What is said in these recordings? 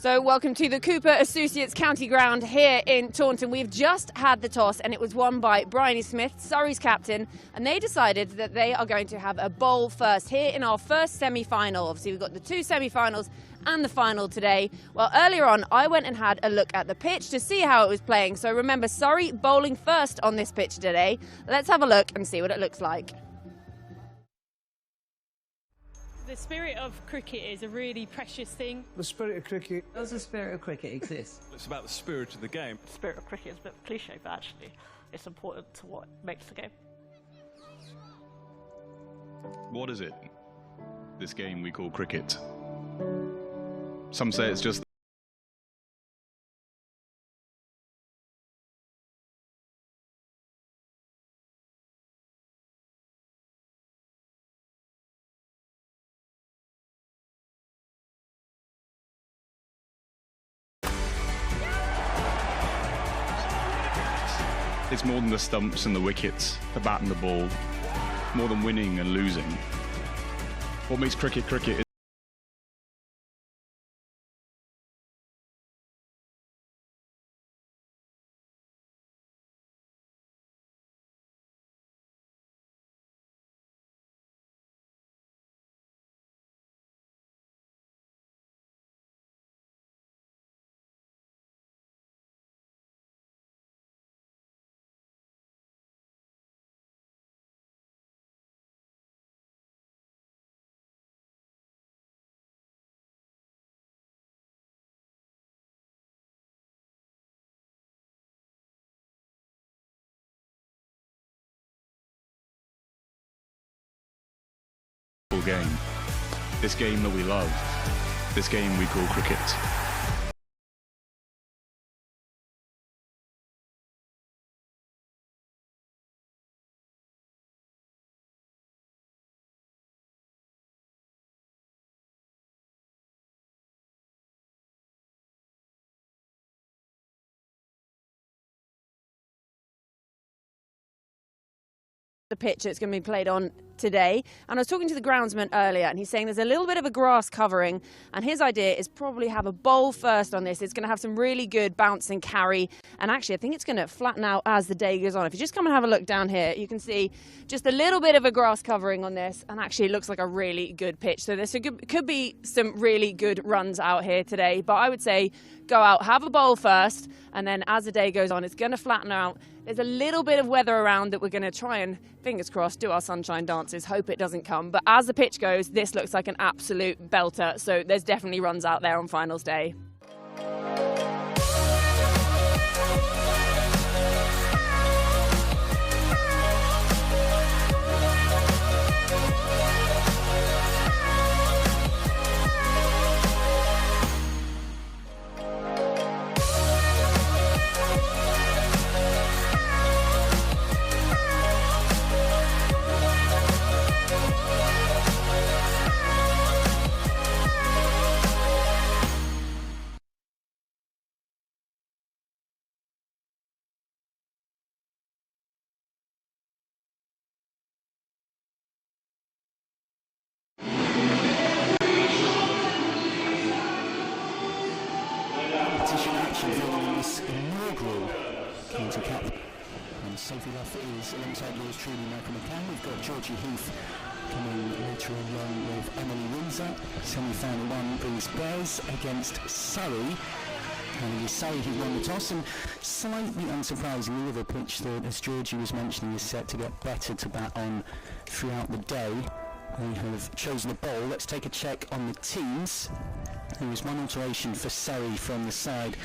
So welcome to the Cooper Associates County Ground here in Taunton. We've just had the toss and it was won by Bryony Smith, Surrey's captain, and they decided that they are going to have a bowl first here in our first semi-final. Obviously we've got the two semi-finals and the final today. Well, earlier on I went and had a look at the pitch to see how it was playing. So remember, Surrey bowling first on this pitch today. Let's have a look and see what it looks like. The spirit of cricket is a really precious thing. The spirit of cricket. Does the spirit of cricket exist? It's about the spirit of the game. The spirit of cricket is a bit of a cliche, but actually it's important to what makes the game. What is it? This game we call cricket. Some say it's just it's more than the stumps and the wickets, the bat and the ball, more than winning and losing. What makes cricket cricket is game. This game that we love. This game we call cricket. The pitch that's going to be played on today, and I was talking to the groundsman earlier and he's saying there's a little bit of a grass covering, and his idea is probably have a bowl first on this. It's going to have some really good bounce and carry, and actually I think it's going to flatten out as the day goes on. If you just come and have a look down here, you can see just a little bit of a grass covering on this, and actually it looks like a really good pitch. So there could be some really good runs out here today, but I would say go out, have a bowl first, and then as the day goes on it's going to flatten out. There's a little bit of weather around that we're going to try and, fingers crossed, do our sunshine dances, hope it doesn't come. But as the pitch goes, this looks like an absolute belter, so there's definitely runs out there on finals day. Inaugural County Cup, and Sophie Luff is alongside yours truly, Michael McCann. We've got Georgie Heath coming later along with Emily Windsor. Semi-final one brings Bears against Surrey, And it is Surrey who won the toss, and slightly unsurprisingly with a pitch that, as Georgie was mentioning, is set to get better to bat on throughout the day. They have chosen a bowl. Let's take a check on the teams. There was one alteration for Surrey from the side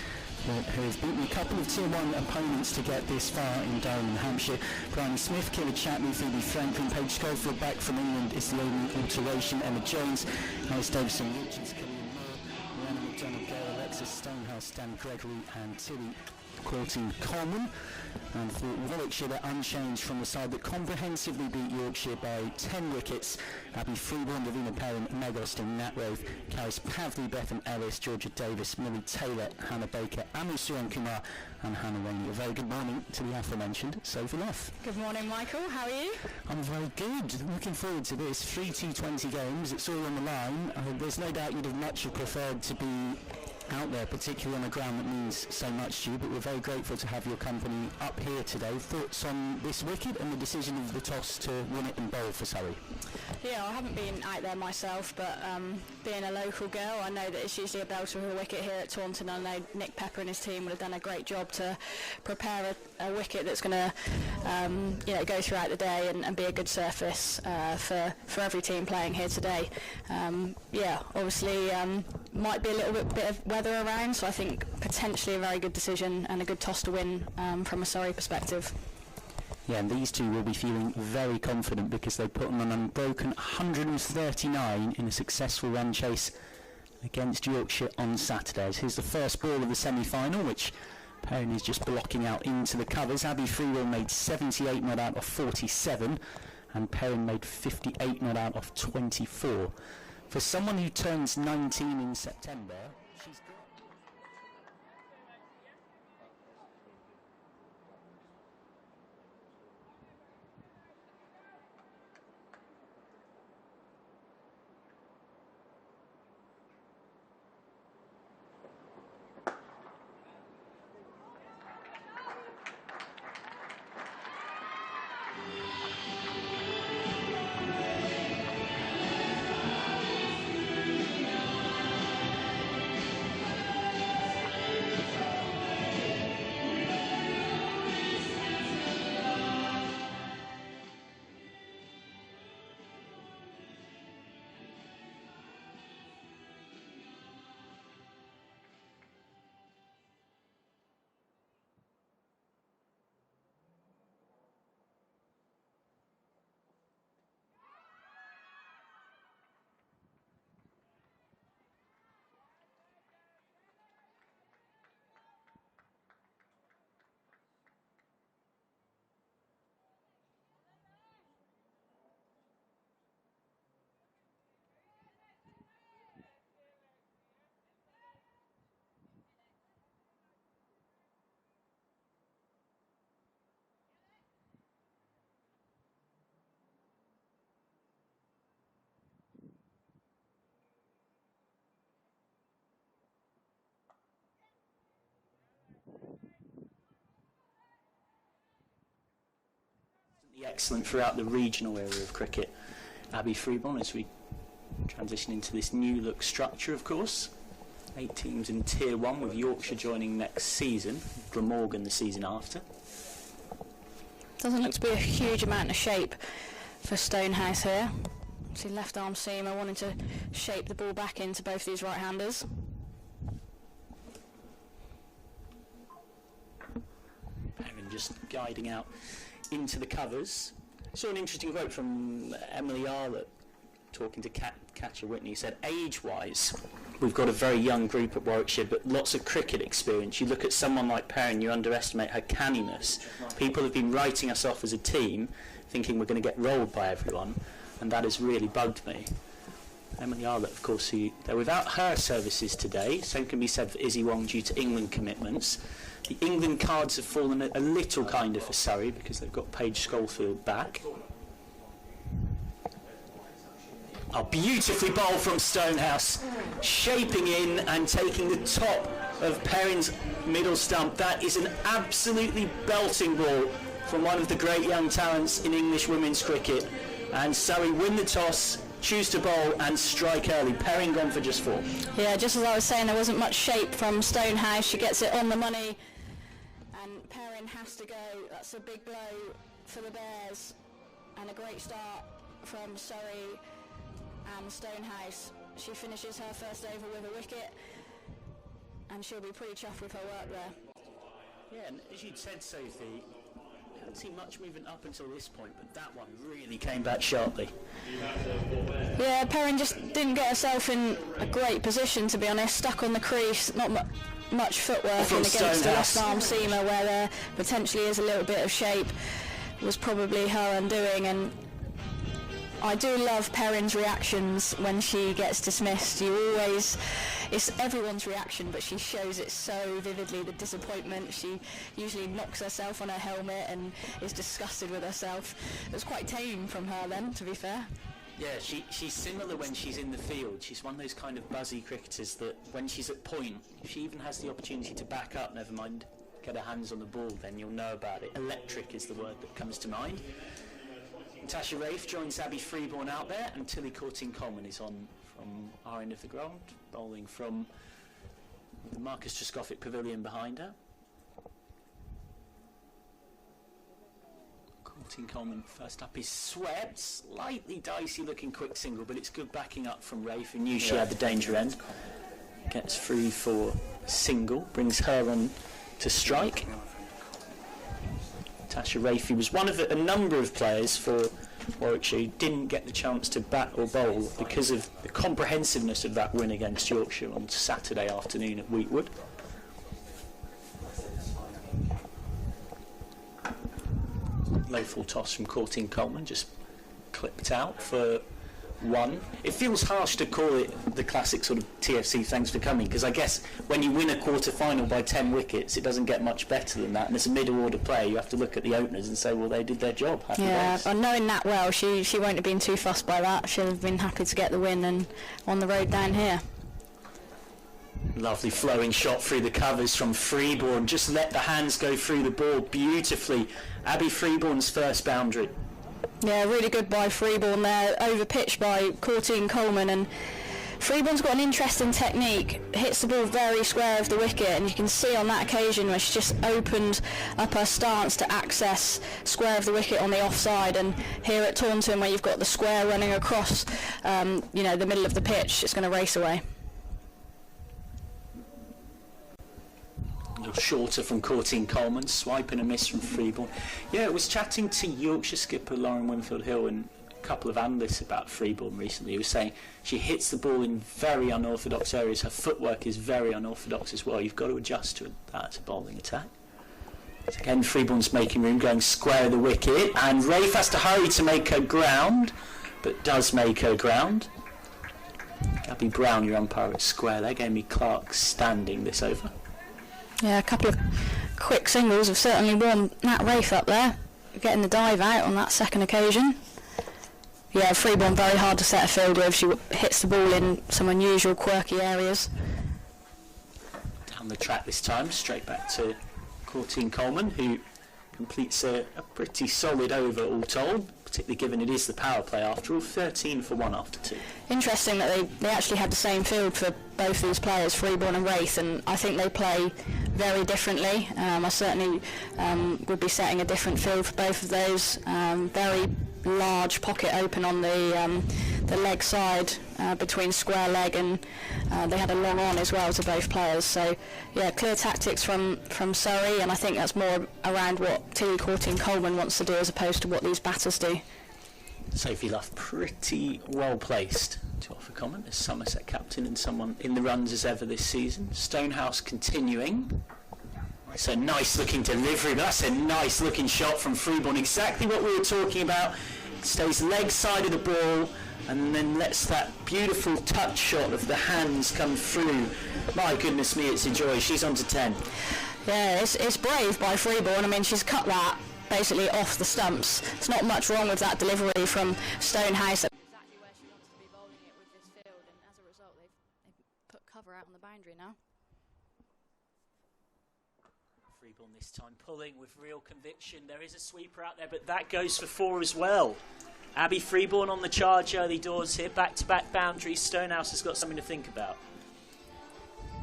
that have beaten a couple of Tier 1 opponents to get this far in Durham and Hampshire. Brian Smith, Killer Chapman, Phoebe Franklin, Paige Schofield back from England is the only alteration. Emma Jones, Alice Davison, Richards, McDonald Gay, Alexis Stonehouse, Dan Gregory and Tilly Courting Coleman. And for Warwickshire, they're unchanged from the side that comprehensively beat Yorkshire by 10 wickets. Abby Freeborn, Davina Perrin, Meg Austin, Nat Roth, Karis Pavley, Bethan Ellis, Georgia Davis, Millie Taylor, Hannah Baker, Anu Suran Kumar and Hannah Rainey. A very good morning to the aforementioned Sophie Luff. Good morning, Michael. How are you? I'm very good. Looking forward to this. 3 T20 games. It's all on the line. There's no doubt you'd have much preferred to be out there, particularly on a ground that means so much to you, but we're very grateful to have your company up here today. Thoughts on this wicket and the decision of the toss to win it and bowl for Surrey? Yeah, I haven't been out there myself, but being a local girl, I know that it's usually a belter of a wicket here at Taunton. I know Nick Pepper and his team would have done a great job to prepare a wicket that's going to go throughout the day and be a good surface for every team playing here today. Obviously might be a little bit of weather around, so I think potentially a very good decision and a good toss to win from a Surrey perspective. Yeah, and these two will be feeling very confident because they put on an unbroken 139 in a successful run chase against Yorkshire on Saturdays. Here's the first ball of the semi-final, which Perrin is just blocking out into the covers. Abby Freeborn made 78 not out of 47, and Perrin made 58 not out of 24. For someone who turns 19 in September, she's got... Excellent throughout the regional area of cricket. Abby Freeborn, as we transition into this new look structure, of course. 8 teams in Tier 1 with Yorkshire joining next season, Glamorgan the season after. Doesn't look to be a huge amount of shape for Stonehouse here. See, left arm seamer wanting to shape the ball back into both these right-handers. Perrin just guiding out into the covers. Saw an interesting quote from Emily Arlett talking to Catcher Whitney. He said, age-wise, we've got a very young group at Warwickshire, but lots of cricket experience. You look at someone like Perrin, you underestimate her canniness. People have been writing us off as a team, thinking we're going to get rolled by everyone, and that has really bugged me. Emily Arlett, of course, they're without her services today. Same can be said for Izzy Wong due to England commitments. The England cards have fallen a little kinder for Surrey because they've got Paige Schofield back. Oh, beautifully bowled from Stonehouse, shaping in and taking the top of Perrin's middle stump. That is an absolutely belting ball from one of the great young talents in English women's cricket. And Surrey win the toss choose to bowl and strike early. Perrin gone for just 4. Yeah, just as I was saying, there wasn't much shape from Stonehouse. She gets it on the money, and Perrin has to go. That's a big blow for the Bears, and a great start from Surrey and Stonehouse. She finishes her first over with a wicket, and she'll be pretty chuffed with her work there. Yeah, and as you'd said, Sophie, I haven't seen much movement up until this point, but that one really came back sharply. Yeah, Perrin just didn't get herself in a great position, to be honest. Stuck on the crease, not much footwork in against the left arm seamer, where there potentially is a little bit of shape. Was probably her undoing, and I do love Perrin's reactions when she gets dismissed. It's everyone's reaction, but she shows it so vividly, the disappointment. She usually knocks herself on her helmet and is disgusted with herself. It was quite tame from her then, to be fair. Yeah, she's similar when she's in the field. She's one of those kind of buzzy cricketers that when she's at point, if she even has the opportunity to back up, never mind get her hands on the ball, then you'll know about it. Electric is the word that comes to mind. Tasha Rafe joins Abby Freeborn out there, and Tilly Courtine-Coleman is on from our end of the ground, bowling from the Marcus Trescothick Pavilion behind her. Courtine-Coleman first up is swept, slightly dicey looking quick single, but it's good backing up from Rafe, who knew she had the danger end. Gets through for single, brings her on to strike. Tasha Rafe was one of a number of players for Warwickshire who didn't get the chance to bat or bowl because of the comprehensiveness of that win against Yorkshire on Saturday afternoon at Wheatwood. Low full toss from Courtine-Coleman, just clipped out for 1. It feels harsh to call it the classic sort of TFC thanks for coming, because I guess when you win a quarter-final by 10 wickets, it doesn't get much better than that, and as a middle-order player you have to look at the openers and say, well, they did their job. Happy days. But knowing that well, she won't have been too fussed by that. She'll have been happy to get the win and on the road down here. Lovely flowing shot through the covers from Freeborn, just let the hands go through the ball beautifully. Abby Freeborn's first boundary. Yeah, really good by Freeborn there, over pitched by Courtine-Coleman, and Freeborn's got an interesting technique, hits the ball very square of the wicket, and you can see on that occasion where she just opened up her stance to access square of the wicket on the offside, and here at Taunton where you've got the square running across the middle of the pitch, it's going to race away. Shorter from Courtine-Coleman, swipe and a miss from Freeborn. Yeah, I was chatting to Yorkshire skipper Lauren Winfield-Hill and a couple of analysts about Freeborn recently. He was saying she hits the ball in very unorthodox areas. Her footwork is very unorthodox as well. You've got to adjust to that as a bowling attack. So again, Freeborn's making room, going square of the wicket, and Rafe has to hurry to make her ground, but does make her ground. Gabby Brown, your umpire at square there, gave me Clark standing this over. Yeah, a couple of quick singles have certainly warmed Nat Rafe up there, getting the dive out on that second occasion. Yeah, Freeborn very hard to set a field with. She hits the ball in some unusual, quirky areas. Down the track this time, straight back to Courtine-Coleman, who completes a pretty solid over all told, particularly given it is the power play after all, 13 for 1 after 2. Interesting that they actually had the same field for both these players, Freeborn and Rafe, and I think they play very differently. I certainly would be setting a different field for both of those. Very large pocket open on the leg side between square leg, and they had a long on as well to both players. So yeah, clear tactics from Surrey, and I think that's more around what Tilly Courtine-Coleman wants to do as opposed to what these batters do. Sophie Luff pretty well placed to offer comment as Somerset captain and someone in the runs as ever this season. Stonehouse continuing. It's a nice looking delivery, but that's a nice looking shot from Freeborn. Exactly what we were talking about. Stays leg side of the ball and then lets that beautiful touch shot of the hands come through. My goodness me, it's a joy. She's on to 10. Yeah, it's brave by Freeborn. I mean, she's cut that basically off the stumps. There's not much wrong with that delivery from Stonehouse. Exactly where she wants to be bowling it with this field, and as a result they've put cover out on the boundary now. Freeborn this time pulling with real conviction. There is a sweeper out there, but that goes for 4 as well. Abby Freeborn on the charge early doors here. Back-to-back boundaries. Stonehouse has got something to think about.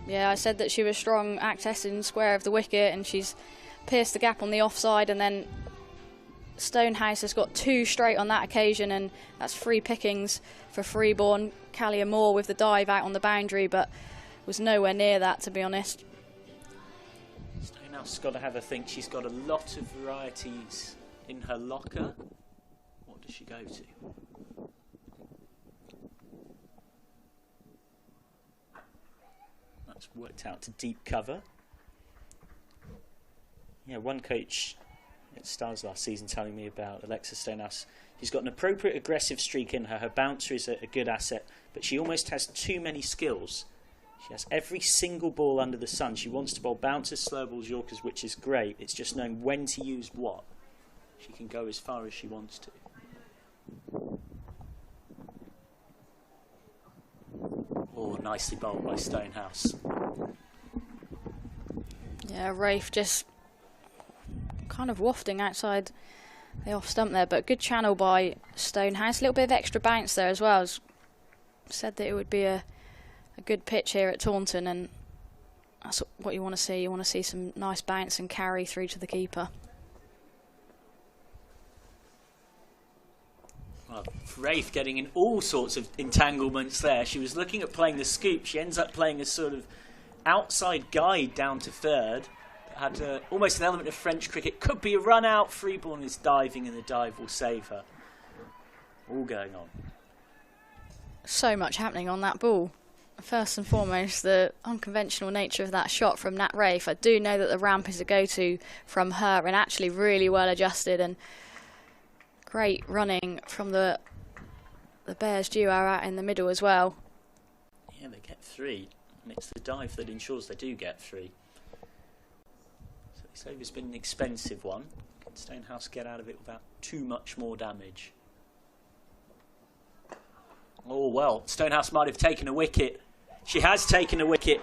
Yeah, I said that she was strong accessing square of the wicket, and she's pierced the gap on the offside, and then Stonehouse has got 2 straight on that occasion, and that's free pickings for Freeborn. Callia Moore with the dive out on the boundary, but was nowhere near that, to be honest. Stonehouse has got to have a think. She's got a lot of varieties in her locker. What does she go to? That's worked out to deep cover. Yeah, one coach at Stars last season telling me about Alexa Stonehouse. She's got an appropriate aggressive streak in her. Her bouncer is a good asset, but she almost has too many skills. She has every single ball under the sun. She wants to bowl bouncers, slow balls, yorkers, which is great. It's just knowing when to use what. She can go as far as she wants to. Oh, nicely bowled by Stonehouse. Yeah, Rafe just kind of wafting outside the off stump there, but good channel by Stonehouse. A little bit of extra bounce there as well. As said that it would be a good pitch here at Taunton, and that's what you want to see. You want to see some nice bounce and carry through to the keeper. Well, Rafe getting in all sorts of entanglements there. She was looking at playing the scoop. She ends up playing a sort of outside guide down to third. Had almost an element of French cricket. Could be a run out. Freeborn is diving, and the dive will save her. All going on. So much happening on that ball. First and foremost, the unconventional nature of that shot from Nat Rafe. I do know that the ramp is a go-to from her, and actually really well adjusted, and great running from the Bears duo out in the middle as well. Yeah, they get 3, and it's the dive that ensures they do get 3. So this over's been an expensive one. Can Stonehouse get out of it without too much more damage? Oh well, Stonehouse might have taken a wicket. She has taken a wicket.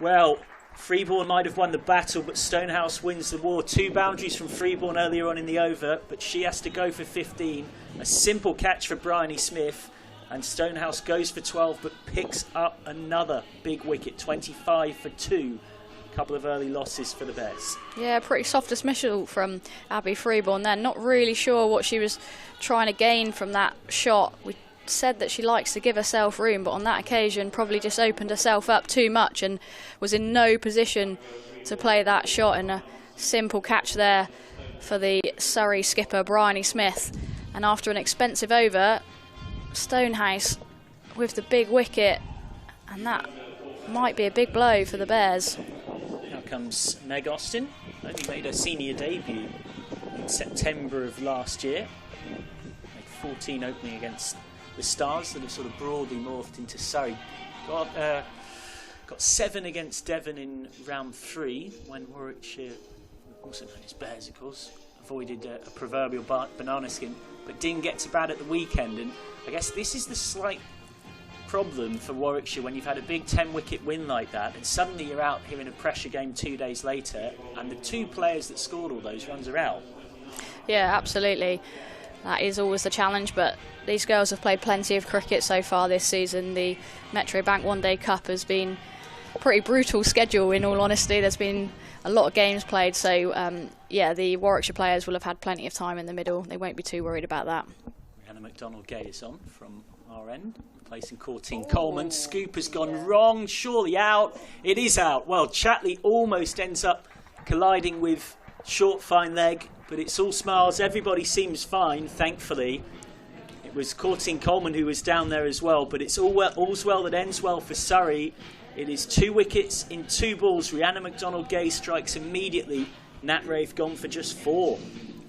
Well, Freeborn might have won the battle, but Stonehouse wins the war. 2 boundaries from Freeborn earlier on in the over, but she has to go for 15. A simple catch for Bryony Smith, and Stonehouse goes for 12, but picks up another big wicket. 25 for 2. A couple of early losses for the Bears. Yeah, pretty soft dismissal from Abby Freeborn then. Not really sure what she was trying to gain from that shot. We said that she likes to give herself room, but on that occasion probably just opened herself up too much and was in no position to play that shot, and a simple catch there for the Surrey skipper Bryony Smith. And after an expensive over, Stonehouse with the big wicket, and that might be a big blow for the Bears. Now comes Meg Austin, only made her senior debut in September of last year. Made 14 opening against the Stars that have sort of broadly morphed into Surrey. Got 7 against Devon in round 3 when Warwickshire, also known as Bears of course, avoided a proverbial banana skin, but didn't get to bat at the weekend. And I guess this is the slight problem for Warwickshire when you've had a big 10-wicket win like that, and suddenly you're out here in a pressure game 2 days later, and the 2 players that scored all those runs are out. Yeah, absolutely. That is always the challenge, but these girls have played plenty of cricket so far this season. The Metro Bank One Day Cup has been a pretty brutal schedule, in all honesty. There's been a lot of games played, so yeah, the Warwickshire players will have had plenty of time in the middle. They won't be too worried about that. McDonald Gay is on from our end, replacing Courtine Coleman. Scoop has gone wrong, surely out. It is out. Well, Chatley almost ends up colliding with short fine leg, but it's all smiles. Everybody seems fine, thankfully. It was Courtine Coleman who was down there as well, but it's all's well that ends well for Surrey. It is 2 wickets in 2 balls. Rihanna McDonald Gay strikes immediately. Nat Rafe gone for just 4.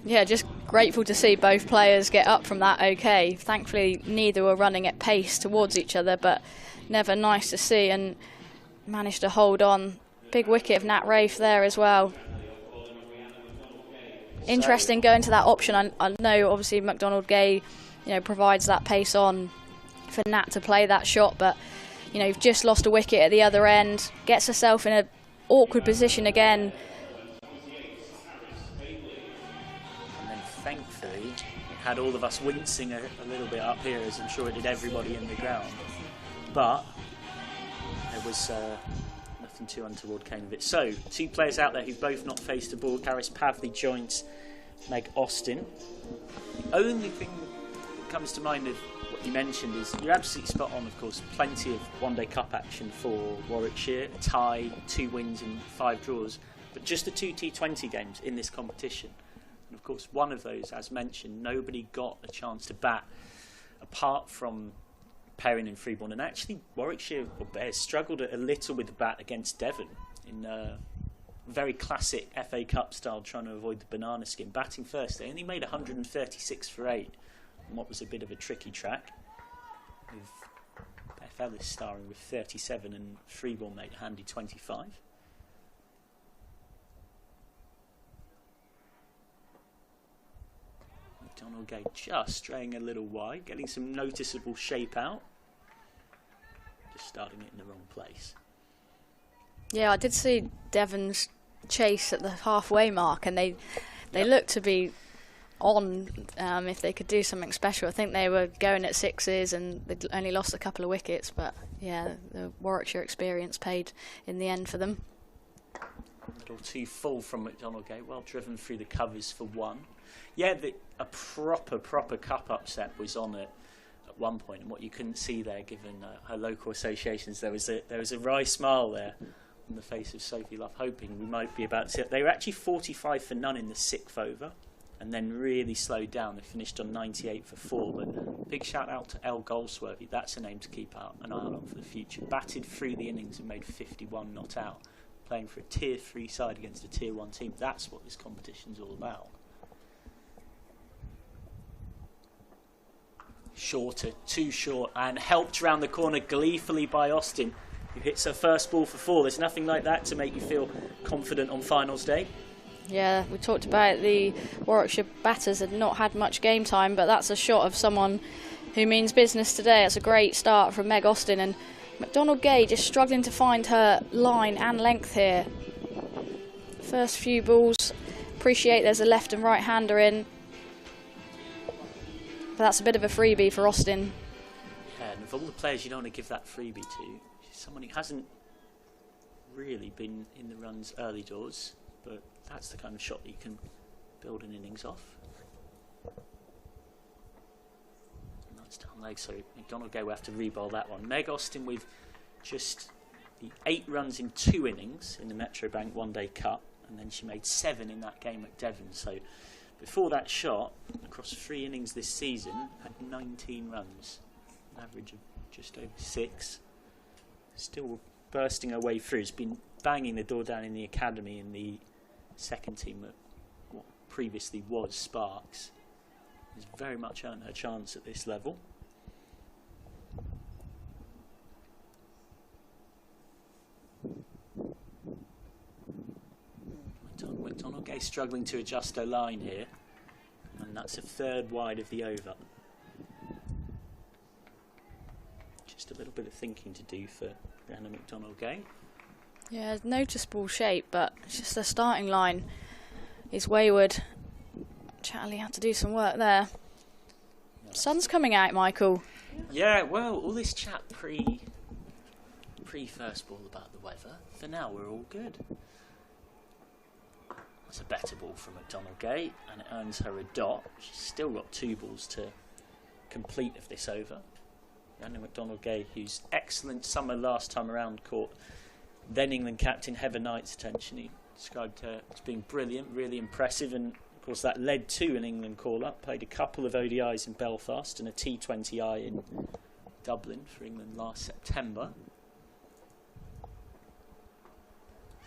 Yeah, just grateful to see both players get up from that okay. Thankfully, neither were running at pace towards each other, but never nice to see, and managed to hold on. Big wicket of Nat Rafe there as well. Interesting going to that option. I know obviously McDonald Gay, provides that pace on for Nat to play that shot, but you've just lost a wicket at the other end, gets herself in an awkward position again. And then thankfully It had all of us wincing a little bit up here, as I'm sure it did everybody in the ground. But there was nothing too untoward came of it. So, 2 players out there who've both not faced a ball. Gareth Pavley joins Meg Austin. The only thing that comes to mind of what you mentioned is you're absolutely spot on, of course. Plenty of one-day cup action for Warwickshire. A tie, 2 wins and 5 draws. But just the 2 T20 games in this competition. And of course, one of those, as mentioned, nobody got a chance to bat apart from Perrin and Freeborn. And actually, Warwickshire or Bears struggled a little with the bat against Devon in very classic FA Cup style, trying to avoid the banana skin. Batting first, they only made 136 for 8 on what was a bit of a tricky track, with Beth Ellis starring with 37 and Freeborn made a handy 25. McDonald Gay just straying a little wide, getting some noticeable shape out, just starting it in the wrong place. Yeah, I did see Devon's chase at the halfway mark, and they looked to be on if they could do something special. I think they were going at 6s and they'd only lost a couple of wickets, but yeah, the Warwickshire experience paid in the end for them. A little too full from McDonald Gay, well driven through the covers for 1. Yeah, a proper cup upset was on it at one point, and what you couldn't see there, given her local associations, there was a wry smile there on the face of Sophie Love, hoping we might be about to see it. They were actually 45 for none in the 6th over, and then really slowed down. They finished on 98 for 4. But big shout out to Elle Goldsworthy. That's a name to keep an eye on for the future. Batted through the innings and made 51 not out, playing for a Tier 3 side against a Tier 1 team. That's what this competition's all about. Shorter, too short, and helped round the corner gleefully by Austin, who hits her first ball for 4. There's nothing like that to make you feel confident on finals day. Yeah, we talked about the Warwickshire batters had not had much game time, but that's a shot of someone who means business today. It's a great start from Meg Austin, and McDonald Gay just struggling to find her line and length here. First few balls, appreciate there's a left and right hander in, but that's a bit of a freebie for Austin. Yeah, and of all the players you don't want to give that freebie to, she's someone who hasn't really been in the runs early doors, but that's the kind of shot that you can build an innings off. And that's down leg, so McDonald Gay will have to re-bowl that one. Meg Austin with just the 8 runs in 2 innings in the Metrobank One Day Cup, and then she made 7 in that game at Devon. So before that shot, across 3 innings this season, had 19 runs, an average of just over 6. Still bursting her way through. Has been banging the door down in the academy in the second team at what previously was Sparks. Has very much earned her chance at this level. McDonald Gay struggling to adjust her line here, and that's a 3rd wide of the over. Just a little bit of thinking to do for Anna McDonald Gay. Yeah, noticeable shape, but it's just the starting line is wayward. Chatley had to do some work there. Sun's coming out, Michael. Yeah, well, all this chat pre first ball about the weather. For now, we're all good. That's a better ball from McDonald Gay, and it earns her a dot. She's still got 2 balls to complete of this over. Anna McDonald Gay, whose excellent summer last time around, caught then England captain Heather Knight's attention. He described her as being brilliant, really impressive, and of course that led to an England call-up. Played a couple of ODIs in Belfast and a T20I in Dublin for England last September.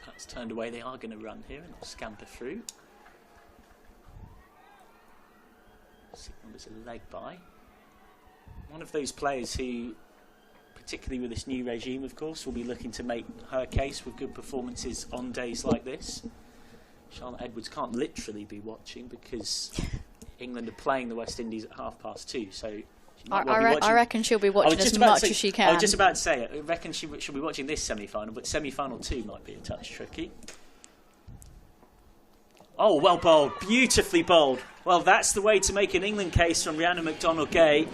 That's turned away. They are going to run here and they'll scamper through. Signalled as a leg by. One of those players who, particularly with this new regime, of course, will be looking to make her case with good performances on days like this. Charlotte Edwards can't literally be watching because England are playing the West Indies at 2:30, so she might well be watching. I reckon she'll be watching as much as she can. I was just about to say, I reckon she'll be watching this semi-final, but semi-final 2 might be a touch tricky. Oh, well bowled. Beautifully bowled. Well, that's the way to make an England case from Rhiannon McDonald Gay.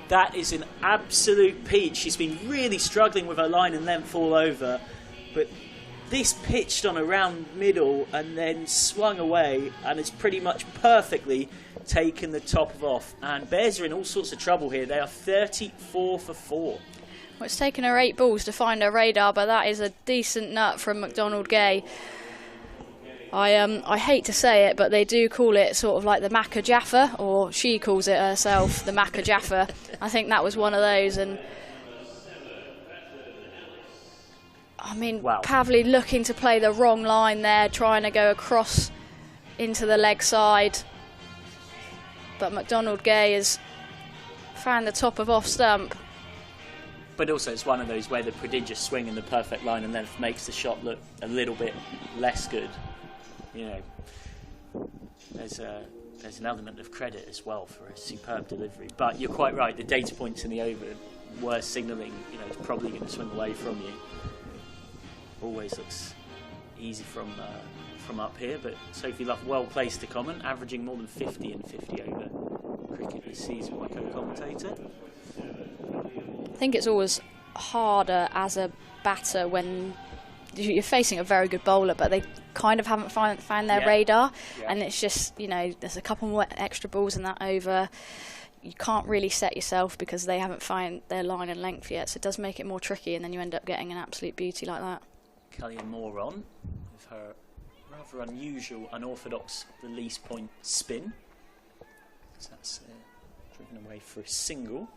That is an absolute peach. She's been really struggling with her line and length all over. But this pitched on around middle and then swung away, and it's pretty much perfectly taken the top of off. And Bears are in all sorts of trouble here. They are 34 for 4. Well, it's taken her 8 balls to find her radar, but that is a decent nut from McDonald Gay. I hate to say it, but they do call it sort of like the Macca Jaffa, or she calls it herself the Macca Jaffa. I think that was one of those, and I mean, wow. Pavley looking to play the wrong line there, trying to go across into the leg side, but McDonald Gay has found the top of off stump. But also it's one of those where the prodigious swing and the perfect line and length makes the shot look a little bit less good. You know, there's an element of credit as well for a superb delivery. But you're quite right, the data points in the over were signalling, you know, it's probably going to swing away from you. Always looks easy from up here, but Sophie Luff well placed to comment, averaging more than 50 and 50 over cricket this season, my co-commentator. I think it's always harder as a batter when you're facing a very good bowler, but they kind of haven't found their radar, and it's just, you know, there's a couple more extra balls in that over. You can't really set yourself because they haven't found their line and length yet, so it does make it more tricky, and then you end up getting an absolute beauty like that. Kellyanne Moore on with her rather unusual, unorthodox release point spin. So that's driven away for a single.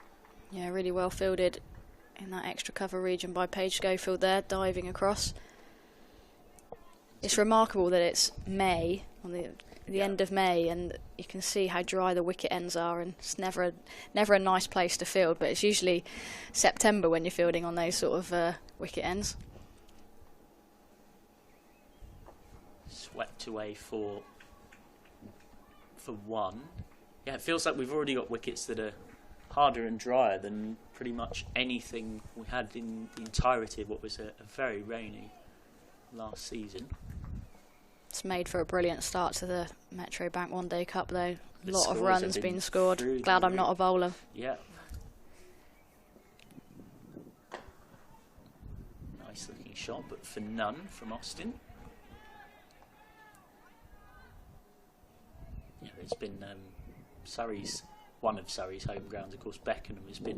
Yeah, really well fielded in that extra cover region by Paige Schofield there, diving across. It's remarkable that it's May, on the end of May, and you can see how dry the wicket ends are, and it's never a nice place to field, but it's usually September when you're fielding on those sort of wicket ends. Swept away for 1. Yeah, it feels like we've already got wickets that are harder and drier than pretty much anything we had in the entirety of what was a very rainy last season. It's made for a brilliant start to the Metro Bank One Day Cup though. A lot of runs been scored. Glad I'm not a bowler. Yeah. Nice looking shot, but for none from Austin. Yeah, there's been one of Surrey's home grounds, of course. Beckenham has been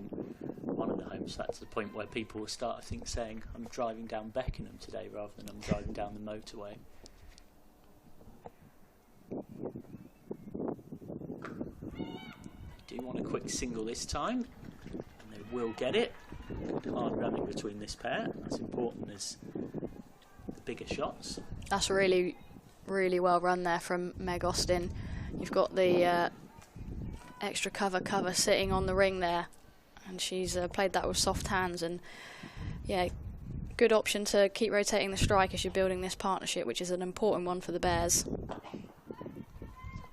one of the homes. That's the point where people will start, I think, saying I'm driving down Beckenham today rather than I'm driving down the motorway. They do want a quick single this time, and they will get it. Good hard running between this pair. That's important as the bigger shots. That's really, really well run there from Meg Austin. You've got the extra cover sitting on the ring there, and she's played that with soft hands, and yeah, good option to keep rotating the strike as you're building this partnership, which is an important one for the Bears.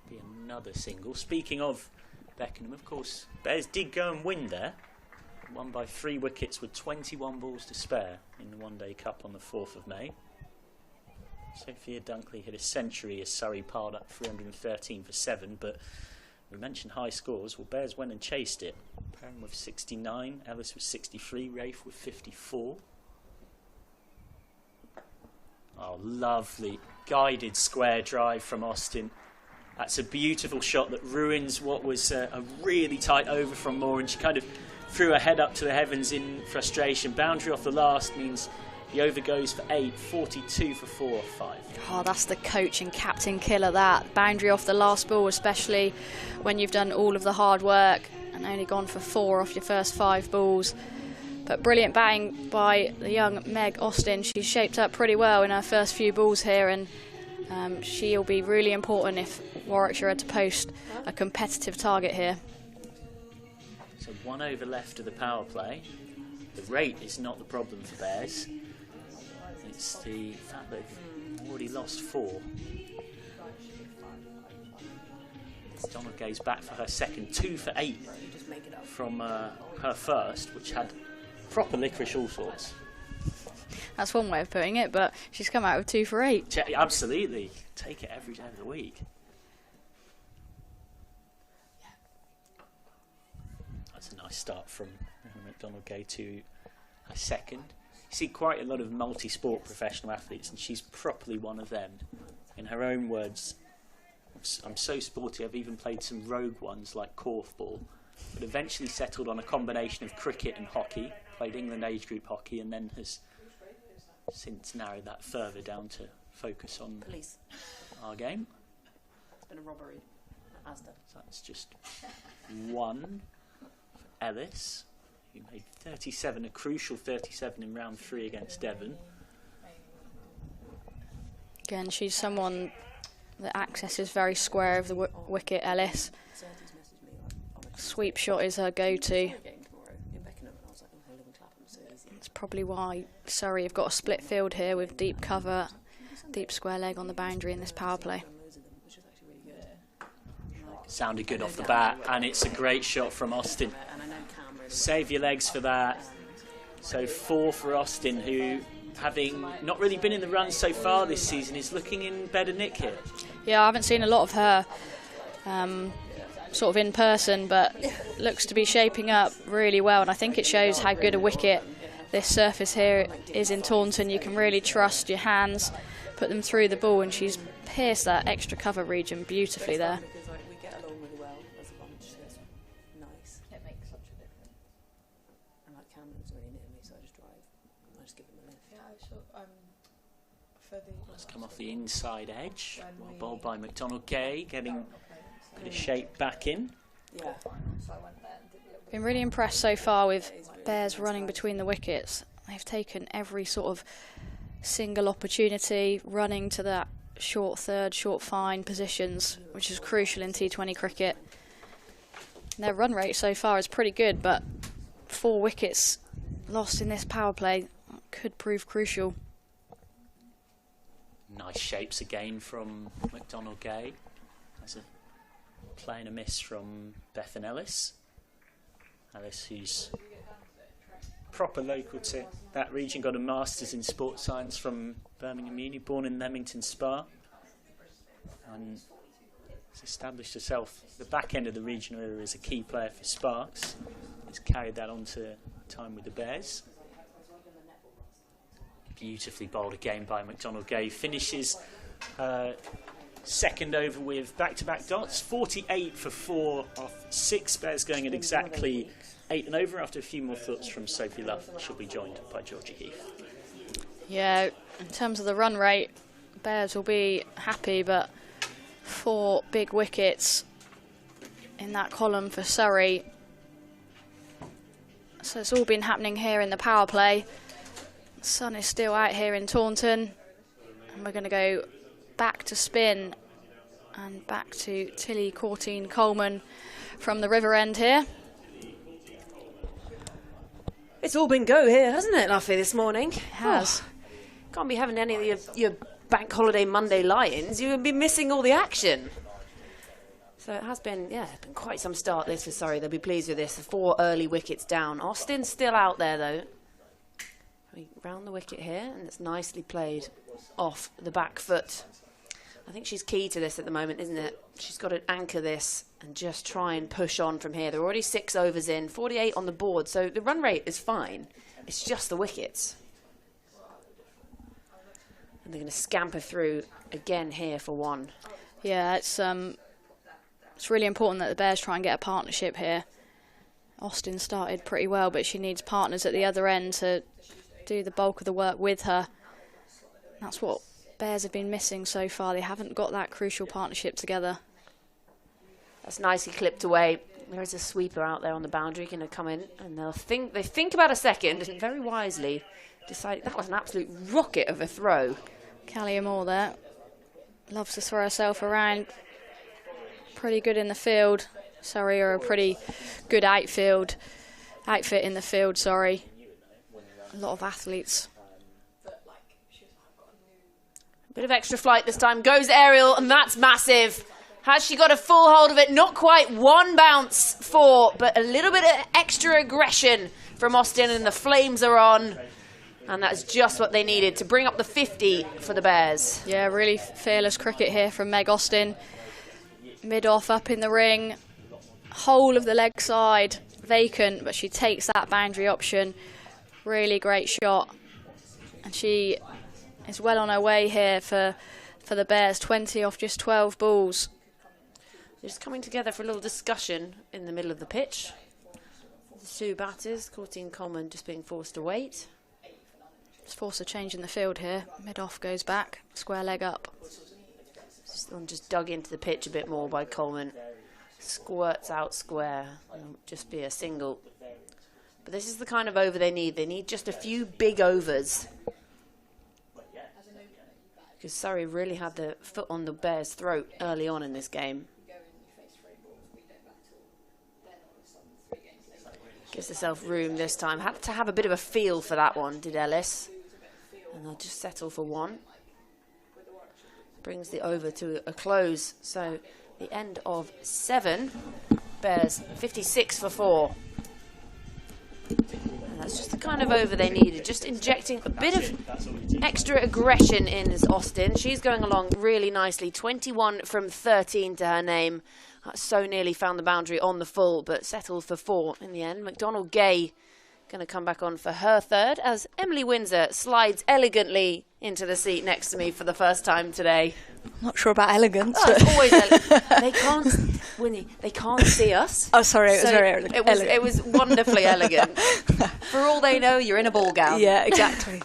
Be another single. Speaking of Beckenham, of course, Bears did go and win there, won by 3 wickets with 21 balls to spare in the One Day Cup on the 4th of May. Sophia Dunkley hit a century as Surrey piled up 313 for 7, but we mentioned high scores. Well, Bears went and chased it. Perrin with 69, Ellis with 63, Rafe with 54. Oh, lovely guided square drive from Austin. That's a beautiful shot that ruins what was a really tight over from Moore, and she kind of threw her head up to the heavens in frustration. Boundary off the last means the over goes for 8, 42 for 4 off 5. Oh, that's the coach and captain killer, that. Boundary off the last ball, especially when you've done all of the hard work and only gone for 4 off your first 5 balls. But brilliant batting by the young Meg Austin. She's shaped up pretty well in her first few balls here, and she'll be really important if Warwickshire had to post a competitive target here. So 1 over left of the power play. The rate is not the problem for Bears. It's the fact that they've already lost 4. Donald Gay's back for her second, 2 for 8 from her first, which had proper licorice all sorts. That's one way of putting it, but she's come out with 2 for 8. Absolutely. Take it every day of the week. That's a nice start from McDonald Gay to a second. You see quite a lot of multi-sport professional athletes, and she's properly one of them. In her own words, I'm so sporty, I've even played some rogue ones like korfball, but eventually settled on a combination of cricket and hockey, played England age group hockey, and then has since narrowed that further down to focus on our game. It's been a robbery at Asda. So that's just one for Ellis, who made 37, a crucial 37 in round 3 against Devon. Again, she's someone that accesses very square of the wicket, Ellis. Sweep shot is her go-to. That's probably why Surrey have got a split field here with deep cover, deep square leg on the boundary in this power play. Sounded good off the bat, and it's a great shot from Austin. Save your legs for that. So 4 for Austin, who, having not really been in the run so far this season, is looking in better nick here. Yeah, I haven't seen a lot of her sort of in person, but looks to be shaping up really well, and I think it shows how good a wicket this surface here is in Taunton. You can really trust your hands, put them through the ball, and she's pierced that extra cover region beautifully there. We get along really well as a bunch, so it's nice. It makes such a difference. And like Cameron's really near me, so I just drive. I just give him a lift. Let's come off the inside edge. Well bowled by McDonald Gay, getting a bit of shape back in. Yeah. Been really impressed so far with Bears running between the wickets. They've taken every sort of single opportunity, running to that short third, short fine positions, which is crucial in T20 cricket. Their run rate so far is pretty good, but 4 wickets lost in this power play could prove crucial. Nice shapes again from McDonald Gay. That's a play and a miss from Bethan Ellis. Ellis, who's proper local to that region, got a Masters in Sports Science from Birmingham Uni, born in Leamington Spa, and has established herself at the back end of the regional era as a key player for Sparks. Has carried that on to time with the Bears. Beautifully bowled again by McDonald Gay. Finishes second over with back-to-back dots. 48 for 4 off 6. Bears going at exactly 8 and over after a few more thoughts from Sophie Love. She'll be joined by Georgie Heath. Yeah, in terms of the run rate, Bears will be happy, but 4 big wickets in that column for Surrey. So it's all been happening here in the power play. The sun is still out here in Taunton, and we're going to go back to spin and back to Tilly Courtine Coleman from the river end here. It's all been go here, hasn't it, Luffy, this morning? It has. Can't be having any of your bank holiday Monday lie-ins. You'll be missing all the action. So it has been, yeah, been quite some start this for Surrey. They'll be pleased with this. 4 early wickets down. Austin's still out there, though. We round the wicket here, and it's nicely played off the back foot. I think she's key to this at the moment, isn't it? She's got to anchor this and just try and push on from here. They're already 6 overs in, 48 on the board, so the run rate is fine. It's just the wickets. And they're going to scamper through again here for 1. Yeah, it's really important that the Bears try and get a partnership here. Austin started pretty well, but she needs partners at the other end to do the bulk of the work with her. That's what Bears have been missing so far. They haven't got that crucial partnership together. That's nicely clipped away. There is a sweeper out there on the boundary going to come in, and they think about a second and very wisely decide that was an absolute rocket of a throw. Callie Moore there loves to throw herself around. Pretty good in the field. Surrey are a pretty good outfit in the field, sorry. A lot of athletes. A bit of extra flight this time. Goes aerial, and that's massive. Has she got a full hold of it? Not quite. 1 bounce for, but a little bit of extra aggression from Austin, and the flames are on. And that's just what they needed to bring up the 50 for the Bears. Yeah, really fearless cricket here from Meg Austin. Mid-off up in the ring. Whole of the leg side vacant, but she takes that boundary option. Really great shot. And she is well on her way here for the Bears. 20 off just 12 balls. They're just coming together for a little discussion in the middle of the pitch. The two batters, Courtine Coleman just being forced to wait. Just force a change in the field here. Mid-off goes back, square leg up. This one just dug into the pitch a bit more by Coleman. Squirts out square. It'll just be a single. But this is the kind of over they need. They need just a few big overs. Because Surrey really had the foot on the Bears' throat early on in this game. Gives herself room this time. Had to have a bit of a feel for that one, did Ellis. And they'll just settle for one. Brings the over to a close. So the end of 7. Bears 56 for 4. And that's just the kind of over they needed. Just injecting a bit of extra aggression in Austin. She's going along really nicely. 21 from 13 to her name. So nearly found the boundary on the full, but settled for 4 in the end. McDonald Gay going to come back on for her third as Emily Windsor slides elegantly into the seat next to me for the first time today. Not sure about elegance. Oh, it's always elegant. They can't, Winnie, they can't see us. Oh, sorry, it was very elegant. It was wonderfully elegant. For all they know, you're in a ball gown. Yeah, exactly.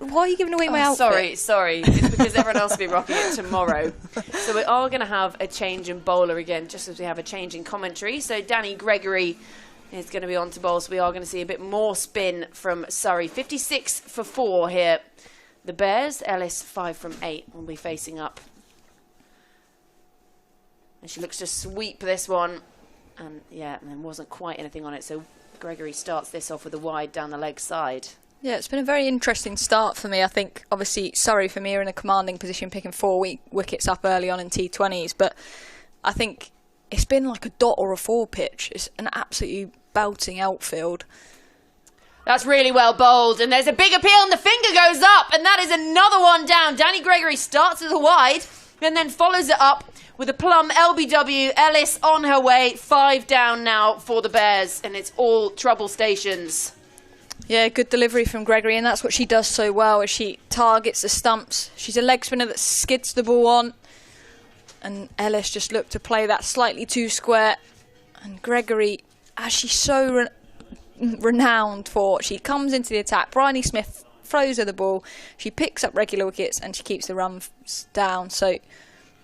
Why are you giving away my outfit? Sorry. It's because everyone else will be rocking it tomorrow. So we are going to have a change in bowler again, just as we have a change in commentary. So Danny Gregory is going to be on to bowl, so we are going to see a bit more spin from Surrey. 56 for 4 here. The Bears, Ellis 5 from 8 will be facing up. And she looks to sweep this one. And yeah, and there wasn't quite anything on it. So Gregory starts this off with a wide down the leg side. Yeah, it's been a very interesting start for me. I think, obviously, Surrey for me are in a commanding position, picking 4 wickets up early on in T20s. But I think it's been like a dot or a 4 pitch. It's an absolutely belting outfield. That's really well bowled, and there's a big appeal, and the finger goes up, and that is another one down. Danny Gregory starts with a wide, and then follows it up with a plum LBW. Ellis on her way, 5 down now for the Bears, and it's all trouble stations. Yeah, good delivery from Gregory, and that's what she does so well, is she targets the stumps. She's a leg spinner that skids the ball on, and Ellis just looked to play that slightly too square, and Gregory, as she's so renowned for, she comes into the attack. Bryony Smith throws her the ball, she picks up regular wickets and she keeps the runs down. So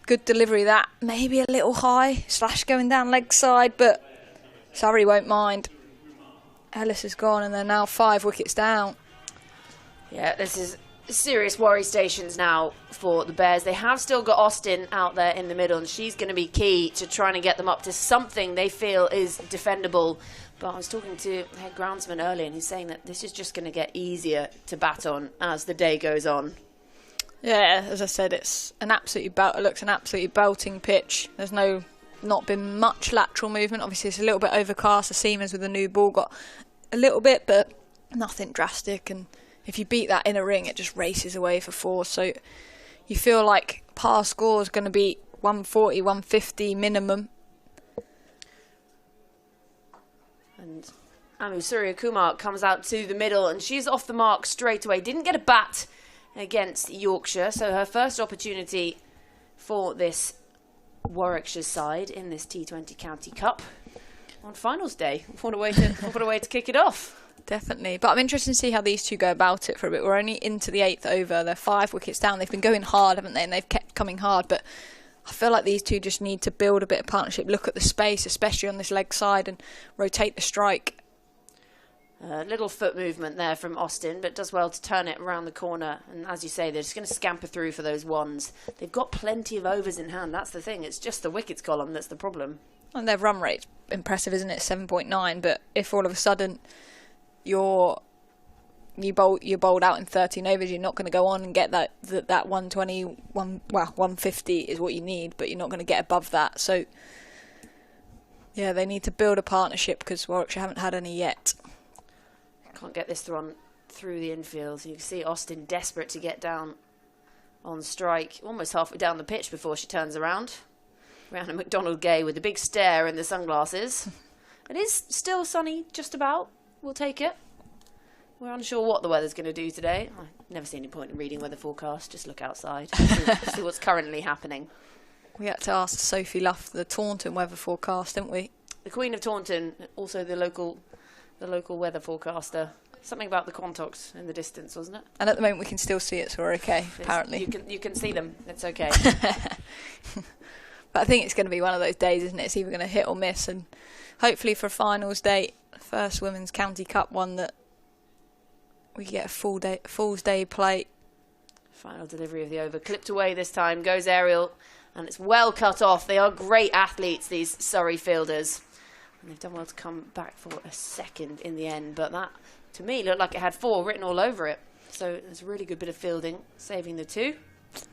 good delivery. That maybe a little high / going down leg side, but Surrey won't mind. Ellis is gone and they're now 5 wickets down. Yeah, this is serious worry stations now for the Bears. They have still got Austin out there in the middle, and she's going to be key to trying to get them up to something they feel is defendable. But I was talking to head groundsman earlier, and he's saying that this is just going to get easier to bat on as the day goes on. Yeah, as I said, it's an absolutely it looks an absolutely belting pitch. There's not been much lateral movement. Obviously, it's a little bit overcast. The seamers with the new ball got a little bit, but nothing drastic. And if you beat that in a ring, it just races away for 4. So you feel like par score is going to be 140, 150 minimum. And Amu Surya Kumar comes out to the middle, and she's off the mark straight away. Didn't get a bat against Yorkshire, so her first opportunity for this Warwickshire side in this T20 County Cup on finals day. What a way to kick it off. Definitely, but I'm interested to see how these two go about it for a bit. We're only into the 8th over. They're 5 wickets down. They've been going hard, haven't they? And they've kept coming hard, but I feel like these two just need to build a bit of partnership, look at the space, especially on this leg side, and rotate the strike. Little foot movement there from Austin, but does well to turn it around the corner. And as you say, they're just going to scamper through for those ones. They've got plenty of overs in hand. That's the thing. It's just the wickets column that's the problem. And their run rate's impressive, isn't it? 7.9. But if all of a sudden you're bowled out in 13 overs, you're not going to go on and get that 120, 150 is what you need, but you're not going to get above that. So yeah, they need to build a partnership because Warwickshire haven't had any yet. Can't get this one through the infield. You can see Austin desperate to get down on strike, almost halfway down the pitch before she turns around. Around a McDonald Gay with a big stare and the sunglasses. It is still sunny, just about. We'll take it. We're unsure what the weather's going to do today. I've never seen any point in reading weather forecast. Just look outside, see what's currently happening. We had to ask Sophie Luff the Taunton weather forecast, didn't we? The Queen of Taunton, also the local weather forecaster. Something about the Quantocks in the distance, wasn't it? And at the moment we can still see it, so we're okay, apparently. You can see them. It's okay. But I think it's going to be one of those days, isn't it? It's either going to hit or miss, and hopefully for finals day, first Women's County Cup one, that we get a Fool's Day play. Final delivery of the over. Clipped away this time. Goes aerial. And it's well cut off. They are great athletes, these Surrey fielders. And they've done well to come back for a second in the end. But that, to me, looked like it had 4 written all over it. So it's a really good bit of fielding, saving the 2.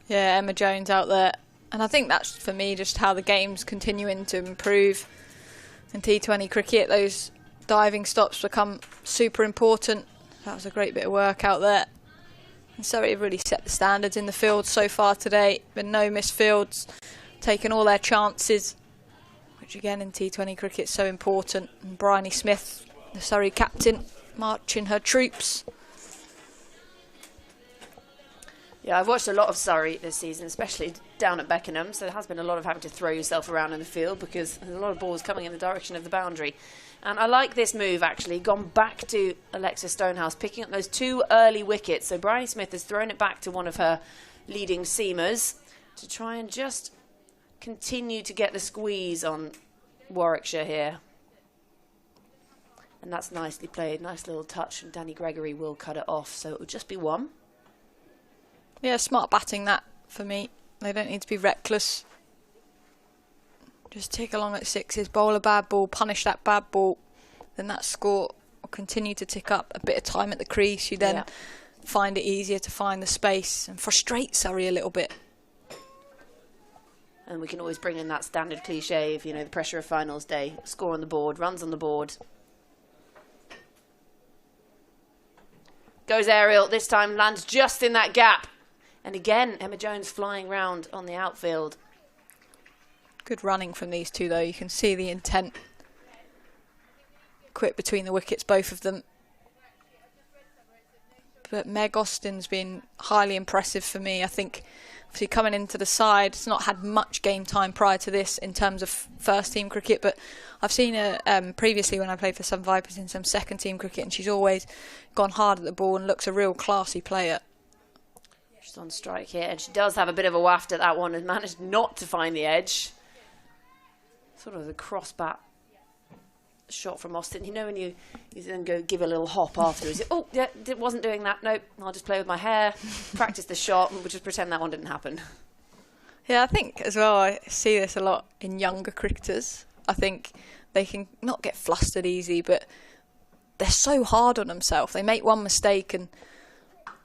Yeah, Emma Jones out there. And I think that's, for me, just how the game's continuing to improve. In T20 cricket, those diving stops become super important. That was a great bit of work out there. And Surrey have really set the standards in the field so far today. Been no missed fields, taken all their chances, which again in T20 cricket is so important. And Bryony Smith, the Surrey captain, marching her troops. Yeah, I've watched a lot of Surrey this season, especially down at Beckenham, so there has been a lot of having to throw yourself around in the field because there's a lot of balls coming in the direction of the boundary. And I like this move, actually, gone back to Alexa Stonehouse, picking up those 2 early wickets. So Bryony Smith has thrown it back to one of her leading seamers to try and just continue to get the squeeze on Warwickshire here. And that's nicely played, nice little touch, and Danny Gregory will cut it off, so it will just be 1. Yeah, smart batting that for me. They don't need to be reckless. Just tick along at 6s, bowl a bad ball, punish that bad ball. Then that score will continue to tick up. A bit of time at the crease, you then find it easier to find the space and frustrate Surrey a little bit. And we can always bring in that standard cliche of, you know, the pressure of finals day. Score on the board, runs on the board. Goes aerial, this time lands just in that gap. And again, Emma Jones flying round on the outfield. Good running from these 2, though. You can see the intent. Quick between the wickets, both of them. But Meg Austin's been highly impressive for me. I think, obviously, coming into the side, it's not had much game time prior to this in terms of first-team cricket, but I've seen her previously when I played for some Vipers in some second-team cricket, and she's always gone hard at the ball and looks a real classy player. She's on strike here, and she does have a bit of a waft at that one and managed not to find the edge. Sort of the cross-bat shot from Austin. You know when you then go give a little hop afterwards. Oh, yeah, wasn't doing that. Nope, I'll just play with my hair, practice the shot, and we'll just pretend that one didn't happen. Yeah, I think as well, I see this a lot in younger cricketers. I think they can not get flustered easy, but they're so hard on themselves. They make one mistake and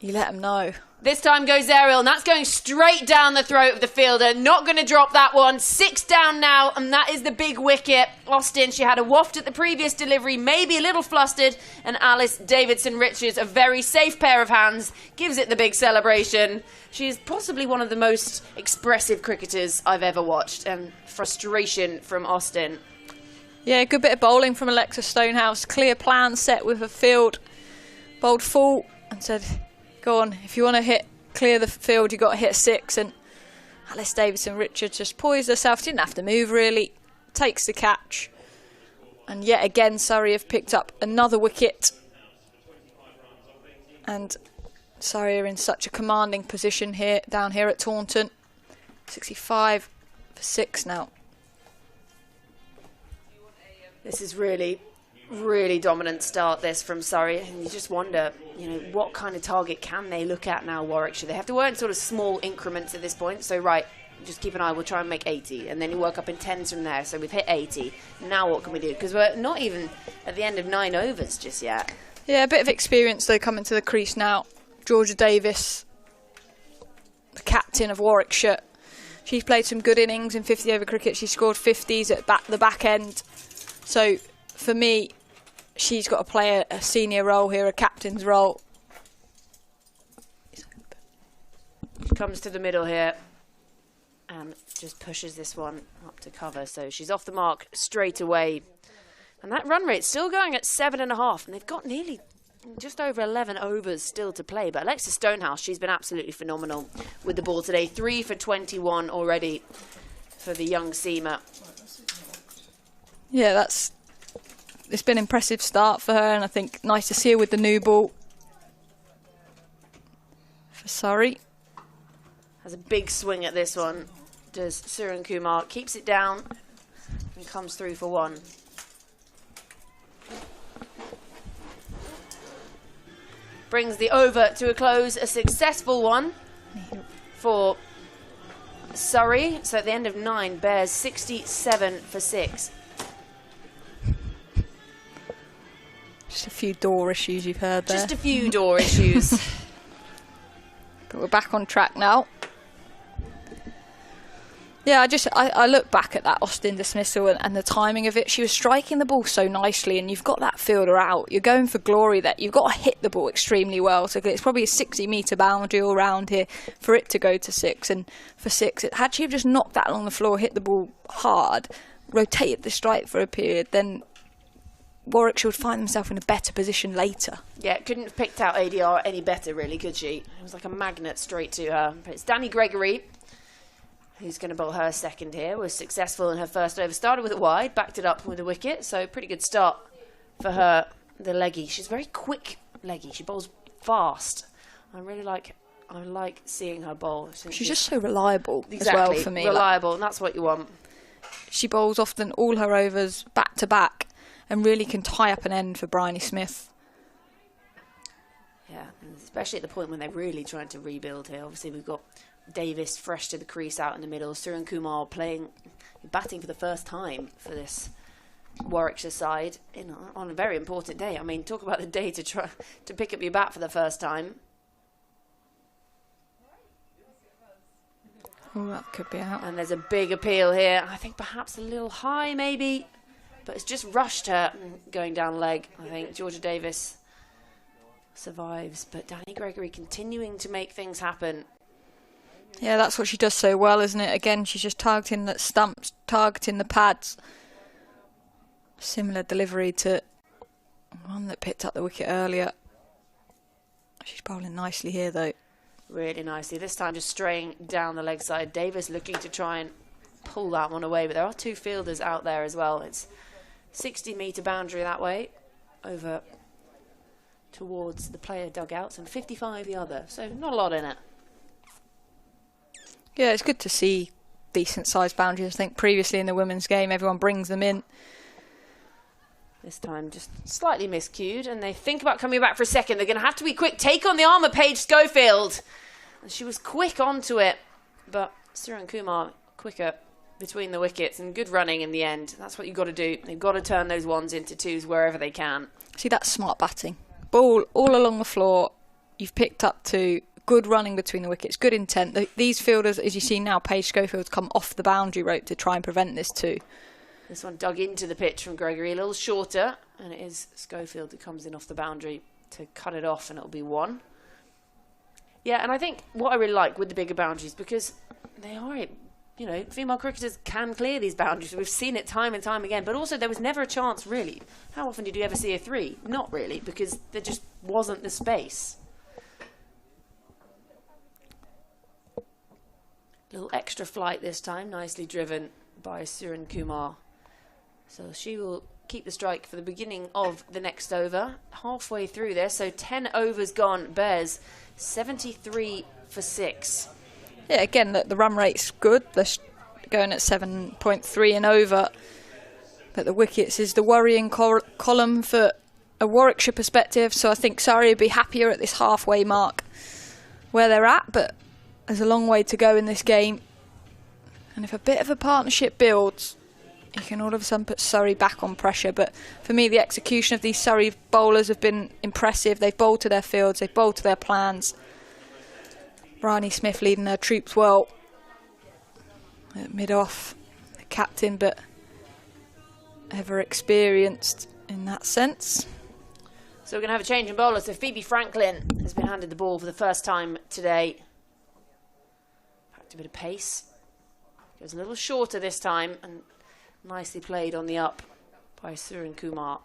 you let them know. This time goes aerial, and that's going straight down the throat of the fielder. Not going to drop that one. 6 down now, and that is the big wicket. Austin, she had a waft at the previous delivery, maybe a little flustered, and Alice Davidson-Richards, a very safe pair of hands, gives it the big celebration. She is possibly one of the most expressive cricketers I've ever watched, and frustration from Austin. Yeah, good bit of bowling from Alexa Stonehouse. Clear plan set with her field. Bowled full and said, go on, if you want to clear the field, you've got to hit a 6. And Alice Davidson-Richards just poised herself, didn't have to move really, takes the catch. And yet again, Surrey have picked up another wicket. And Surrey are in such a commanding position here, down here at Taunton. 65 for 6 now. This is really dominant start, this, from Surrey, and you just wonder, you know, what kind of target can they look at now, Warwickshire? They have to work in sort of small increments at this point, so right, just keep an eye, we'll try and make 80, and then you work up in 10s from there, so we've hit 80, now what can we do? Because we're not even at the end of 9 overs just yet. Yeah, a bit of experience, though, coming to the crease now. Georgia Davis, the captain of Warwickshire, she's played some good innings in 50-over cricket, she scored 50s at the back end, so for me, she's got to play a senior role here, a captain's role, comes to the middle here and just pushes this one up to cover. So she's off the mark straight away. And that run rate's still going at 7.5, and they've got nearly just over 11 overs still to play. But Alexis Stonehouse, she's been absolutely phenomenal with the ball today. 3 for 21 already for the young seamer. Yeah, it's been an impressive start for her, and I think nice to see her with the new ball for Surrey. Has a big swing at this one. Does Suren Kumar, keeps it down and comes through for one. Brings the over to a close, a successful one for Surrey. So at the end of 9, Bears 67 for 6. Just a few door issues you've heard there. Just a few door issues. But we're back on track now. Yeah, I look back at that Austin dismissal and the timing of it. She was striking the ball so nicely, and you've got that fielder out. You're going for glory there. You've got to hit the ball extremely well. So it's probably a 60-metre boundary all round here for it to go to 6. And for 6, had she just knocked that along the floor, hit the ball hard, rotated the strike for a period, then Warwickshire would find themselves in a better position later. Yeah, couldn't have picked out ADR any better, really, could she? It was like a magnet straight to her. But it's Danny Gregory who's going to bowl her second here. Was successful in her first over. Started with a wide, backed it up with a wicket. So pretty good start for her, the leggy. She's very quick leggy. She bowls fast. I like seeing her bowl. She's just so reliable exactly, as well for me. Reliable, and that's what you want. She bowls often all her overs back to back and really can tie up an end for Bryony Smith. Yeah, especially at the point when they're really trying to rebuild here. Obviously, we've got Davis fresh to the crease out in the middle. Suren Kumar batting for the first time for this Warwickshire side on a very important day. I mean, talk about the day to try to pick up your bat for the first time. Oh, that could be out. And there's a big appeal here. I think perhaps a little high, maybe, but it's just rushed her going down leg. I think Georgia Davis survives, but Danny Gregory continuing to make things happen. Yeah, that's what she does so well, isn't it? Again, she's just targeting the stumps, targeting the pads. Similar delivery to one that picked up the wicket earlier. She's bowling nicely here, though. Really nicely. This time just straying down the leg side. Davis looking to try and pull that one away, but there are 2 fielders out there as well. It's 60-metre boundary that way, over towards the player dugouts, and 55 the other, so not a lot in it. Yeah, it's good to see decent-sized boundaries. I think previously in the women's game, everyone brings them in. This time just slightly miscued, and they think about coming back for a second. They're going to have to be quick. Take on the armour, Paige Schofield. And she was quick onto it, but Suren Kumar quicker between the wickets, and good running in the end. That's what you've got to do. They've got to turn those ones into 2s wherever they can. See, that's smart batting. Ball all along the floor. You've picked up 2. Good running between the wickets, good intent. These fielders, as you see now, Paige Schofield, come off the boundary rope to try and prevent this too. This one dug into the pitch from Gregory, a little shorter, and it is Schofield who comes in off the boundary to cut it off, and it'll be 1. Yeah, and I think what I really like with the bigger boundaries, because they are, female cricketers can clear these boundaries. We've seen it time and time again, but also there was never a chance, really. How often did you ever see a 3? Not really, because there just wasn't the space. Little extra flight this time, nicely driven by Suren Kumar. So she will keep the strike for the beginning of the next over. Halfway through there, so 10 overs gone. Bears 73 for 6. Yeah, again, the run rate's good. They're going at 7.3 and over. But the wickets is the worrying column for a Warwickshire perspective. So I think Surrey would be happier at this halfway mark where they're at, but there's a long way to go in this game, and if a bit of a partnership builds, you can all of a sudden put Surrey back on pressure. But for me, the execution of these Surrey bowlers have been impressive. They've bowled to their fields, they've bowled to their plans. Bryony Smith leading her troops well at mid-off, the captain, but ever experienced in that sense. So we're going to have a change in bowlers. So Phoebe Franklin has been handed the ball for the first time today. A bit of pace. Goes a little shorter this time, and nicely played on the up by Surin Kumar.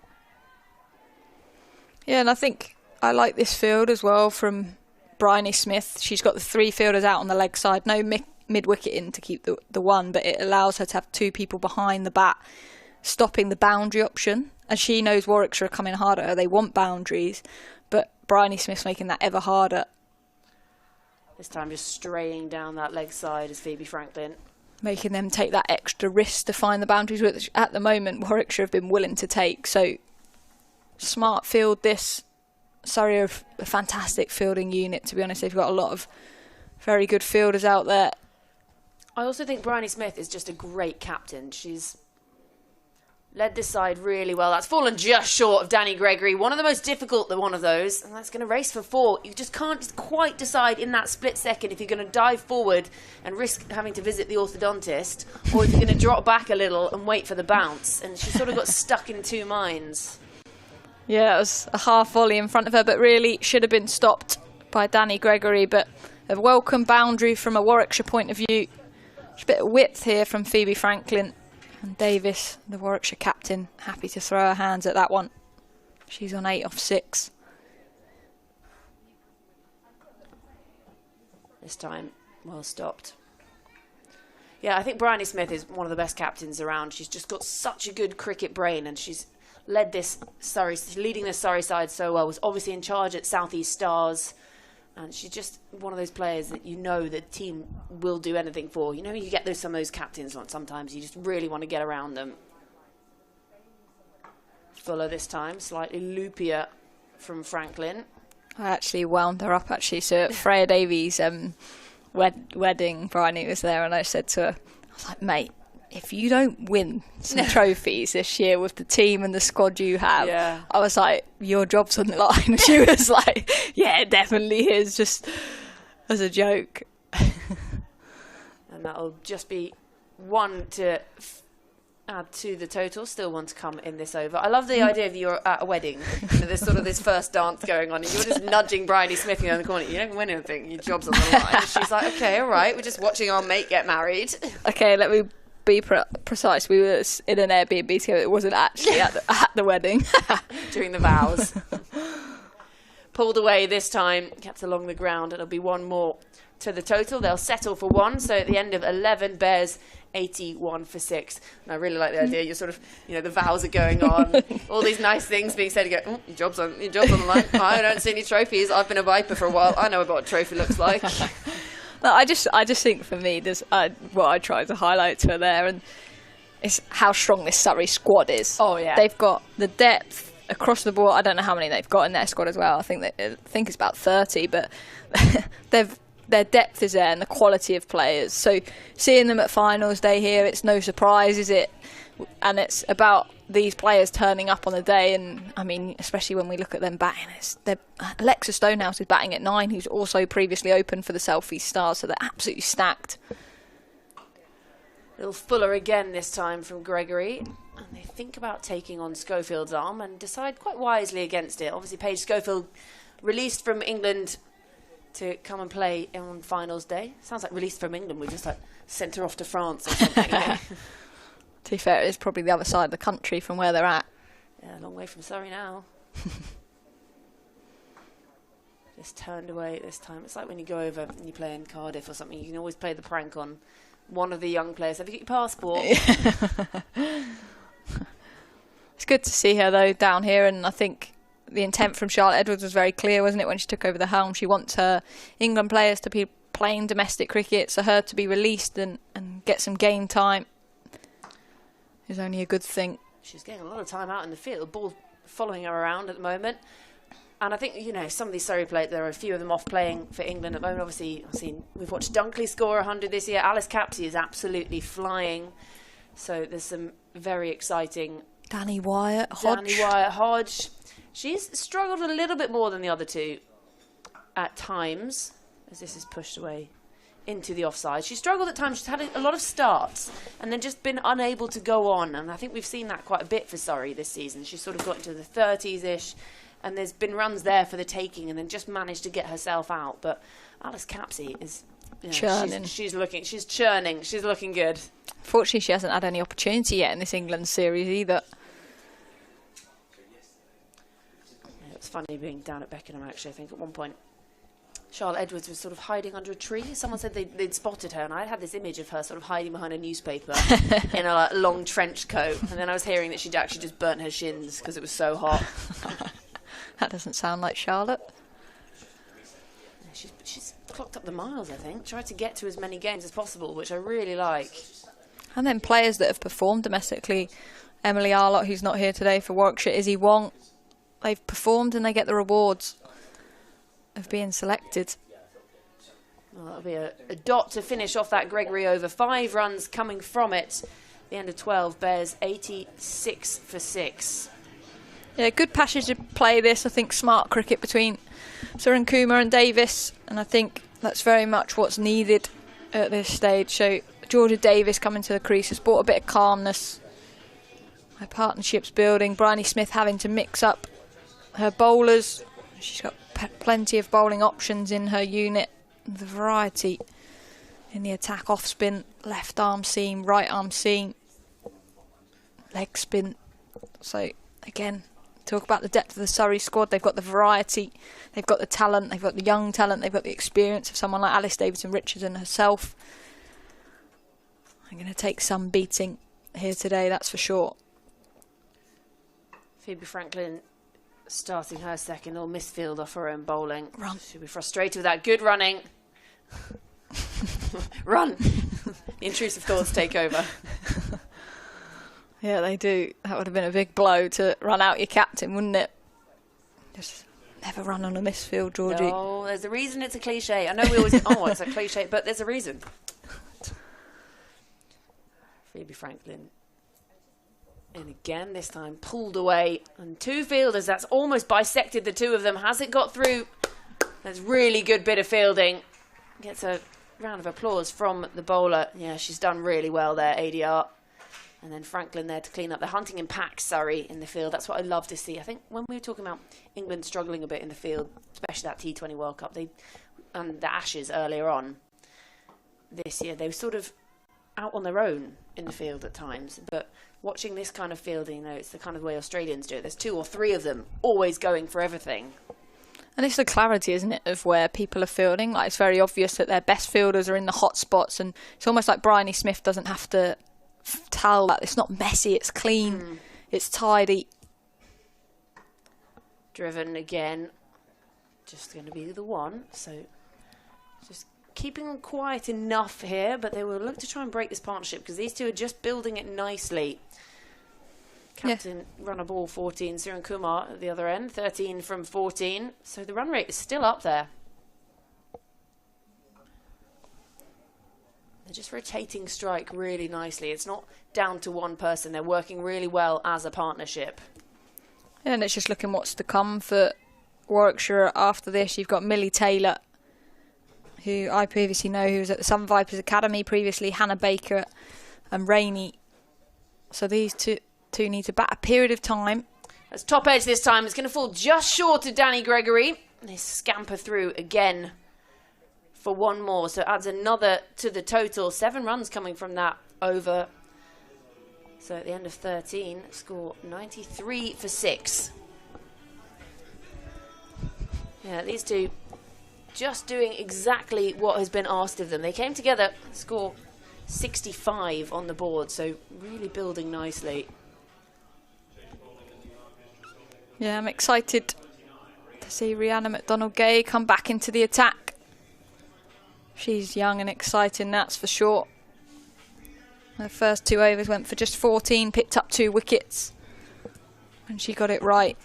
Yeah, and I think I like this field as well from Bryony Smith. She's got the 3 fielders out on the leg side. No mid-wicket in to keep the one, but it allows her to have 2 people behind the bat, stopping the boundary option. And she knows Warwickshire are coming hard at her. They want boundaries, but Bryony Smith's making that ever harder. This time just straying down that leg side is Phoebe Franklin. Making them take that extra risk to find the boundaries, which at the moment Warwickshire have been willing to take. So smart field this. Surrey are a fantastic fielding unit, to be honest. They've got a lot of very good fielders out there. I also think Bryony Smith is just a great captain. She's led this side really well. That's fallen just short of Danny Gregory. One of the most difficult one of those. And that's going to race for 4. You just can't quite decide in that split second if you're going to dive forward and risk having to visit the orthodontist, or if you're going to drop back a little and wait for the bounce. And she sort of got stuck in 2 minds. Yeah, it was a half volley in front of her, but really should have been stopped by Danny Gregory. But a welcome boundary from a Warwickshire point of view. Just a bit of width here from Phoebe Franklin. And Davis, the Warwickshire captain, happy to throw her hands at that one. She's on 8 off 6. This time, well stopped. Yeah, I think Bryony Smith is one of the best captains around. She's just got such a good cricket brain, and she's led this leading the Surrey side so well. Was obviously in charge at South East Stars, and she's just one of those players that you know the team will do anything for. You know, you get some of those captains sometimes you just really want to get around them. Fuller this time, slightly loopier from Franklin. I actually wound her up so at Freya Davies' wedding, Bryony was there, and I said to her, I was like, mate, if you don't win some trophies this year with the team and the squad you have, I was like, your job's on the line. And she was like, yeah, it definitely is, just as a joke. And that'll just be 1 to add to the total. Still one to come in this over. I love the idea that you're at a wedding. There's sort of this first dance going on, and you're just nudging Bryony Smith around the corner. You don't win anything. Your job's on the line. And she's like, okay, all right, we're just watching our mate get married. Okay, let me be precise. We were in an Airbnb together. It wasn't actually at the wedding. During the vows. Pulled away this time, kept along the ground. It'll be 1 more to the total. They'll settle for 1. So at the end of 11, Bears 81 for 6. And I really like the idea. You're sort of, the vows are going on. All these nice things being said. You go, oh, your job's on the line. I don't see any trophies. I've been a Viper for a while. I know what a trophy looks like. No, I just think for me, there's what I tried to highlight to her there, and it's how strong this Surrey squad is. Oh yeah, they've got the depth across the board. I don't know how many they've got in their squad as well. I think it's about 30, but their depth is there and the quality of players. So seeing them at finals day here, it's no surprise, is it? And it's about these players turning up on the day, and I mean, especially when we look at them batting, Alexa Stonehouse is batting at 9, who's also previously opened for the South East Stars, so they're absolutely stacked. Little Fuller again this time from Gregory, and they think about taking on Schofield's arm and decide quite wisely against it. Obviously, Paige Schofield released from England to come and play on finals day. Sounds like released from England. We just sent her off to France or something. To be fair, it's probably the other side of the country from where they're at. Yeah, a long way from Surrey now. Just turned away this time. It's like when you go over and you play in Cardiff or something, you can always play the prank on one of the young players. Have you got your passport? It's good to see her, though, down here, and I think the intent from Charlotte Edwards was very clear, wasn't it, when she took over the helm? She wants her England players to be playing domestic cricket, so her to be released and get some game time is only a good thing. She's getting a lot of time out in the field. Ball following her around at the moment. And I think, some of these Surrey players, there are a few of them off playing for England at the moment. Obviously, we've watched Dunkley score 100 this year. Alice Capsey is absolutely flying. So there's some very exciting... Danny Wyatt Hodge. She's struggled a little bit more than the other two at times, as this is pushed away into the offside. She struggled at times. She's had a lot of starts and then just been unable to go on. And I think we've seen that quite a bit for Surrey this season. She's sort of got into the 30s-ish, and there's been runs there for the taking and then just managed to get herself out. But Alice Capsey is Yeah, churning. She's churning. She's looking good. Fortunately, she hasn't had any opportunity yet in this England series either. Yeah, it was funny being down at Beckenham, actually. I think at one point Charlotte Edwards was sort of hiding under a tree. Someone said they'd spotted her, and I had this image of her sort of hiding behind a newspaper in a like, long trench coat. And then I was hearing that she'd actually just burnt her shins because it was so hot. That doesn't sound like Charlotte. She's clocked up the miles, I think. Tried to get to as many games as possible, which I really like. And then players that have performed domestically. Emily Arlott, who's not here today for Warwickshire, Izzy Wong. They've performed and they get the rewards of being selected. Well, that'll be a dot to finish off that Gregory over. 5 runs coming from it. The end of 12 bears 86 for 6. Yeah, good passage to play this. I think smart cricket between Surrey and Davis, and I think that's very much what's needed at this stage. So Georgia Davis coming to the crease has brought a bit of calmness. Her partnership's building. Bryony Smith having to mix up her bowlers. She's got plenty of bowling options in her unit. The variety in the attack, off spin, left arm seam, right arm seam, leg spin. So again, talk about the depth of the Surrey squad. They've got the variety, they've got the talent, they've got the young talent, they've got the experience of someone like Alice Davidson-Richardson herself. I'm going to take some beating here today, that's for sure. Phoebe Franklin starting her second, or misfield off her own bowling. Run. She'll be frustrated with that. Good running. Run. The intrusive thoughts take over. Yeah, they do. That would have been a big blow to run out your captain, wouldn't it? Just never run on a misfield, Georgie. No, there's a reason it's a cliche. I know we always it's a cliche, but there's a reason. Phoebe Franklin. And again, this time pulled away. And 2 fielders, that's almost bisected the 2 of them. Has it got through? That's really good bit of fielding. Gets a round of applause from the bowler. Yeah, she's done really well there, ADR. And then Franklin there to clean up. They're hunting in packs, Surrey, in the field. That's what I love to see. I think when we were talking about England struggling a bit in the field, especially that T20 World Cup, and the Ashes earlier on this year, they were sort of out on their own in the field at times. But watching this kind of fielding, it's the kind of way Australians do it. There's 2 or 3 of them always going for everything. And it's the clarity, isn't it, of where people are fielding. Like, it's very obvious that their best fielders are in the hot spots, and it's almost like Bryony Smith doesn't have to tell that. It's not messy, it's clean, it's tidy. Driven again, just going to be the 1. So just keeping them quiet enough here, but they will look to try and break this partnership because these 2 are just building it nicely. Captain run a ball 14, Surrey Kumar at the other end, 13 from 14. So the run rate is still up there. They're just rotating strike really nicely. It's not down to one person. They're working really well as a partnership. Yeah, and it's just looking what's to come for Warwickshire after this. You've got Millie Taylor, who I previously know, who was at the Sun Vipers Academy previously, Hannah Baker and Rainey. So these two need to bat a period of time. That's top edge this time. It's going to fall just short of Danny Gregory. They scamper through again for 1 more. So it adds another to the total. 7 runs coming from that over. So at the end of 13, score 93 for 6. Yeah, these 2 just doing exactly what has been asked of them. They came together, score 65 on the board. So really building nicely. Yeah, I'm excited to see Rihanna McDonald Gay come back into the attack. She's young and exciting, that's for sure. Her first 2 overs went for just 14, picked up 2 wickets. And she got it right.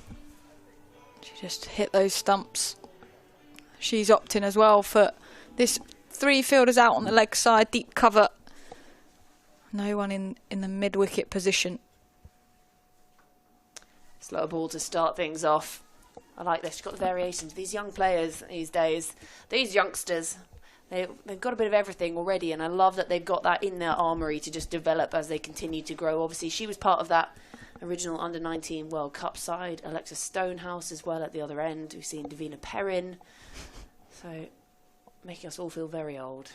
She just hit those stumps. She's opting as well for this 3 fielders out on the leg side, deep cover. No one in the mid-wicket position. Slow ball to start things off. I like this. She's got the variations. These young players these days, these youngsters, they've got a bit of everything already, and I love that they've got that in their armoury to just develop as they continue to grow. Obviously, she was part of that original Under-19 World Cup side. Alexa Stonehouse as well at the other end. We've seen Davina Perrin. So making us all feel very old.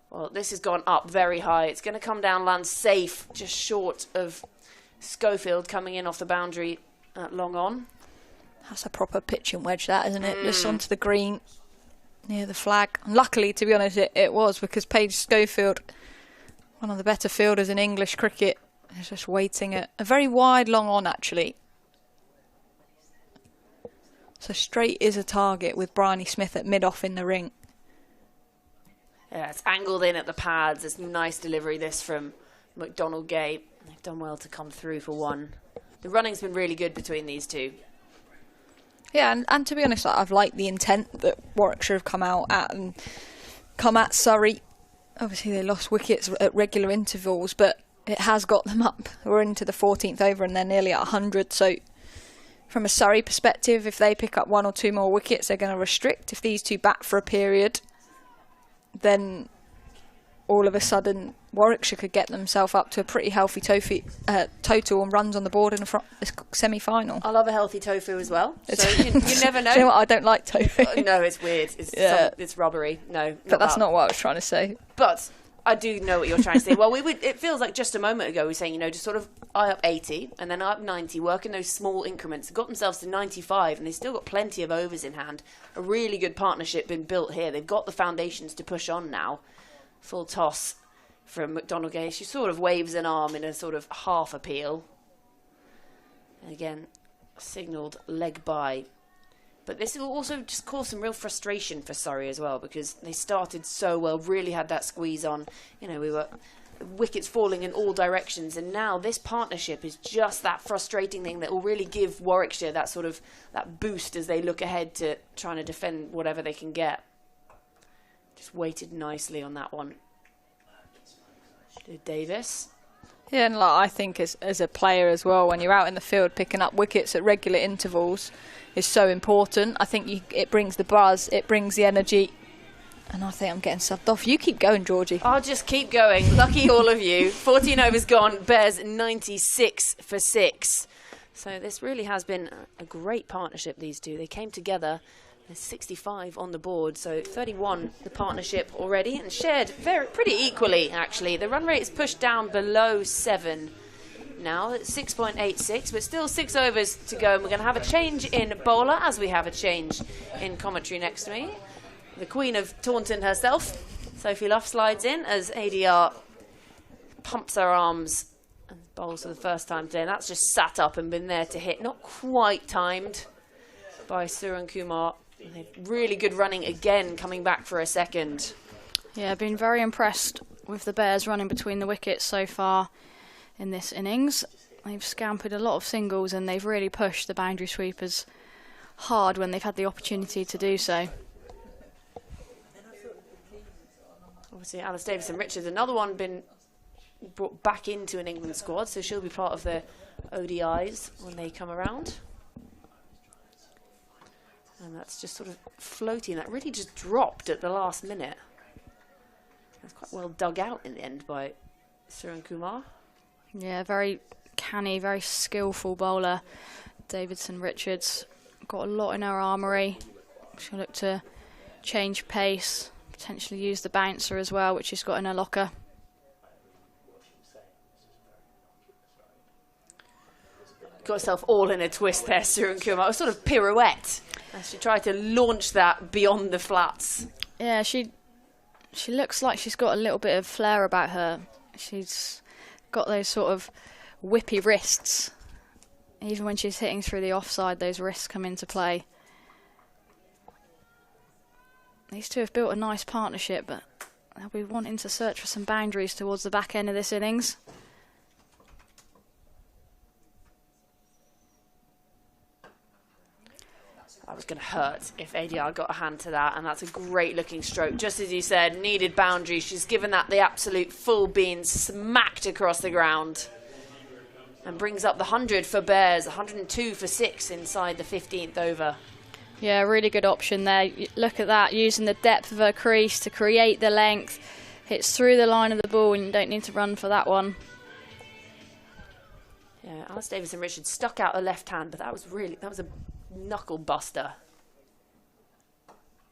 Well, this has gone up very high. It's going to come down, land safe, just short of Schofield coming in off the boundary at long on. That's a proper pitching wedge, that, isn't it? Just onto the green near the flag. And luckily, to be honest, it was, because Paige Schofield, one of the better fielders in English cricket, is just waiting at a very wide long on, actually. So straight is a target with Bryony Smith at mid-off in the ring. Yeah, it's angled in at the pads. It's nice delivery, this, from McDonald Gay. They've done well to come through for one. The running's been really good between these two. Yeah, and to be honest, I've liked the intent that Warwickshire have come out at and come at Surrey. Obviously, they lost wickets at regular intervals, but it has got them up. We're into the 14th over and they're nearly at 100. So from a Surrey perspective, if they pick up 1 or 2 more wickets, they're going to restrict. If these two bat for a period, then all of a sudden Warwickshire could get themselves up to a pretty healthy total and runs on the board in the semi-final. I love a healthy tofu as well. So you never know. Do you know what? I don't like tofu. No, it's weird. It's rubbery. No, but that's not what I was trying to say. But I do know what you're trying to say. Well, it feels like just a moment ago we were saying, just sort of eye up 80 and then eye up 90, work in those small increments. Got themselves to 95 and they've still got plenty of overs in hand. A really good partnership been built here. They've got the foundations to push on now. Full toss from McDonald Gay. She sort of waves an arm in a sort of half appeal. And again, signalled leg by. But this will also just cause some real frustration for Surrey as well, because they started so well, really had that squeeze on. We were wickets falling in all directions, and now this partnership is just that frustrating thing that will really give Warwickshire that sort of that boost as they look ahead to trying to defend whatever they can get. Just waited nicely on that one. Did Davis. Yeah, and I think as a player as well, when you're out in the field picking up wickets at regular intervals is so important. I think it brings the buzz, it brings the energy, and I think I'm getting subbed off. You keep going, Georgie. I'll just keep going. Lucky all of you. 14 overs gone, Bears 96 for 6. So this really has been a great partnership, these two. They came together. There's 65 on the board, so 31 the partnership already, and shared pretty equally, actually. The run rate is pushed down below 7 now, at 6.86, but still 6 overs to go, and we're going to have a change in bowler, as we have a change in commentary next to me. The Queen of Taunton herself, Sophie Luff, slides in as ADR pumps her arms and bowls for the first time today, and that's just sat up and been there to hit. Not quite timed by Surrey Kumar. Really good running again, coming back for a second. Yeah, I've been very impressed with the Bears running between the wickets so far in this innings. They've scampered a lot of singles and they've really pushed the boundary sweepers hard when they've had the opportunity to do so. Obviously, Alice Davison-Richards, another one been brought back into an England squad, so she'll be part of the ODIs when they come around. And that's just sort of floating. That really just dropped at the last minute. That's quite well dug out in the end by Surrey Kumar. Yeah, very canny, very skillful bowler. Davison-Richards got a lot in her armoury. She'll look to change pace, potentially use the bouncer as well, which she's got in her locker. Got herself all in a twist there, Surrey Kumar. It was sort of pirouette as she tried to launch that beyond the flats. Yeah, she looks like she's got a little bit of flair about her. She's got those sort of whippy wrists. Even when she's hitting through the offside, those wrists come into play. These two have built a nice partnership, but they'll be wanting to search for some boundaries towards the back end of this innings. That was going to hurt if ADR got a hand to that, and that's a great looking stroke. Just as you said, needed boundary. She's given that the absolute full bean, smacked across the ground, and brings up the 100 for Bears, 102 for 6 inside the 15th over. Yeah, really good option there. Look at that, using the depth of her crease to create the length. Hits through the line of the ball and you don't need to run for that one. Yeah, Alice Davison-Richards stuck out her left hand, but that was a knuckle buster.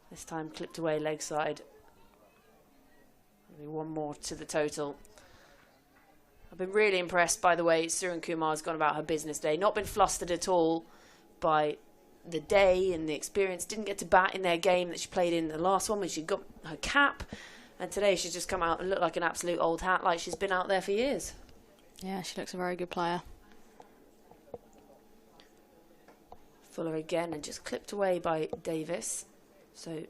This time clipped away leg side. Maybe one more to the total. I've been really impressed by the way Surrey Kumar's gone about her business day. Not been flustered at all by the day and the experience. Didn't get to bat in their game that she played in the last one when she got her cap. And today she's just come out and looked like an absolute old hat, like she's been out there for years. Yeah, she looks a very good player. Fuller again and just clipped away by Davis. So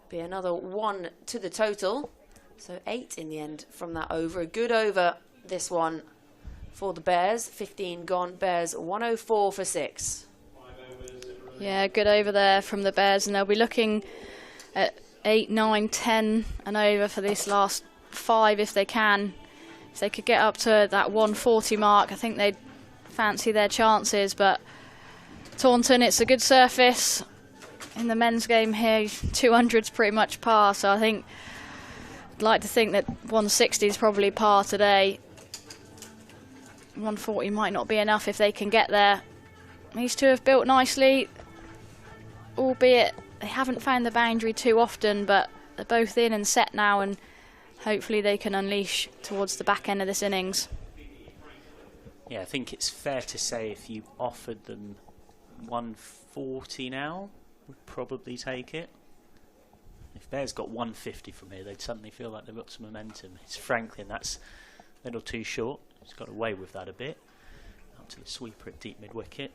be another one to the total. So 8 in the end from that over. A good over, this one, for the Bears. 15 gone. Bears 104 for 6. Yeah, good over there from the Bears, and they'll be looking at 8, 9, 10 and over for this last 5 if they can. If they could get up to that 140 mark, I think they'd fancy their chances. But Taunton, it's a good surface. In the men's game here, 200's pretty much par, so I think I'd like to think that 160 is probably par today. 140 might not be enough if they can get there. These two have built nicely, albeit they haven't found the boundary too often, but they're both in and set now, and hopefully they can unleash towards the back end of this innings. Yeah, I think it's fair to say if you offered them 140 now, would probably take it. If Bears got 150 from here, they'd suddenly feel like they've got some momentum. It's Franklin, that's a little too short. He's got away with that a bit. Up to the sweeper at deep mid-wicket.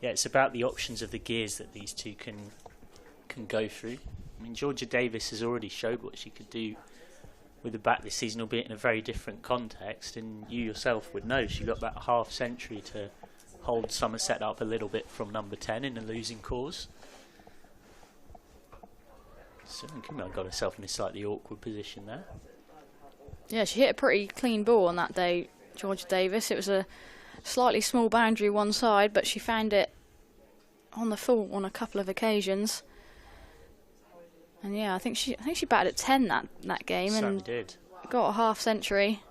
Yeah, it's about the options of the gears that these two can go through. I mean, Georgia Davis has already showed what she could do with the bat this season, albeit in a very different context, and you yourself would know she got about a half century to hold Somerset up a little bit from number 10 in a losing cause. So Kumar got herself in a slightly awkward position there. Yeah, she hit a pretty clean ball on that day, Georgia Davis. It was a slightly small boundary one side, but she found it on the full on a couple of occasions. And yeah, I think she batted at 10 that game. Certainly and did. Got a half century.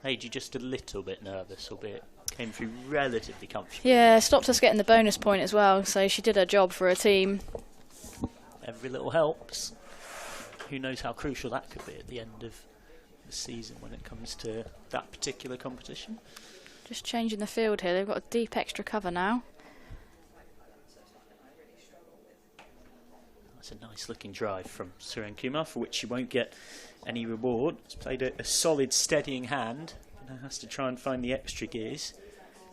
Made you just a little bit nervous, albeit came through relatively comfortably. Yeah, stopped us getting the bonus point as well, so she did her job for her team. Every little helps. Who knows how crucial that could be at the end of the season when it comes to that particular competition. Just changing the field here. They've got a deep extra cover now. That's a nice looking drive from Surrey Kumar, for which she won't get any reward. It's played a solid steadying hand. Now has to try and find the extra gears.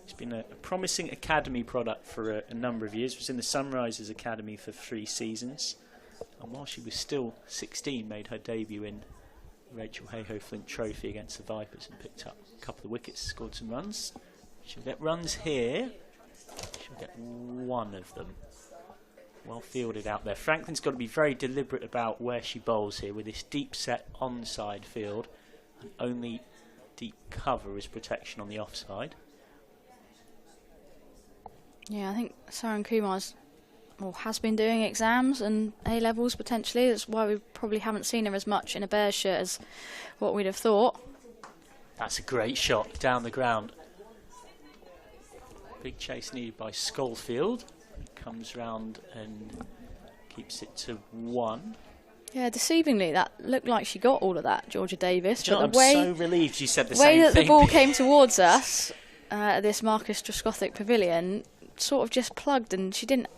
It's been a promising academy product for a number of years. Was in the Sunrisers Academy for 3 seasons. And while she was still 16, made her debut in the Rachel Hayhoe Flint Trophy against the Vipers and picked up a couple of wickets, scored some runs. She'll get runs here. She'll get one of them. Well fielded out there. Franklin's got to be very deliberate about where she bowls here with this deep set onside field, and only deep cover as protection on the offside. Yeah, I think Surrey Kumar's has been doing exams and A-levels potentially. That's why we probably haven't seen her as much in a Bears shirt as what we'd have thought. That's a great shot down the ground. Big chase needed by Schofield. Comes round and keeps it to 1. Yeah, deceivingly, that looked like she got all of that, Georgia Davis. But the way, I'm so relieved you said the way same that thing. the ball came towards us at this Marcus Droscothic Pavilion sort of just plugged, and she didn't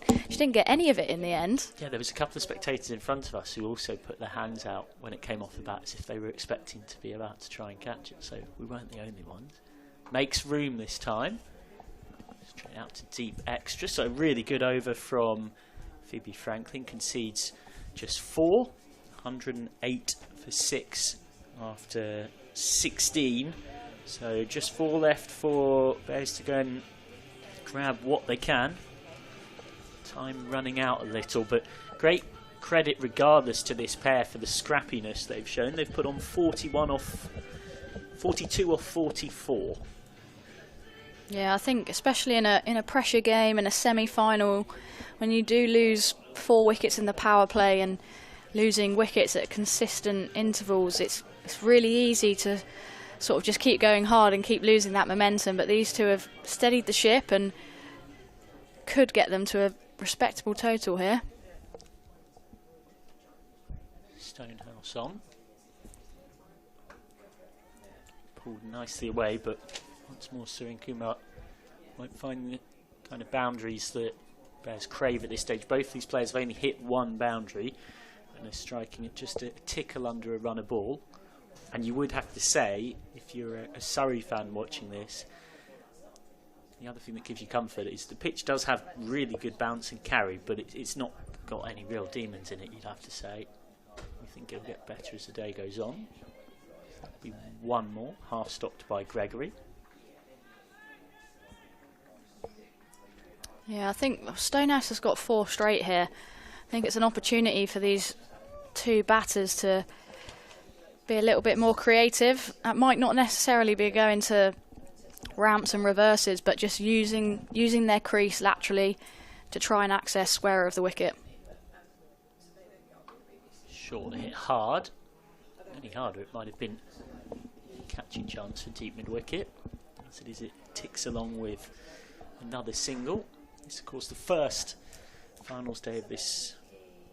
get any of it in the end. Yeah, there was a couple of spectators in front of us who also put their hands out when it came off the bat as if they were expecting to be about to try and catch it, so we weren't the only ones. Makes room this time. Straight out to deep extra, so really good over from Phoebe Franklin. Concedes just 4, 108 for 6 after 16, so just 4 left for Bears to go and grab what they can. Time running out a little, but great credit regardless to this pair for the scrappiness they've shown. They've put on 42 off 44. Yeah, I think especially in a pressure game, in a semi-final, when you do lose 4 wickets in the power play and losing wickets at consistent intervals, it's really easy to sort of just keep going hard and keep losing that momentum. But these two have steadied the ship and could get them to a respectable total here. Stonehouse on. Pulled nicely away, but once more Surrey Kumar won't find the kind of boundaries that Bears crave at this stage. Both these players have only hit one boundary and they're striking it just a tickle under a runner ball. And you would have to say, if you're a Surrey fan watching this, the other thing that gives you comfort is the pitch does have really good bounce and carry, but it's not got any real demons in it, you'd have to say. We think it'll get better as the day goes on. That'll be one more, half stopped by Gregory. Yeah, I think Stonehouse has got 4 straight here. I think it's an opportunity for these two batters to be a little bit more creative. That might not necessarily be going to ramps and reverses, but just using their crease laterally to try and access square of the wicket. Short hit hard. Any harder, it might have been catching chance for deep mid wicket. As it is, it ticks along with another single. It's of course the first finals day of this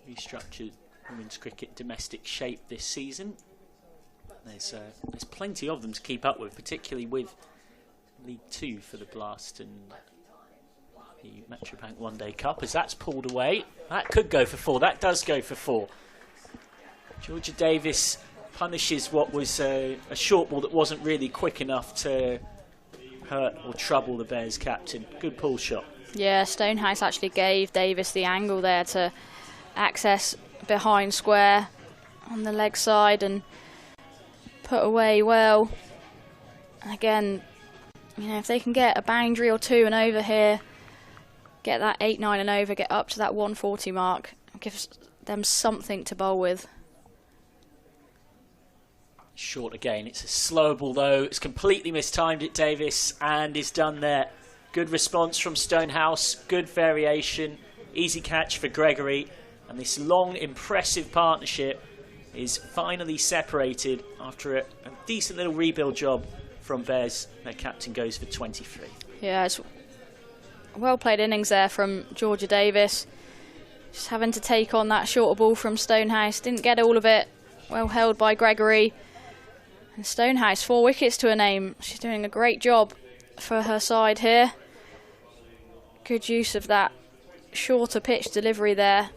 restructured women's cricket domestic shape this season. There's plenty of them to keep up with, particularly with League 2 for the Blast and the Metrobank One Day Cup. As that's pulled away, that could go for 4. That does go for 4. Georgia Davis punishes what was a short ball that wasn't really quick enough to hurt or trouble the Bears captain. Good pull shot. Yeah, Stonehouse actually gave Davis the angle there to access behind square on the leg side and put away well. And again, you know, if they can get a boundary or 2 and over here, get that 8, 9 and over, get up to that 140 mark, gives them something to bowl with. Short again. It's a slow ball though. It's completely mistimed it, Davis, and is done there. Good response from Stonehouse. Good variation. Easy catch for Gregory. And this long, impressive partnership is finally separated after a decent little rebuild job from Bears. Their captain goes for 23. Yeah, it's a well played innings there from Georgia Davis. Just having to take on that shorter ball from Stonehouse. Didn't get all of it. Well held by Gregory. And Stonehouse, 4 wickets to her name. She's doing a great job for her side here. Good use of that shorter pitch delivery there,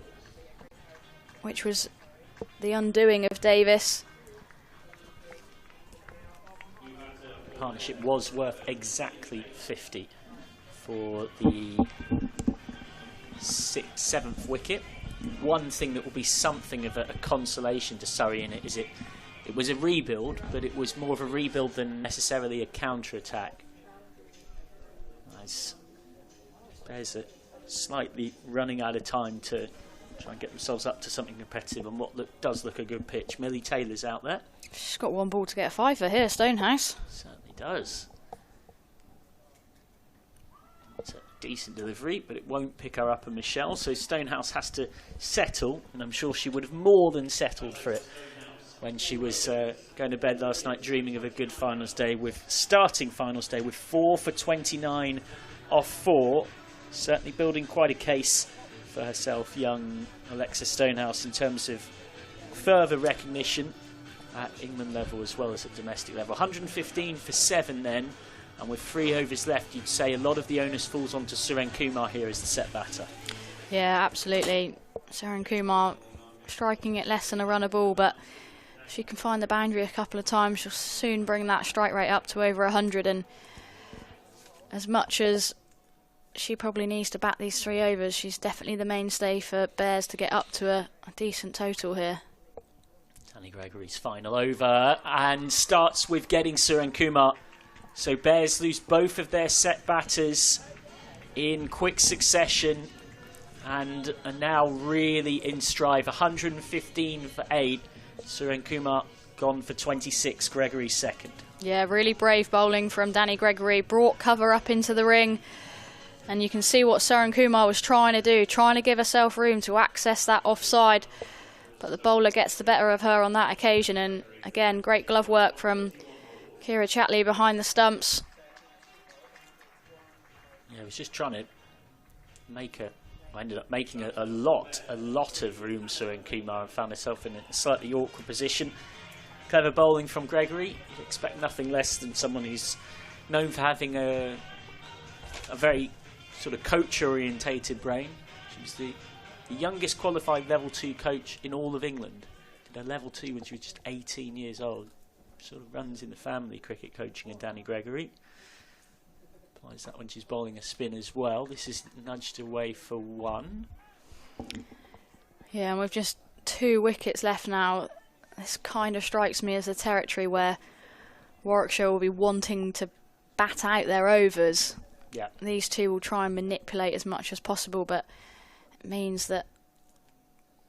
which was the undoing of Davis. Partnership was worth exactly 50 for the 6th, 7th wicket. One thing that will be something of a consolation to Surrey in it is it was a rebuild, but it was more of a rebuild than necessarily a counter-attack. As Bears are slightly running out of time to try and get themselves up to something competitive on what does look a good pitch. Millie Taylor's out there. She's got 1 ball to get a 5 here, Stonehouse. Certainly does. It's a decent delivery, but it won't pick her up a Michelle, so Stonehouse has to settle, and I'm sure she would have more than settled for it when she was going to bed last night dreaming of a good finals day, starting finals day with 4 for 29 off 4. Certainly building quite a case for herself, young Alexa Stonehouse, in terms of further recognition at England level as well as at domestic level. 115 for 7 then, and with 3 overs left, you'd say a lot of the onus falls onto Surrey Kumar here as the set batter. Yeah, absolutely. Surrey Kumar striking it less than a runner ball, but if she can find the boundary a couple of times, she'll soon bring that strike rate up to over 100. And as much as she probably needs to bat these 3 overs, she's definitely the mainstay for Bears to get up to a decent total here. Danny Gregory's final over and starts with getting Surrey Kumar. So Bears lose both of their set batters in quick succession and are now really in strive. 115 for 8. Surrey Kumar gone for 26. Gregory's second. Yeah, really brave bowling from Danny Gregory. Brought cover up into the ring. And you can see what Surrey Kumar was trying to do, trying to give herself room to access that offside. But the bowler gets the better of her on that occasion. And again, great glove work from Kira Chatley behind the stumps. Yeah, he was just trying to make a I ended up making a lot of room, Surrey and Kumar, and found herself in a slightly awkward position. Clever bowling from Gregory. You'd expect nothing less than someone who's known for having a very sort of coach-orientated brain. She was the youngest qualified level 2 coach in all of England. Did her level 2 when she was just 18 years old. Sort of runs in the family, cricket coaching, and Danny Gregory. Applies that when she's bowling a spin as well. This is nudged away for 1. Yeah, and with just 2 wickets left now, this kind of strikes me as a territory where Warwickshire will be wanting to bat out their overs. Yeah. These two will try and manipulate as much as possible, but it means that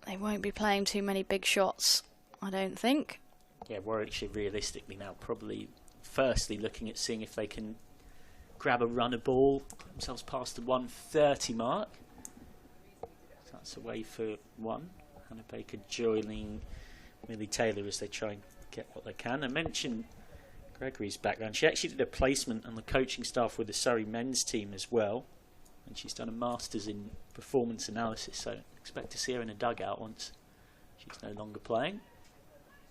they won't be playing too many big shots, I don't think. Yeah, Warwickshire realistically now probably firstly looking at seeing if they can grab a runner ball, themselves past the 130 mark. So that's away for 1. Hannah Baker joining Millie Taylor as they try and get what they can. I mentioned Gregory's background. She actually did a placement on the coaching staff with the Surrey men's team as well, and she's done a master's in performance analysis, so expect to see her in a dugout once she's no longer playing.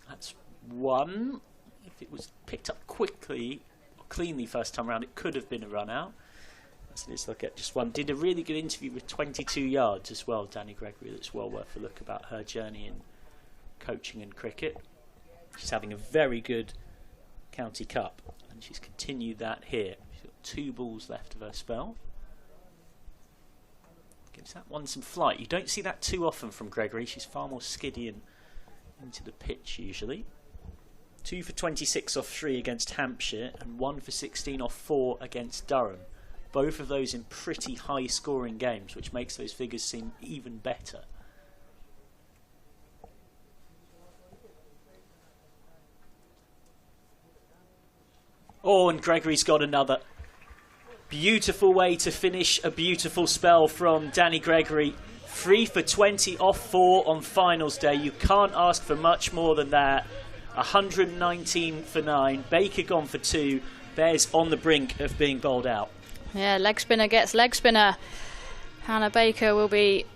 That's 1. If it was picked up quickly or cleanly first time around, it could have been a run out. As it is, they'll get just 1. Did a really good interview with 22 yards as well, Danny Gregory. That's well worth a look about her journey in coaching and cricket. She's having a very good County Cup, and she's continued that here. She's got 2 balls left of her spell. Gives that one some flight. You don't see that too often from Gregory. She's far more skiddy and into the pitch usually. 2 for 26 off 3 against Hampshire, and 1 for 16 off 4 against Durham. Both of those in pretty high scoring games, which makes those figures seem even better. Oh, and Gregory's got another. Beautiful way to finish a beautiful spell from Danny Gregory. 3 for 20 off 4 on finals day. You can't ask for much more than that. 119 for 9. Baker gone for 2. Bears on the brink of being bowled out. Yeah, leg spinner gets leg spinner. Hannah Baker will be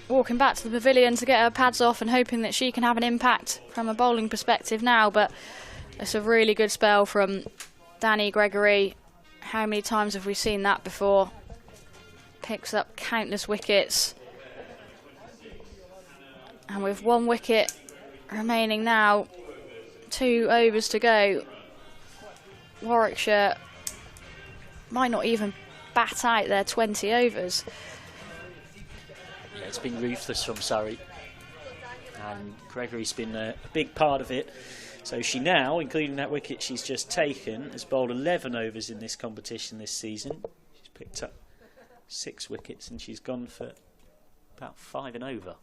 walking back to the pavilion to get her pads off and hoping that she can have an impact from a bowling perspective now, but it's a really good spell from Danny Gregory. How many times have we seen that before? Picks up countless wickets. And with 1 wicket remaining now, 2 overs to go, Warwickshire might not even bat out their 20 overs. Yeah, it's been ruthless from Surrey, and Gregory's been a big part of it. So she now, including that wicket she's just taken, has bowled 11 overs in this competition this season. She's picked up 6 wickets and she's gone for about 5 and over.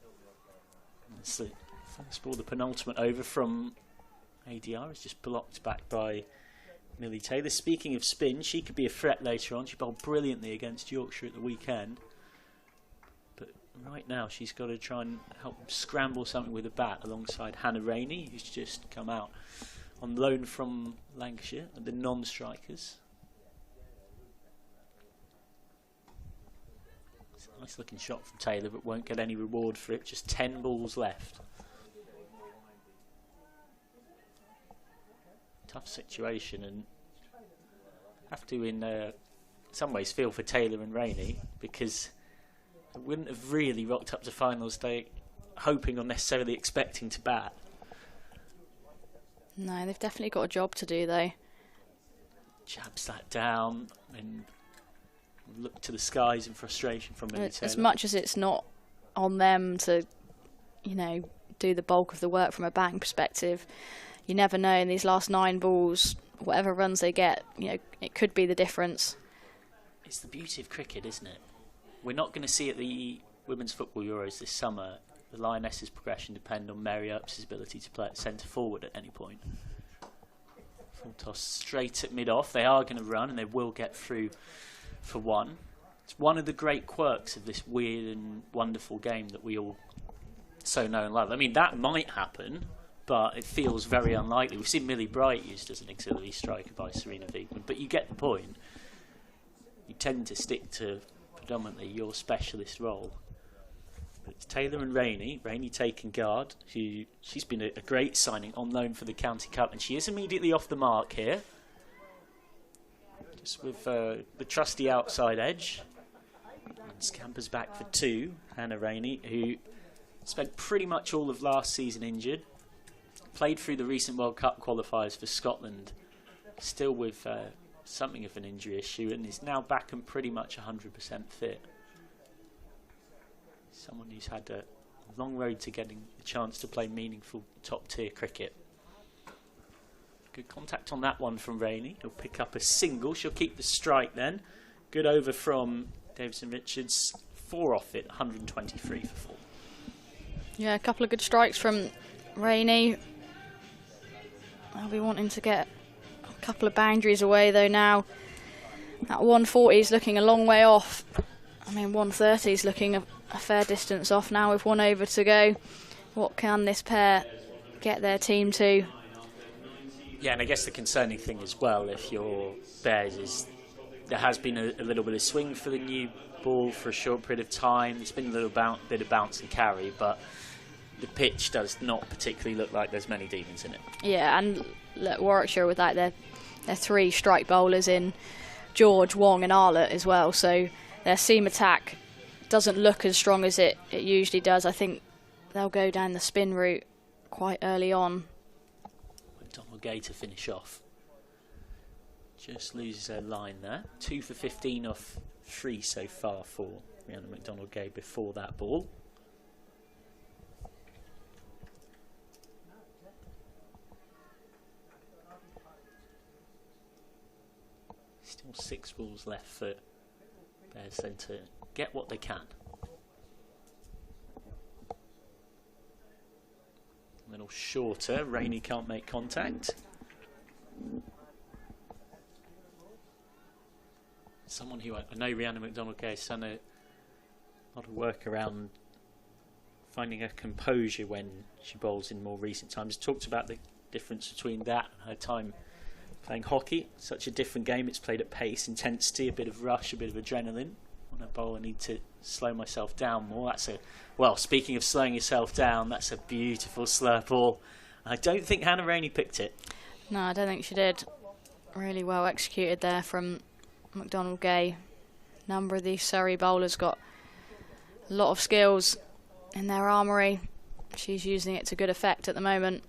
That's the first ball, the penultimate over from ADR is just blocked back by Millie Taylor. Speaking of spin, she could be a threat later on. She bowled brilliantly against Yorkshire at the weekend. But right now she's got to try and help scramble something with a bat alongside Hannah Rainey, who's just come out on loan from Lancashire and the non-strikers. It's a nice looking shot from Taylor, but won't get any reward for it. Just 10 balls left. Tough situation, and have to in some ways feel for Taylor and Rainey, because they wouldn't have really rocked up to finals day hoping or necessarily expecting to bat. No, they've definitely got a job to do though. Jabs that down and look to the skies in frustration from Millie Taylor. As much as it's not on them to, you know, do the bulk of the work from a batting perspective, you never know in these last 9 balls, whatever runs they get, you know, it could be the difference. It's the beauty of cricket, isn't it? We're not going to see at the Women's Football Euros this summer the Lioness's progression depend on Mary Earps' ability to play at centre forward at any point. Full toss straight at mid-off. They are going to run and they will get through for 1. It's one of the great quirks of this weird and wonderful game that we all so know and love. I mean, that might happen, but it feels very unlikely. We've seen Millie Bright used as an auxiliary striker by Serena Wiegman, but you get the point. You tend to stick to predominantly your specialist role. But it's Taylor and Rainey taking guard. She's been a great signing on loan for the County Cup, and she is immediately off the mark here. Just with the trusty outside edge. And scampers back for 2. Hannah Rainey, who spent pretty much all of last season injured. Played through the recent World Cup qualifiers for Scotland. Still with something of an injury issue, and is now back and pretty much 100% fit. Someone who's had a long road to getting the chance to play meaningful top-tier cricket. Good contact on that one from Rainey. He'll pick up a single. She'll keep the strike then. Good over from Davison Richards. 4 off it, 123 for 4. Yeah, a couple of good strikes from Rainey. I'll be wanting to get a couple of boundaries away though now. That 140 is looking a long way off. I mean, 130 is looking a fair distance off now with 1 over to go. What can this pair get their team to? Yeah, and I guess the concerning thing as well, if you're Bears, is there has been a little bit of swing for the new ball for a short period of time. There's been a little bit of bounce and carry, but the pitch does not particularly look like there's many demons in it. Yeah, and look, Warwickshire without their 3 strike bowlers in George, Wong and Arlott as well, so their seam attack doesn't look as strong as it usually does. I think they'll go down the spin route quite early on. McDonald Gay to finish off. Just loses their line there. 2 for 15 off 3 so far for Rihanna McDonald Gay before that ball. Still 6 balls left for Bears then to get what they can. A little shorter. Rainey can't make contact. Someone who I know, Rihanna McDonald Gay, has done a lot of work around finding her composure when she bowls in more recent times. Talked about the difference between that and her time playing hockey. Such a different game. It's played at pace, intensity, a bit of rush, a bit of adrenaline. On a bowl, I need to slow myself down more. Well, speaking of slowing yourself down, that's a beautiful slurp ball. I don't think Hannah Rainey picked it. No, I don't think she did. Really well executed there from McDonald Gay. A number of these Surrey bowlers got a lot of skills in their armoury. She's using it to good effect at the moment.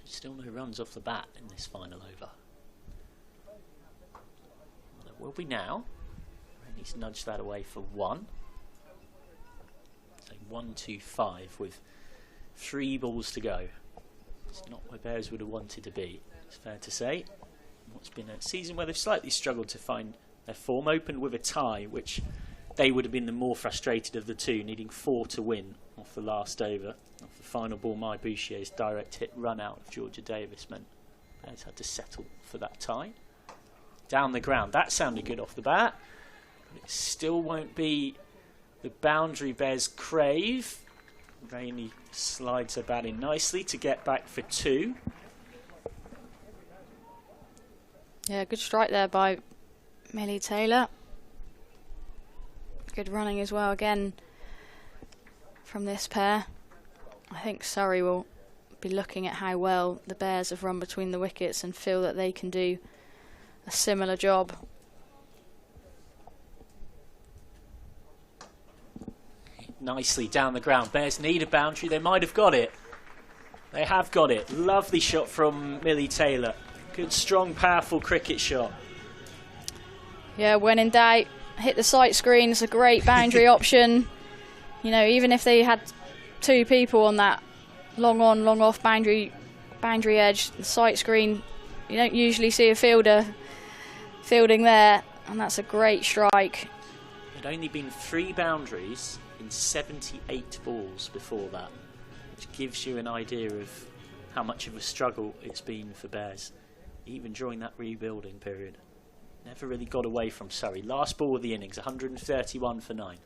Still no runs off the bat in this final over. There will be now. He's nudged that away for 1. So 1-2-5 with 3 balls to go. It's not where Bears would have wanted to be, it's fair to say. What's been a season where they've slightly struggled to find their form. Opened with a tie, which they would have been the more frustrated of the two, needing 4 to win off the last over. Off the final ball, Mai Bouchier's direct hit run out of Georgia Davis meant Bears had to settle for that tie. Down the ground, that sounded good off the bat. But it still won't be the boundary Bears crave. Rainey slides her bat in nicely to get back for 2. Yeah, good strike there by Millie Taylor. Good running as well again from this pair. I think Surrey will be looking at how well the Bears have run between the wickets and feel that they can do a similar job. Nicely down the ground. Bears need a boundary. They might have got it. They have got it. Lovely shot from Millie Taylor. Good, strong, powerful cricket shot. Yeah, when in doubt, hit the sight screen. It's a great boundary option. You know, even if they had 2 people on that long on, long off boundary edge, the sight screen, you don't usually see a fielder fielding there, and that's a great strike. There'd only been 3 boundaries in 78 balls before that, which gives you an idea of how much of a struggle it's been for Bears, even during that rebuilding period. Never really got away from Surrey. Last ball of the innings, 131 for 9.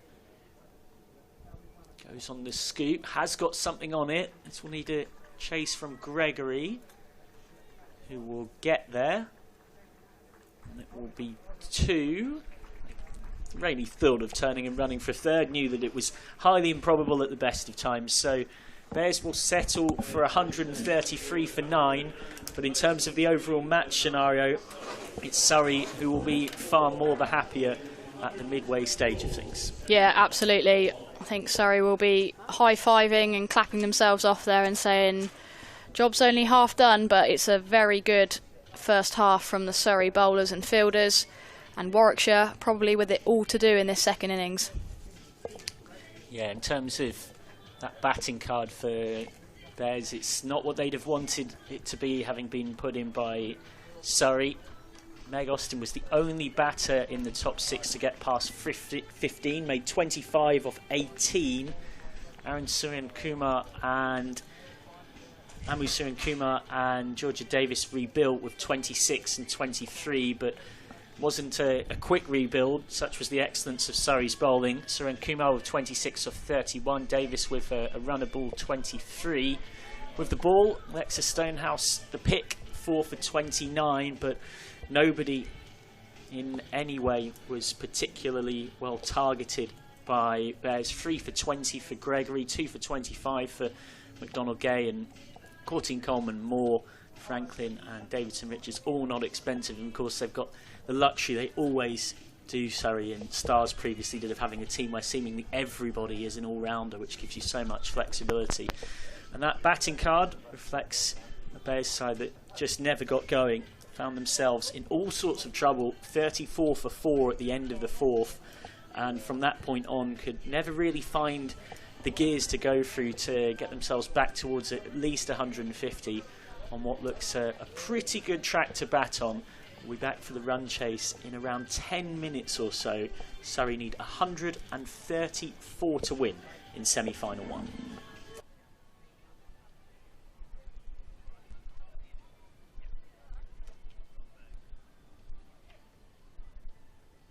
Goes on the scoop, has got something on it. This will need a chase from Gregory, who will get there. And it will be 2. really thought of turning and running for a third, knew that it was highly improbable at the best of times. So Bears will settle for 133 for 9, but in terms of the overall match scenario, it's Surrey who will be far more the happier at the midway stage of things. Yeah, absolutely. I think Surrey will be high-fiving and clapping themselves off there and saying, job's only half done, but it's a very good first half from the Surrey bowlers and fielders, and Warwickshire probably with it all to do in this second innings. Yeah, in terms of that batting card for Bears, it's not what they'd have wanted it to be, having been put in by Surrey. Meg Austin was the only batter in the top 6 to get past 15, made 25 off 18. Amu Kumar and Georgie Davis rebuilt with 26 and 23, but wasn't a quick rebuild. Such was the excellence of Surrey's bowling. Surrey Kumar with 26 off 31, Davis with a runner ball 23. With the ball, Lexa Stonehouse the pick 4 for 29, but nobody in any way was particularly well targeted by Bears. 3 for 20 for Gregory, 2 for 25 for McDonald Gay, and Courtine Coleman, Moore, Franklin and Davidson Richards, all not expensive. And of course they've got the luxury, they always do, Surrey and Stars previously did, of having a team where seemingly everybody is an all-rounder, which gives you so much flexibility. And that batting card reflects a Bears side that just never got going, found themselves in all sorts of trouble, 34 for 4 at the end of the 4th, and from that point on could never really find the gears to go through to get themselves back towards at least 150 on what looks a pretty good track to bat on. We'll be back for the run chase in around 10 minutes or so. Surrey need 134 to win in semi-final 1.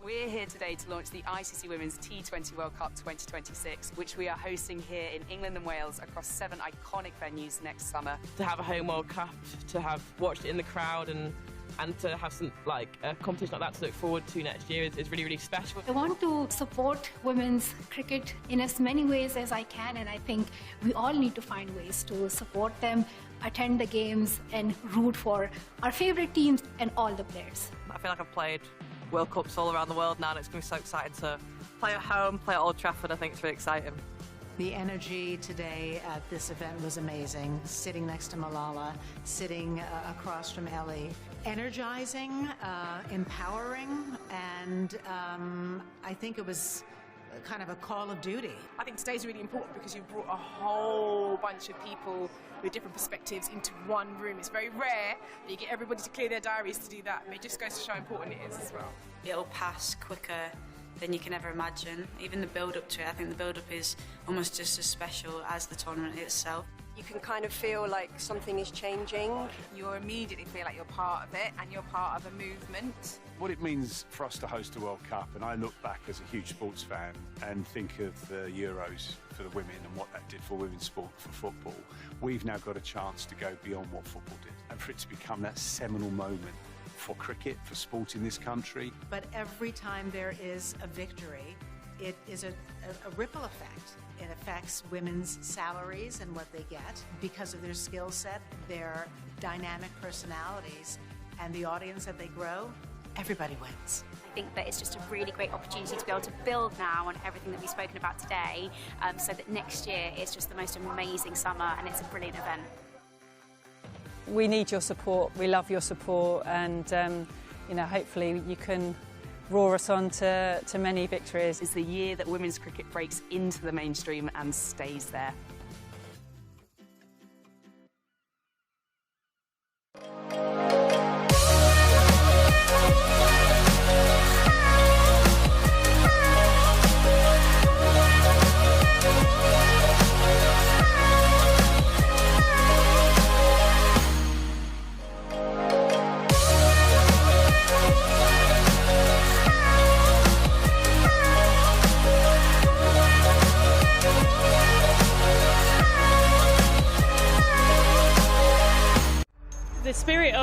We're here today to launch the ICC Women's T20 World Cup 2026, which we are hosting here in England and Wales across 7 iconic venues next summer. To have a home World Cup, to have watched it in the crowd and to have some a competition like that to look forward to next year is really, really special. I want to support women's cricket in as many ways as I can, and I think we all need to find ways to support them, attend the games and root for our favourite teams and all the players. I feel like I've played World Cups all around the world now, and it's going to be so exciting to play at home, play at Old Trafford. I think it's really exciting. The energy today at this event was amazing. Sitting next to Malala, sitting across from Ellie. Energizing, empowering, and I think it was kind of a call of duty. I think today's really important because you've brought a whole bunch of people with different perspectives into one room. It's very rare that you get everybody to clear their diaries to do that, but it just goes to show how important it is as well. It'll pass quicker than you can ever imagine. Even the build-up to it, I think the build-up is almost just as special as the tournament itself. You can kind of feel like something is changing. You immediately feel like you're part of it and you're part of a movement. What it means for us to host a World Cup, and I look back as a huge sports fan and think of the Euros for the women and what that did for women's sport, for football. We've now got a chance to go beyond what football did, and for it to become that seminal moment for cricket, for sport in this country. But every time there is a victory, it is a ripple effect. It affects women's salaries and what they get because of their skill set, their dynamic personalities, and the audience that they grow. Everybody wins. I think that it's just a really great opportunity to be able to build now on everything that we've spoken about today, so that next year is just the most amazing summer and it's a brilliant event. We need your support, we love your support, and hopefully you can roar us on to many victories. It's the year that women's cricket breaks into the mainstream and stays there.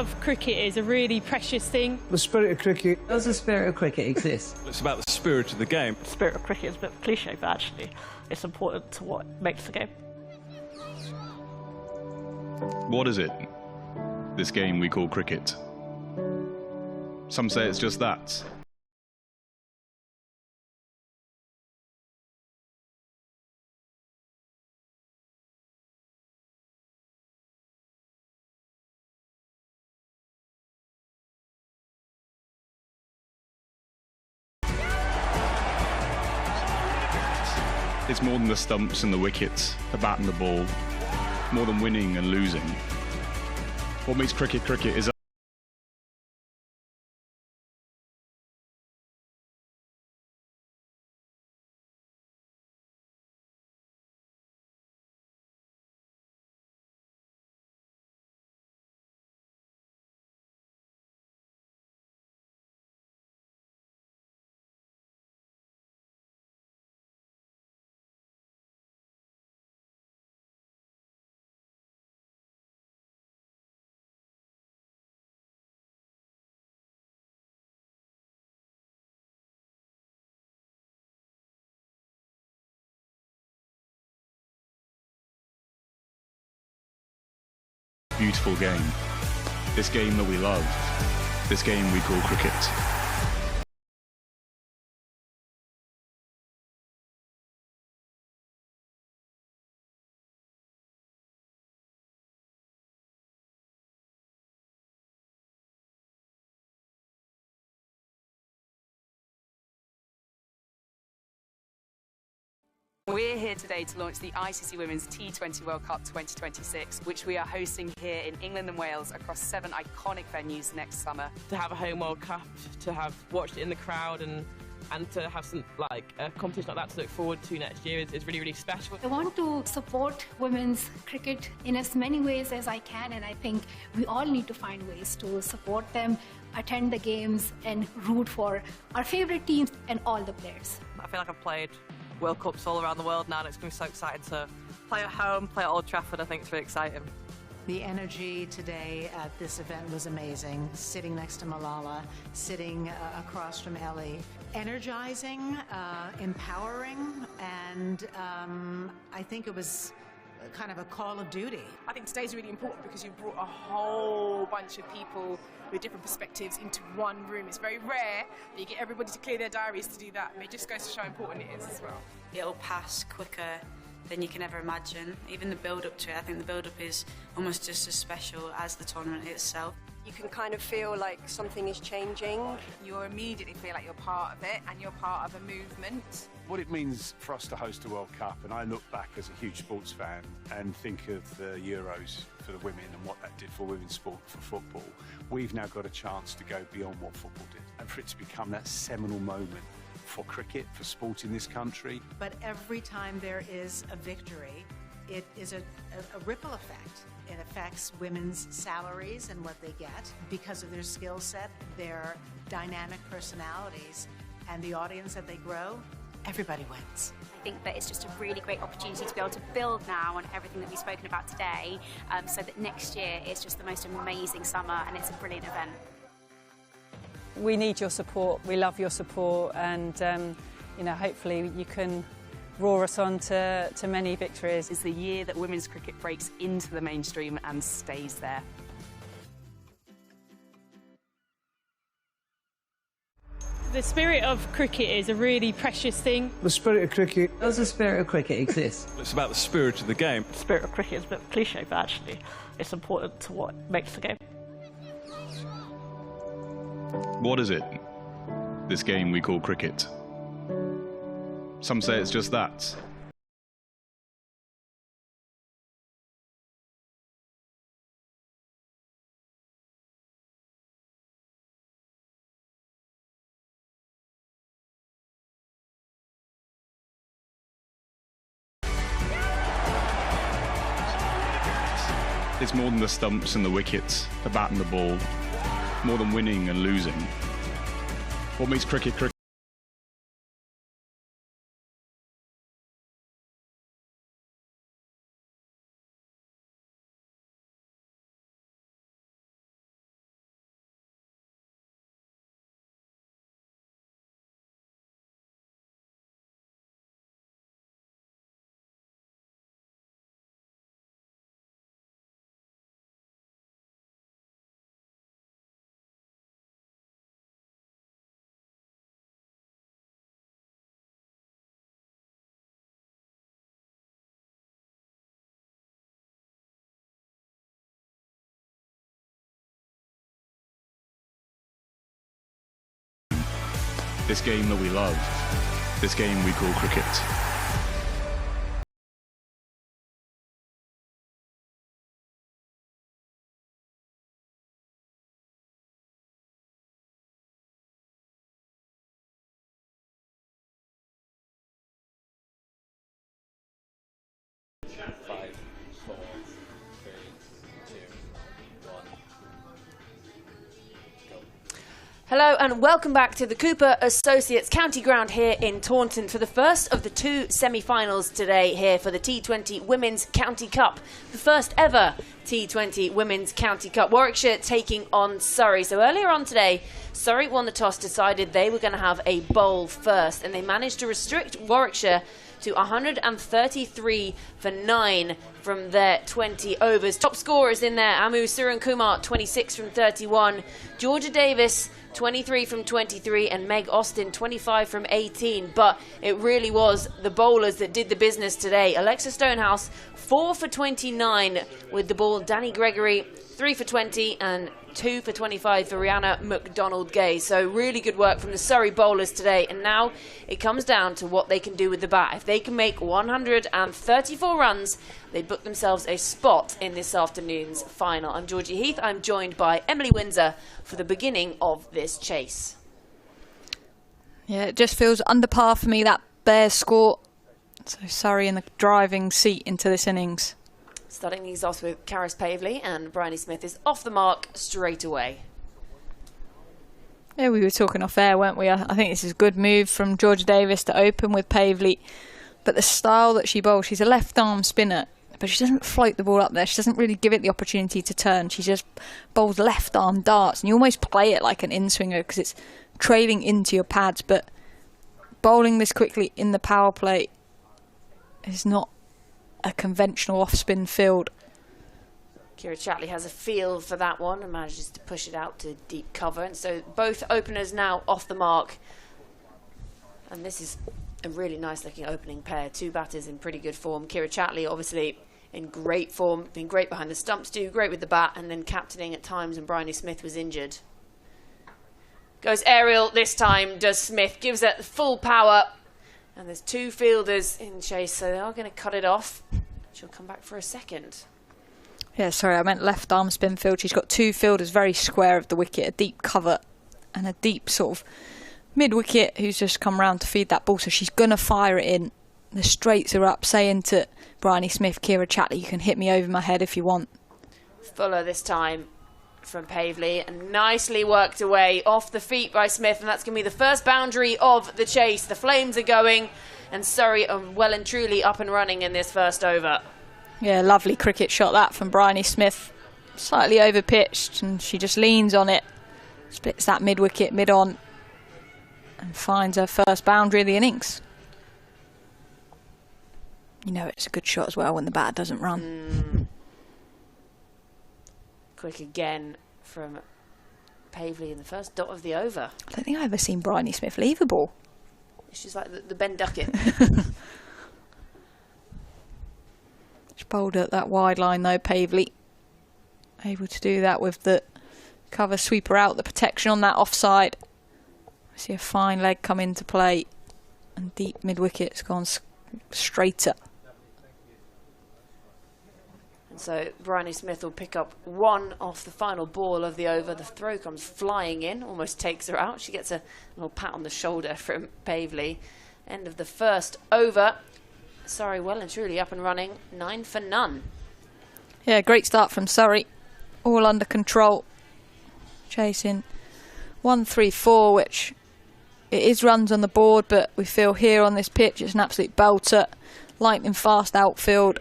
of cricket is a really precious thing. The spirit of cricket. Does the spirit of cricket exist? It's about the spirit of the game. The spirit of cricket is a bit of a cliche, but actually it's important to what makes the game. What is it? This game we call cricket. Some say it's just that. It's more than the stumps and the wickets, the bat and the ball, more than winning and losing. What makes cricket cricket is a beautiful game. This game that we love. This game we call cricket. We're here today to launch the ICC Women's T20 World Cup 2026, which we are hosting here in England and Wales across 7 iconic venues next summer. To have a home World Cup, to have watched it in the crowd and to have some a competition like that to look forward to next year is really, really special. I want to support women's cricket in as many ways as I can, and I think we all need to find ways to support them, attend the games and root for our favourite teams and all the players. I feel like I've played World Cups all around the world now, and it's going to be so exciting to play at home, play at Old Trafford. I think it's really exciting. The energy today at this event was amazing. Sitting next to Malala, sitting across from Ellie. Energizing, empowering, and I think it was kind of a call of duty. I think today's really important because you brought a whole bunch of people with different perspectives into one room. It's very rare that you get everybody to clear their diaries to do that, and it just goes to show how important it is as well. It'll pass quicker than you can ever imagine. Even the build-up to it, I think the build-up is almost just as special as the tournament itself. You can kind of feel like something is changing. You immediately feel like you're part of it and you're part of a movement. What it means for us to host a World Cup, and I look back as a huge sports fan and think of the Euros for the women and what that did for women's sport, for football. We've now got a chance to go beyond what football did, and for it to become that seminal moment for cricket, for sport in this country. But every time there is a victory, it is a ripple effect. It affects women's salaries and what they get because of their skill set, their dynamic personalities, and the audience that they grow. Everybody wins. I think that it's just a really great opportunity to be able to build now on everything that we've spoken about today, so that next year is just the most amazing summer and it's a brilliant event. We need your support, we love your support, and hopefully you can roar us on to many victories. It's the year that women's cricket breaks into the mainstream and stays there. The spirit of cricket is a really precious thing. The spirit of cricket. Does the spirit of cricket exist? It's about the spirit of the game. The spirit of cricket is a bit of a cliche, but actually it's important to what makes the game. What is it? This game we call cricket. Some say it's just that. It's more than the stumps and the wickets, the bat and the ball, more than winning and losing. What makes cricket cricket? this game that we love, this game we call cricket. Hello and welcome back to the Cooper Associates County Ground here in Taunton for the first of the two semi-finals today here for the T20 Women's County Cup. The first ever T20 Women's County Cup. Warwickshire taking on Surrey. So earlier on today, Surrey won the toss, decided they were going to have a bowl first, and they managed to restrict Warwickshire to 133 for 9 from their 20 overs. Top scorers in there, Amu Surrenkumar, 26 from 31, Georgia Davis, 23 from 23, and Meg Austin, 25 from 18. But it really was the bowlers that did the business today. Alexa Stonehouse, 4 for 29 with the ball. Danny Gregory, 3 for 20, and 2 for 25 for Rihanna McDonald Gay. So really good work from the Surrey bowlers today. And now it comes down to what they can do with the bat. If they can make 134 runs, they book themselves a spot in this afternoon's final. I'm Georgie Heath. I'm joined by Emily Windsor for the beginning of this chase. Yeah, it just feels under par for me, that Bears score. So Surrey in the driving seat into this innings. Starting these off with Karis Pavley, and Bryony Smith is off the mark straight away. Yeah, we were talking off air, weren't we? I think this is a good move from Georgia Davis to open with Pavley. But the style that she bowls, she's a left-arm spinner, but she doesn't float the ball up there. She doesn't really give it the opportunity to turn. She just bowls left-arm darts, and you almost play it like an in-swinger because it's trailing into your pads. But bowling this quickly in the power play is not a conventional off-spin field. Kira Chatley has a feel for that one and manages to push it out to deep cover. And so both openers now off the mark. And this is a really nice looking opening pair. Two batters in pretty good form. Kira Chatley obviously in great form, been great behind the stumps too, great with the bat, and then captaining at times when Bryony Smith was injured. Goes aerial this time, does Smith, gives it full power. And there's two fielders in chase, so they are going to cut it off. She'll come back for a second. Yeah, sorry, I meant left arm spin field. She's got two fielders very square of the wicket, a deep cover and a deep sort of mid-wicket who's just come round to feed that ball. So she's going to fire it in. The straights are up, saying to Bryony Smith, Kira Chatley, you can hit me over my head if you want. Fuller this time from Pavley, and nicely worked away off the feet by Smith, and that's going to be the first boundary of the chase. The flames are going, and Surrey are well and truly up and running in this first over. Yeah, lovely cricket shot that from Bryony Smith. Slightly over pitched, and she just leans on it, splits that mid-wicket, mid-on, and finds her first boundary of the innings. You know it's a good shot as well when the batter doesn't run. Quick again from Pavley in the first dot of the over. I don't think I've ever seen Bryony Smith leave a ball. She's like the Ben Duckett. She bowled at that wide line though, Pavley. Able to do that with the cover sweeper out, the protection on that offside. I see a fine leg come into play, and deep mid-wicket's gone straighter. And so Bryony Smith will pick up one off the final ball of the over. The throw comes flying in, almost takes her out. She gets a little pat on the shoulder from Pavley. End of the first over. Surrey well and truly up and running, 9 for none. Yeah, great start from Surrey. All under control. Chasing 1-3-4, which it is runs on the board, but we feel here on this pitch it's an absolute belter. Lightning fast outfield.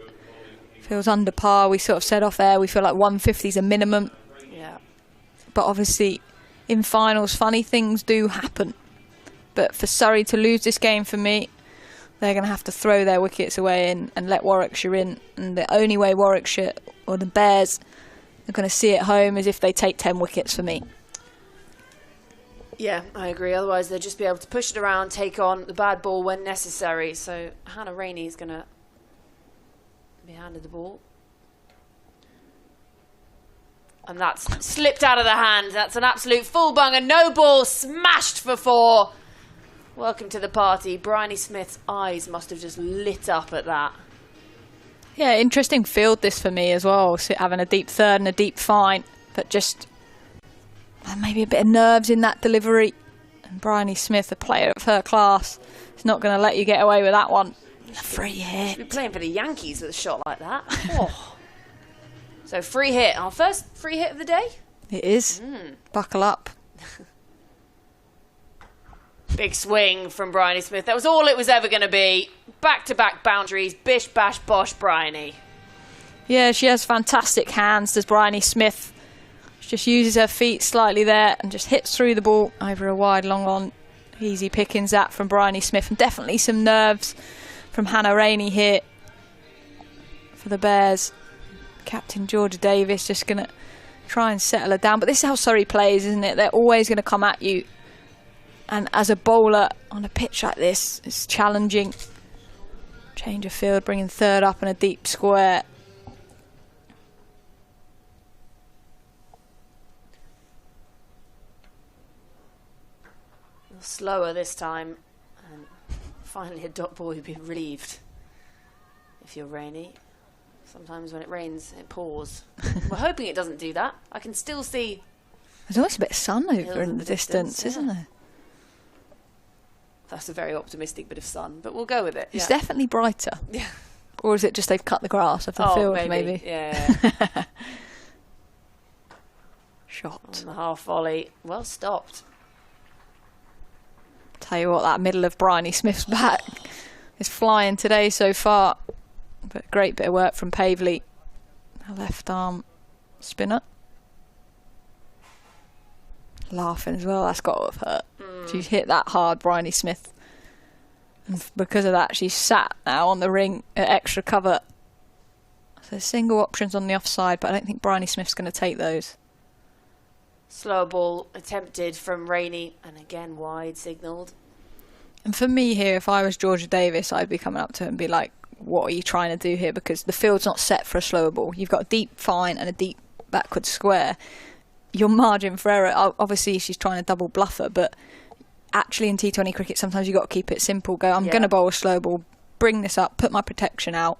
Feels under par. We sort of said off air we feel like 150 is a minimum. Yeah. But obviously in finals funny things do happen. But for Surrey to lose this game, for me, they're going to have to throw their wickets away and let Warwickshire in. And the only way Warwickshire or the Bears are going to see it home is if they take 10 wickets for me. Yeah, I agree. Otherwise they'll just be able to push it around, take on the bad ball when necessary. So Hannah Rainey is going to be handed the ball. And that's slipped out of the hand. That's an absolute full bung, and no ball, smashed for 4. Welcome to the party. Bryony Smith's eyes must have just lit up at that. Yeah, interesting field this for me as well. So having a deep third and a deep fine, but just maybe a bit of nerves in that delivery. And Bryony Smith, a player of her class, is not going to let you get away with that one. A free hit. She'd be playing for the Yankees with a shot like that. Oh. So free hit. Our first free hit of the day? It is. Buckle up. Big swing from Bryony Smith. That was all it was ever going to be. Back-to-back boundaries. Bish, bash, bosh, Bryony. Yeah, she has fantastic hands, does Bryony Smith. She just uses her feet slightly there and just hits through the ball over a wide long on. Easy pickings that from Bryony Smith. And definitely some nerves from Hannah Rainey here for the Bears. Captain Georgia Davis just going to try and settle her down. But this is how Surrey plays, isn't it? They're always going to come at you. And as a bowler on a pitch like this, it's challenging. Change of field, bringing third up in a deep square. A little slower this time. And finally a dot ball, you'd be relieved if you're Rainey. Sometimes when it rains, it pours. We're hoping it doesn't do that. I can still see... There's always a bit of sun over in the distance, isn't there? That's a very optimistic bit of sun, but we'll go with it. It's definitely brighter. Yeah. Or is it just they've cut the grass off the field, maybe? Yeah. Shot. On the half volley. Well stopped. Tell you what, that middle of Bryony Smith's back is flying today so far. But great bit of work from Pavley. A left arm spinner. Laughing as well, that's got to have hurt. She's hit that hard, Bryony Smith. And because of that, she's sat now on the ring at extra cover. So single options on the offside, but I don't think Bryony Smith's going to take those. Slow ball attempted from Rainey, and again wide signalled. And for me here, if I was Georgia Davis, I'd be coming up to her and be like, what are you trying to do here? Because the field's not set for a slower ball. You've got a deep fine and a deep backward square. Your margin for error, obviously she's trying to double bluff her, but actually in T20 cricket sometimes you've got to keep it simple. Go, I'm going to bowl a slow ball, bring this up, put my protection out.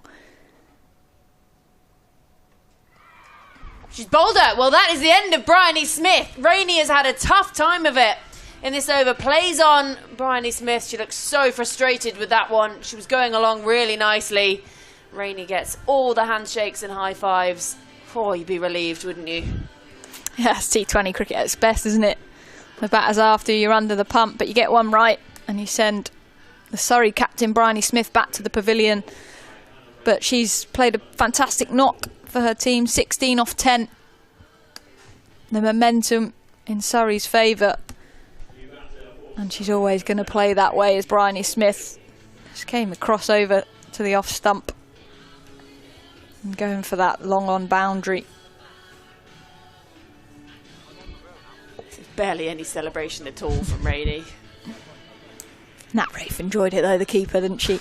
She's bowled her. Well, that is the end of Bryony Smith. Rainey has had a tough time of it in this over. Plays on Bryony Smith. She looks so frustrated with that one. She was going along really nicely. Rainey gets all the handshakes and high fives. Oh, you'd be relieved, wouldn't you? Yeah, it's T20 cricket at its best, isn't it? The batter's after you're under the pump, but you get one right and you send the Surrey captain Bryony Smith back to the pavilion. But she's played a fantastic knock for her team, 16 off 10. The momentum in Surrey's favour. And she's always going to play that way as Bryony Smith. Just came across over to the off stump. And going for that long on boundary. Barely any celebration at all from Rainey. Nat Rafe enjoyed it though, the keeper, didn't she?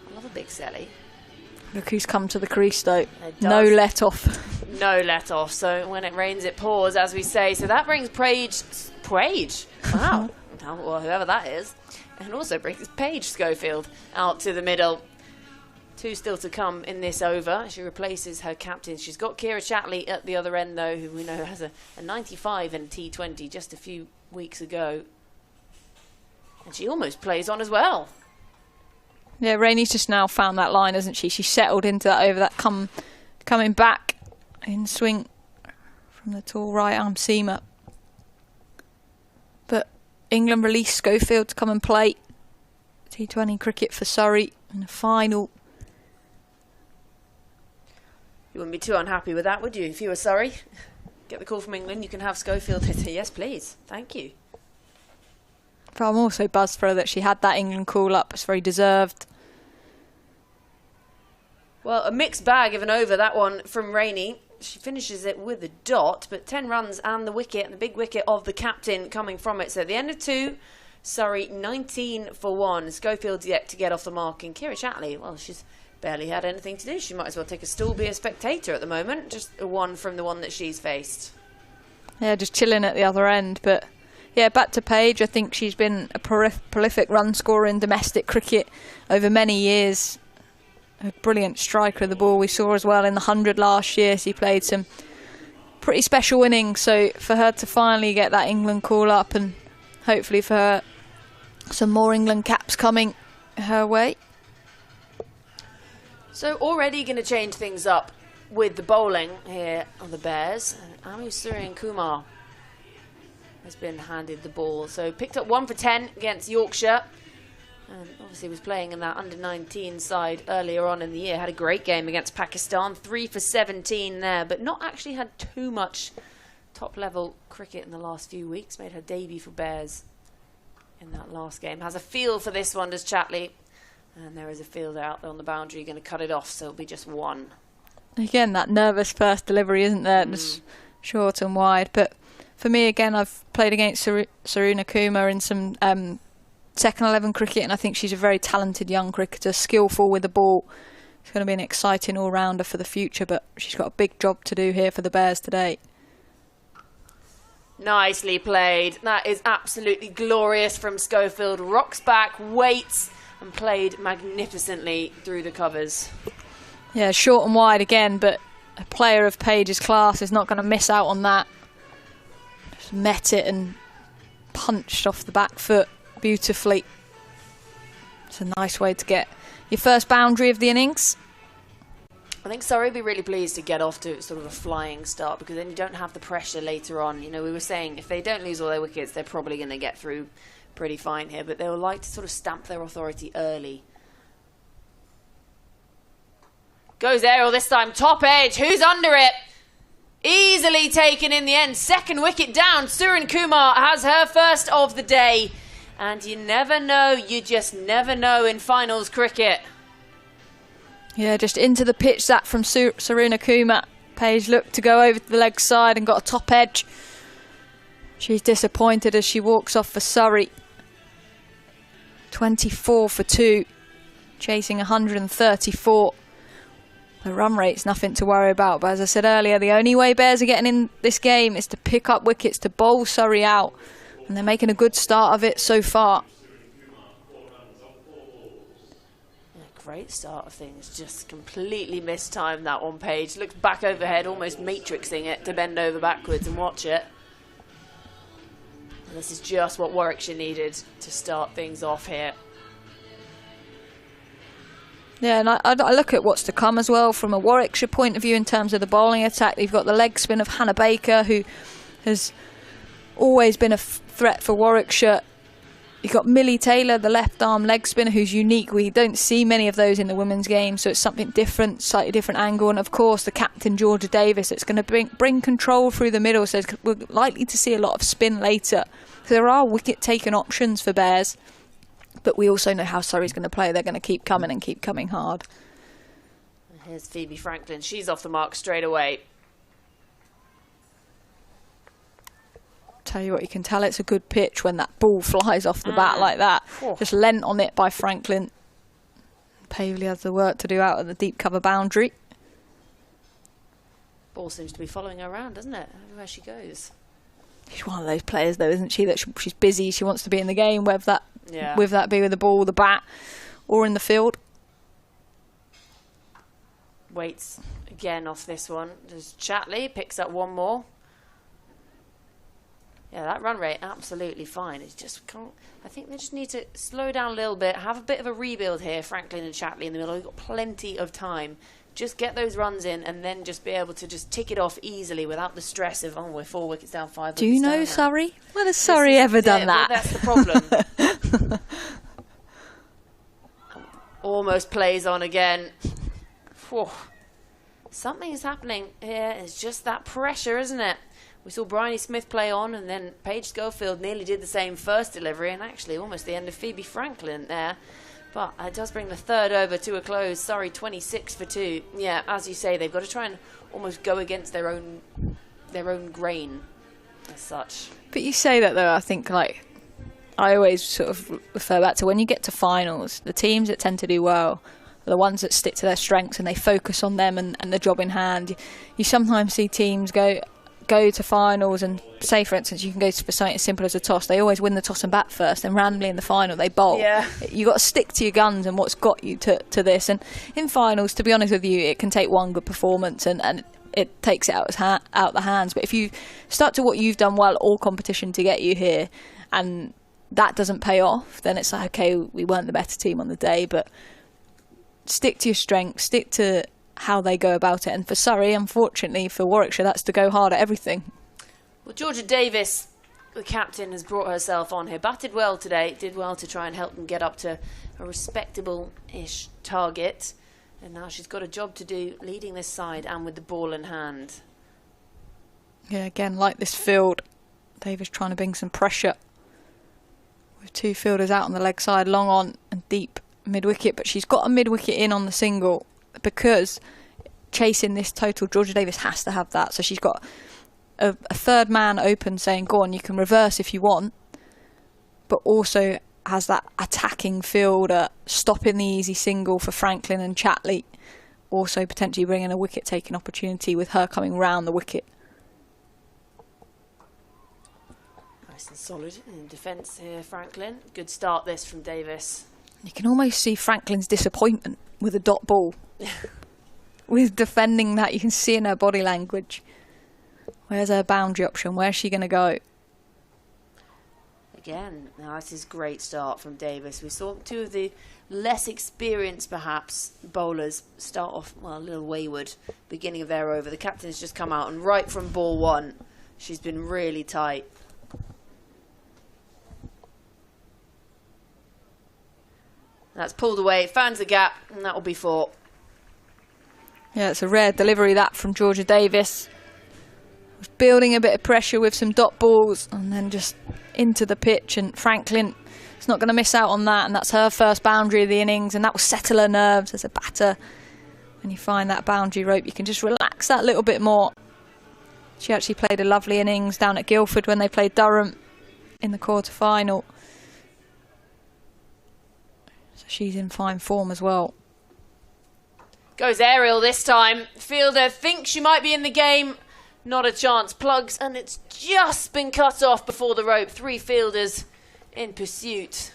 I love a big Sally. Look who's come to the crease though. No let off. No let off. So when it rains, it pours, as we say. So that brings Paige. Wow. Well, whoever that is. And also brings Paige Schofield out to the middle. Two still to come in this over. She replaces her captain. She's got Kira Shatley at the other end, though, who we know has a 95 in T20 just a few weeks ago. And she almost plays on as well. Yeah, Rainey's just now found that line, hasn't she? She settled into that over that coming back in swing from the tall right arm seamer. But England released Schofield to come and play T20 cricket for Surrey in the final. You wouldn't be too unhappy with that, would you? If you were Surrey, get the call from England, you can have Schofield hit. Yes, please. Thank you. But I'm also buzzed for her that she had that England call up. It's very deserved. Well, a mixed bag of an over, that one from Rainey. She finishes it with a dot, but 10 runs and the wicket, and the big wicket of the captain coming from it. So at the end of 2, Surrey 19 for 1. Schofield's yet to get off the mark, and Kira Shatley, well, she's barely had anything to do. She might as well take a stool, be a spectator at the moment. Just a 1 from the one that she's faced. Yeah, just chilling at the other end, but yeah, back to Paige. I think she's been a prolific run scorer in domestic cricket over many years. A brilliant striker of the ball. We saw as well in the 100 last year. She played some pretty special innings. So for her to finally get that England call up, and hopefully for her some more England caps coming her way. So already going to change things up with the bowling here on the Bears. Surrey and Kumar has been handed the ball. So picked up 1 for 10 against Yorkshire. And obviously was playing in that under-19 side earlier on in the year. Had a great game against Pakistan. 3 for 17 there, but not actually had too much top-level cricket in the last few weeks. Made her debut for Bears in that last game. Has a feel for this one, does Chatley. And there is a fielder out there on the boundary going to cut it off, so it'll be just 1. Again, that nervous first delivery, isn't there? Just short and wide. But for me, again, I've played against Saruna Kumar in some second 11 cricket, and I think she's a very talented young cricketer, skillful with the ball. She's going to be an exciting all-rounder for the future, but she's got a big job to do here for the Bears today. Nicely played. That is absolutely glorious from Schofield. Rocks back, waits, and played magnificently through the covers. Yeah, short and wide again, but a player of Paige's class is not going to miss out on that. Just met it and punched off the back foot beautifully. It's a nice way to get your first boundary of the innings. I think Surrey will be really pleased to get off to sort of a flying start, because then you don't have the pressure later on. You know, we were saying if they don't lose all their wickets, they're probably going to get through pretty fine here, but they will like to sort of stamp their authority early. Goes aerial this time, top edge, who's under it? Easily taken in the end, second wicket down. Surrey Kumar has her first of the day, and you never know, you just never know in finals cricket. Yeah, just into the pitch that from Saruna Kumar. Paige looked to go over to the leg side and got a top edge. She's disappointed as she walks off for Surrey. 24 for 2, chasing 134. The run rate's nothing to worry about, but as I said earlier, the only way Bears are getting in this game is to pick up wickets, to bowl Surrey out, and they're making a good start of it so far. Great start of things, just completely mistimed that one. Page looks back overhead, almost matrixing it to bend over backwards and watch it. And this is just what Warwickshire needed to start things off here. Yeah, and I look at what's to come as well from a Warwickshire point of view in terms of the bowling attack. You've got the leg spin of Hannah Baker, who has always been a threat for Warwickshire. You've got Millie Taylor, the left arm leg spinner, who's unique. We don't see many of those in the women's game, so it's something different, slightly different angle. And of course, the captain, Georgie Davis, it's going to bring control through the middle, so we're likely to see a lot of spin later. So there are wicket-taking options for Bears, but we also know how Surrey's going to play. They're going to keep coming and keep coming hard. Here's Phoebe Franklin. She's off the mark straight away. Tell you what, you can tell it's a good pitch when that ball flies off the bat like that. Just lent on it by Franklin. Pavely has the work to do out at the deep cover boundary. Ball seems to be following her around, doesn't it? Everywhere she goes. She's one of those players, though, isn't she? That she's busy. She wants to be in the game, whether that be with the ball, the bat, or in the field. Waits again off this one. There's Chatley picks up one more. Yeah, that run rate absolutely fine. It's just can't. I think they just need to slow down a little bit, have a bit of a rebuild here. Franklin and Chatley in the middle. We've got plenty of time. Just get those runs in, and then just be able to just tick it off easily without the stress of, oh, we're 4 wickets down, 5 wickets down. Do you know Surrey? When has Surrey ever done that? Well, that's the problem. Almost plays on again. Whew. Something is happening here. It's just that pressure, isn't it? We saw Bryony Smith play on, and then Paige Schofield nearly did the same first delivery, and actually almost the end of Phoebe Franklin there. But it does bring the third over to a close. Surrey 26 for 2. Yeah, as you say, they've got to try and almost go against their own grain as such. But you say that, though, I think, like, I always sort of refer back to when you get to finals, the teams that tend to do well are the ones that stick to their strengths and they focus on them and the job in hand. You sometimes see teams go go to finals and say, for instance, you can go for something as simple as a toss. They always win the toss and bat first, and randomly in the final they bowl. Yeah. You got to stick to your guns and what's got you to this. And in finals, to be honest with you, it can take one good performance and it takes it out the hands. But if you start to what you've done well all competition to get you here, and that doesn't pay off, then it's like, okay, we weren't the better team on the day, but stick to your strengths, stick to how they go about it. And for Surrey, unfortunately for Warwickshire, that's to go hard at everything. Well, Georgia Davis, the captain, has brought herself on here. Batted well today, did well to try and help them get up to a respectable-ish target. And now she's got a job to do leading this side and with the ball in hand. Yeah, again, like this field, Davis trying to bring some pressure with two fielders out on the leg side, long on and deep mid-wicket. But she's got a mid-wicket in on the single, because chasing this total, Georgia Davis has to have that. So she's got a third man open saying, go on, you can reverse if you want, but also has that attacking fielder stopping the easy single for Franklin and Chatley, also potentially bringing a wicket-taking opportunity with her coming round the wicket. Nice and solid in defence here, Franklin. Good start this from Davis. You can almost see Franklin's disappointment with a dot ball. With defending that, you can see in her body language. Where's her boundary option? Where's she going to go? Again, now this is a great start from Davis. We saw two of the less experienced, perhaps, bowlers start off, well, a little wayward, beginning of their over. The captain has just come out, and right from ball one, she's been really tight. That's pulled away, finds the gap, and that will be 4. Yeah, it's a rare delivery, that, from Georgia Davis. Was building a bit of pressure with some dot balls and then just into the pitch, and Franklin is not going to miss out on that, and that's her first boundary of the innings, and that will settle her nerves as a batter. When you find that boundary rope, you can just relax that little bit more. She actually played a lovely innings down at Guildford when they played Durham in the quarter-final. So she's in fine form as well. Goes aerial this time. Fielder thinks she might be in the game. Not a chance. Plugs, and it's just been cut off before the rope. 3 fielders in pursuit.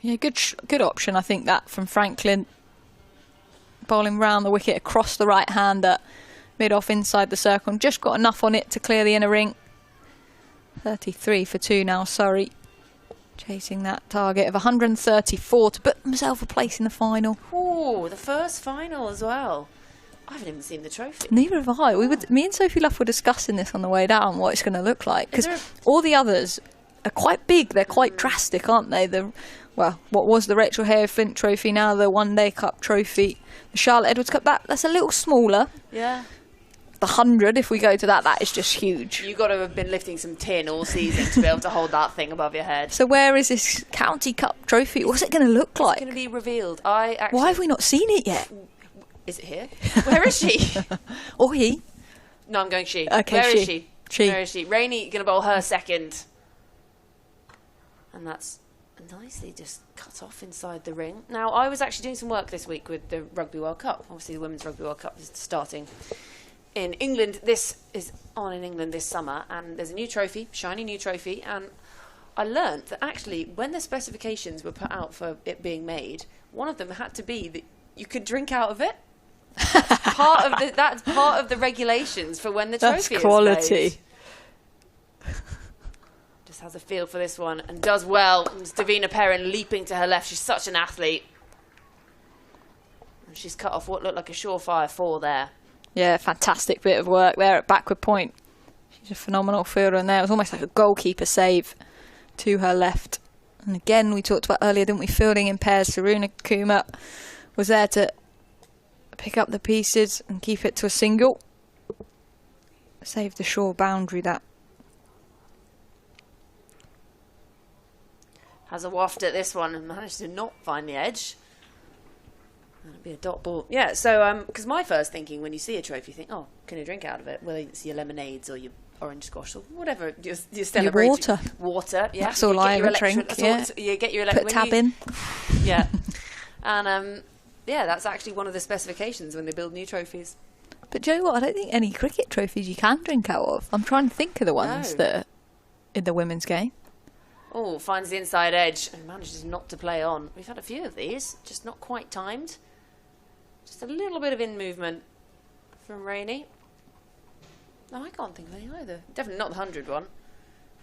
Yeah, good option, I think, that from Franklin. Bowling round the wicket across the right-hander, mid-off inside the circle, and just got enough on it to clear the inner ring. 33 for 2 now, Surrey. Chasing that target of 134 to put themselves a place in the final. Ooh, the first final as well. I haven't even seen the trophy. Neither have I. Me and Sophie Luff were discussing this on the way down, what it's going to look like. Because all the others are quite big. They're quite drastic, aren't they? Well, what was the Rachel Hare Flint trophy, now the One Day Cup trophy. The Charlotte Edwards Cup, that's a little smaller. Yeah. The 100, if we go to that, that is just huge. You've got to have been lifting some tin all season to be able to hold that thing above your head. So where is this County Cup trophy? What's it going to look like? It's going to be revealed. Why have we not seen it yet? Is it here? Where is she? Or he? No, I'm going she. Okay, Where is she? She. Where is she? Rainey going to bowl her second. And that's nicely just cut off inside the ring. Now, I was actually doing some work this week with the Rugby World Cup. Obviously, the Women's Rugby World Cup is starting in England. This is on in England this summer, and there's a new trophy, shiny new trophy, and I learnt that actually when the specifications were put out for it being made, one of them had to be that you could drink out of it. That's part of the regulations for when the trophy is quality. Made. Just has a feel for this one and does well. It's Davina Perrin leaping to her left. She's such an athlete. And she's cut off what looked like a surefire 4 there. Yeah, fantastic bit of work there at backward point. She's a phenomenal fielder, and there it was almost like a goalkeeper save to her left. And again, we talked about earlier, didn't we, fielding in pairs. Saruna Kuma was there to pick up the pieces and keep it to a single. Save the shore boundary, that. Has a waft at this one and managed to not find the edge. That'd be a dot ball. Yeah, so, because my first thinking when you see a trophy, you think, oh, can you drink out of it? Whether it's your lemonades or your orange squash or whatever. Your celebratory. Water. Water, yeah. That's all I ever drink, yeah. You get your Put a tab in. Yeah. And, yeah, that's actually one of the specifications when they build new trophies. But do you know what? I don't think any cricket trophies you can drink out of. I'm trying to think of the ones that are in the women's game. Oh, finds the inside edge and manages not to play on. We've had a few of these, just not quite timed. Just a little bit of in movement from Rainey. No, I can't think of any either. Definitely not the 100 one.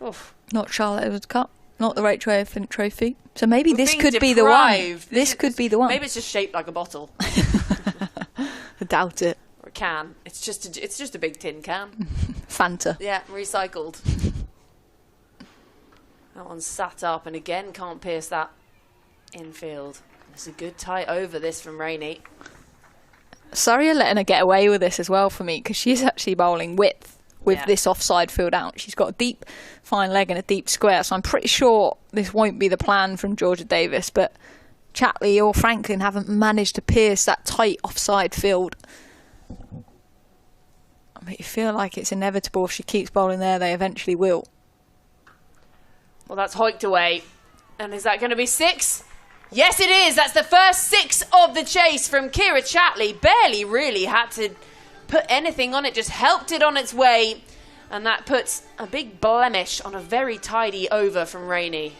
Oof. Not Charlotte Edwards Cup. Not the Rachel Infant Trophy. So maybe this could be the one. This could be the one. Maybe it's just shaped like a bottle. I doubt it. Or a can. It's just a big tin can. Fanta. Yeah, recycled. That one's sat up and again can't pierce that infield. It's a good tight over this from Rainey. Surrey are letting her get away with this as well for me, because she's actually bowling width with this offside field out. She's got a deep fine leg and a deep square, so I'm pretty sure this won't be the plan from Georgia Davis, but Chatley or Franklin haven't managed to pierce that tight offside field. I mean, you feel like it's inevitable if she keeps bowling there, they eventually will. Well, that's hoiked away. And is that going to be 6? Yes, it is. That's the first 6 of the chase from Kira Chatley. Barely really had to put anything on it, just helped it on its way. And that puts a big blemish on a very tidy over from Rainey.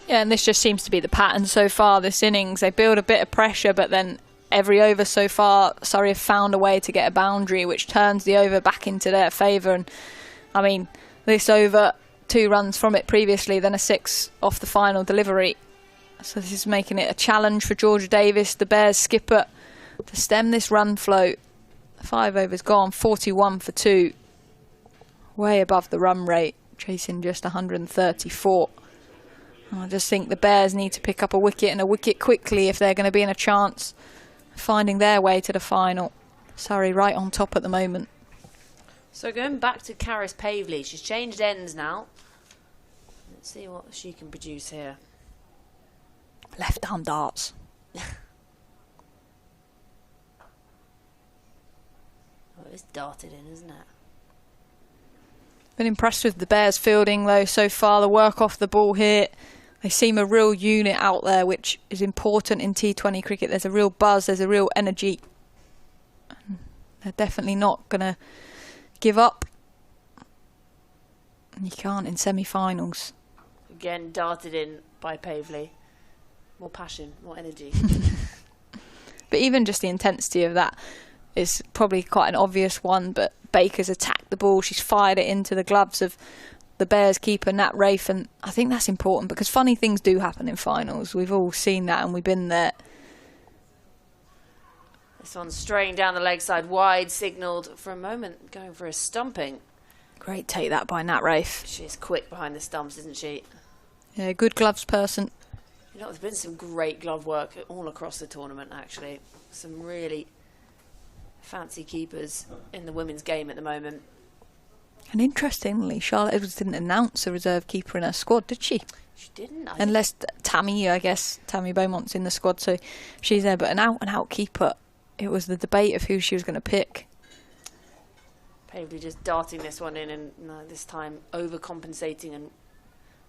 Yeah, and this just seems to be the pattern so far this innings. They build a bit of pressure, but then every over so far, Surrey have found a way to get a boundary, which turns the over back into their favour. And I mean, this over, 2 runs from it previously, then a 6 off the final delivery. So this is making it a challenge for Georgia Davis, the Bears skipper, to stem this run flow. 5 overs gone, 41 for 2. Way above the run rate, chasing just 134. I just think the Bears need to pick up a wicket, and a wicket quickly if they're going to be in a chance of finding their way to the final. Surrey right on top at the moment. So going back to Caris Pavley, she's changed ends now. Let's see what she can produce here. Left arm darts. Oh, it's darted in, isn't it? Been impressed with the Bears fielding though so far. The work off the ball here. They seem a real unit out there, which is important in T20 cricket. There's a real buzz, there's a real energy. They're definitely not going to give up. And you can't in semi-finals. Again, darted in by Pavley. More passion, more energy. But even just the intensity of that is probably quite an obvious one, but Baker's attacked the ball. She's fired it into the gloves of the Bears keeper, Nat Rafe, and I think that's important because funny things do happen in finals. We've all seen that and we've been there. This one's straying down the leg side wide, signalled for a moment, going for a stumping. Great take that by Nat Rafe. She's quick behind the stumps, isn't she? Yeah, good gloves person. You know, there's been some great glove work all across the tournament, actually. Some really fancy keepers in the women's game at the moment. And interestingly, Charlotte Edwards didn't announce a reserve keeper in her squad, did she? She didn't. Unless Tammy, I guess, Tammy Beaumont's in the squad, so she's there. But an out-and-out keeper, it was the debate of who she was going to pick. Pavley just darting this one in and this time overcompensating and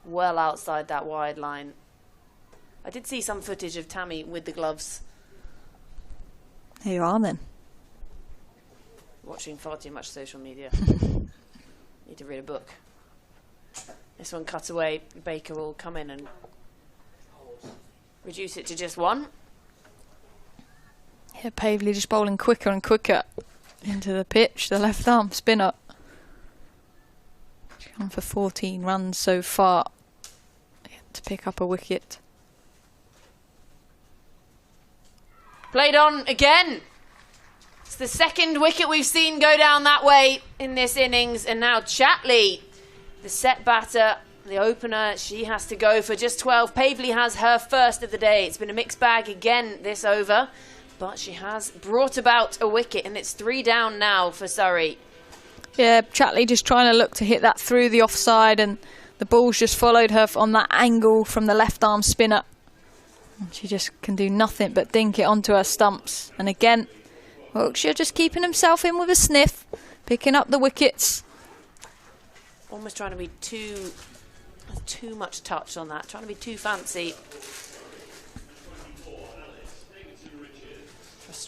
well outside that wide line. I did see some footage of Tammy with the gloves. There you are then. Watching far too much social media. Need to read a book. This one cut away. Baker will come in and reduce it to just 1. Yeah, Pavley just bowling quicker and quicker into the pitch. The left arm spinner. She's gone for 14 runs so far to pick up a wicket. Played on again. It's the second wicket we've seen go down that way in this innings. And now Chatley, the set batter, the opener, she has to go for just 12. Pavley has her first of the day. It's been a mixed bag again this over, but she has brought about a wicket, and it's 3 down now for Surrey. Yeah, Chatley just trying to look to hit that through the offside, and the ball's just followed her on that angle from the left arm spinner. And she just can do nothing but dink it onto her stumps. And again, Warwickshire just keeping himself in with a sniff, picking up the wickets. Almost trying to be too much touch on that, trying to be too fancy.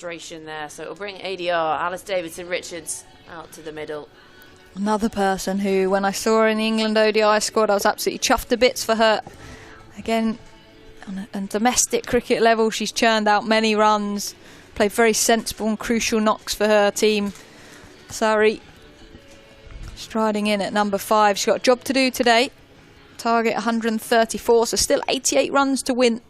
frustration there. So it'll bring ADR, Alice Davidson-Richards, out to the middle. Another person who, when I saw her in the England ODI squad, I was absolutely chuffed to bits for her. Again, on domestic cricket level, she's churned out many runs, played very sensible and crucial knocks for her team. Surrey striding in at number 5. She's got a job to do today. Target 134, so still 88 runs to win.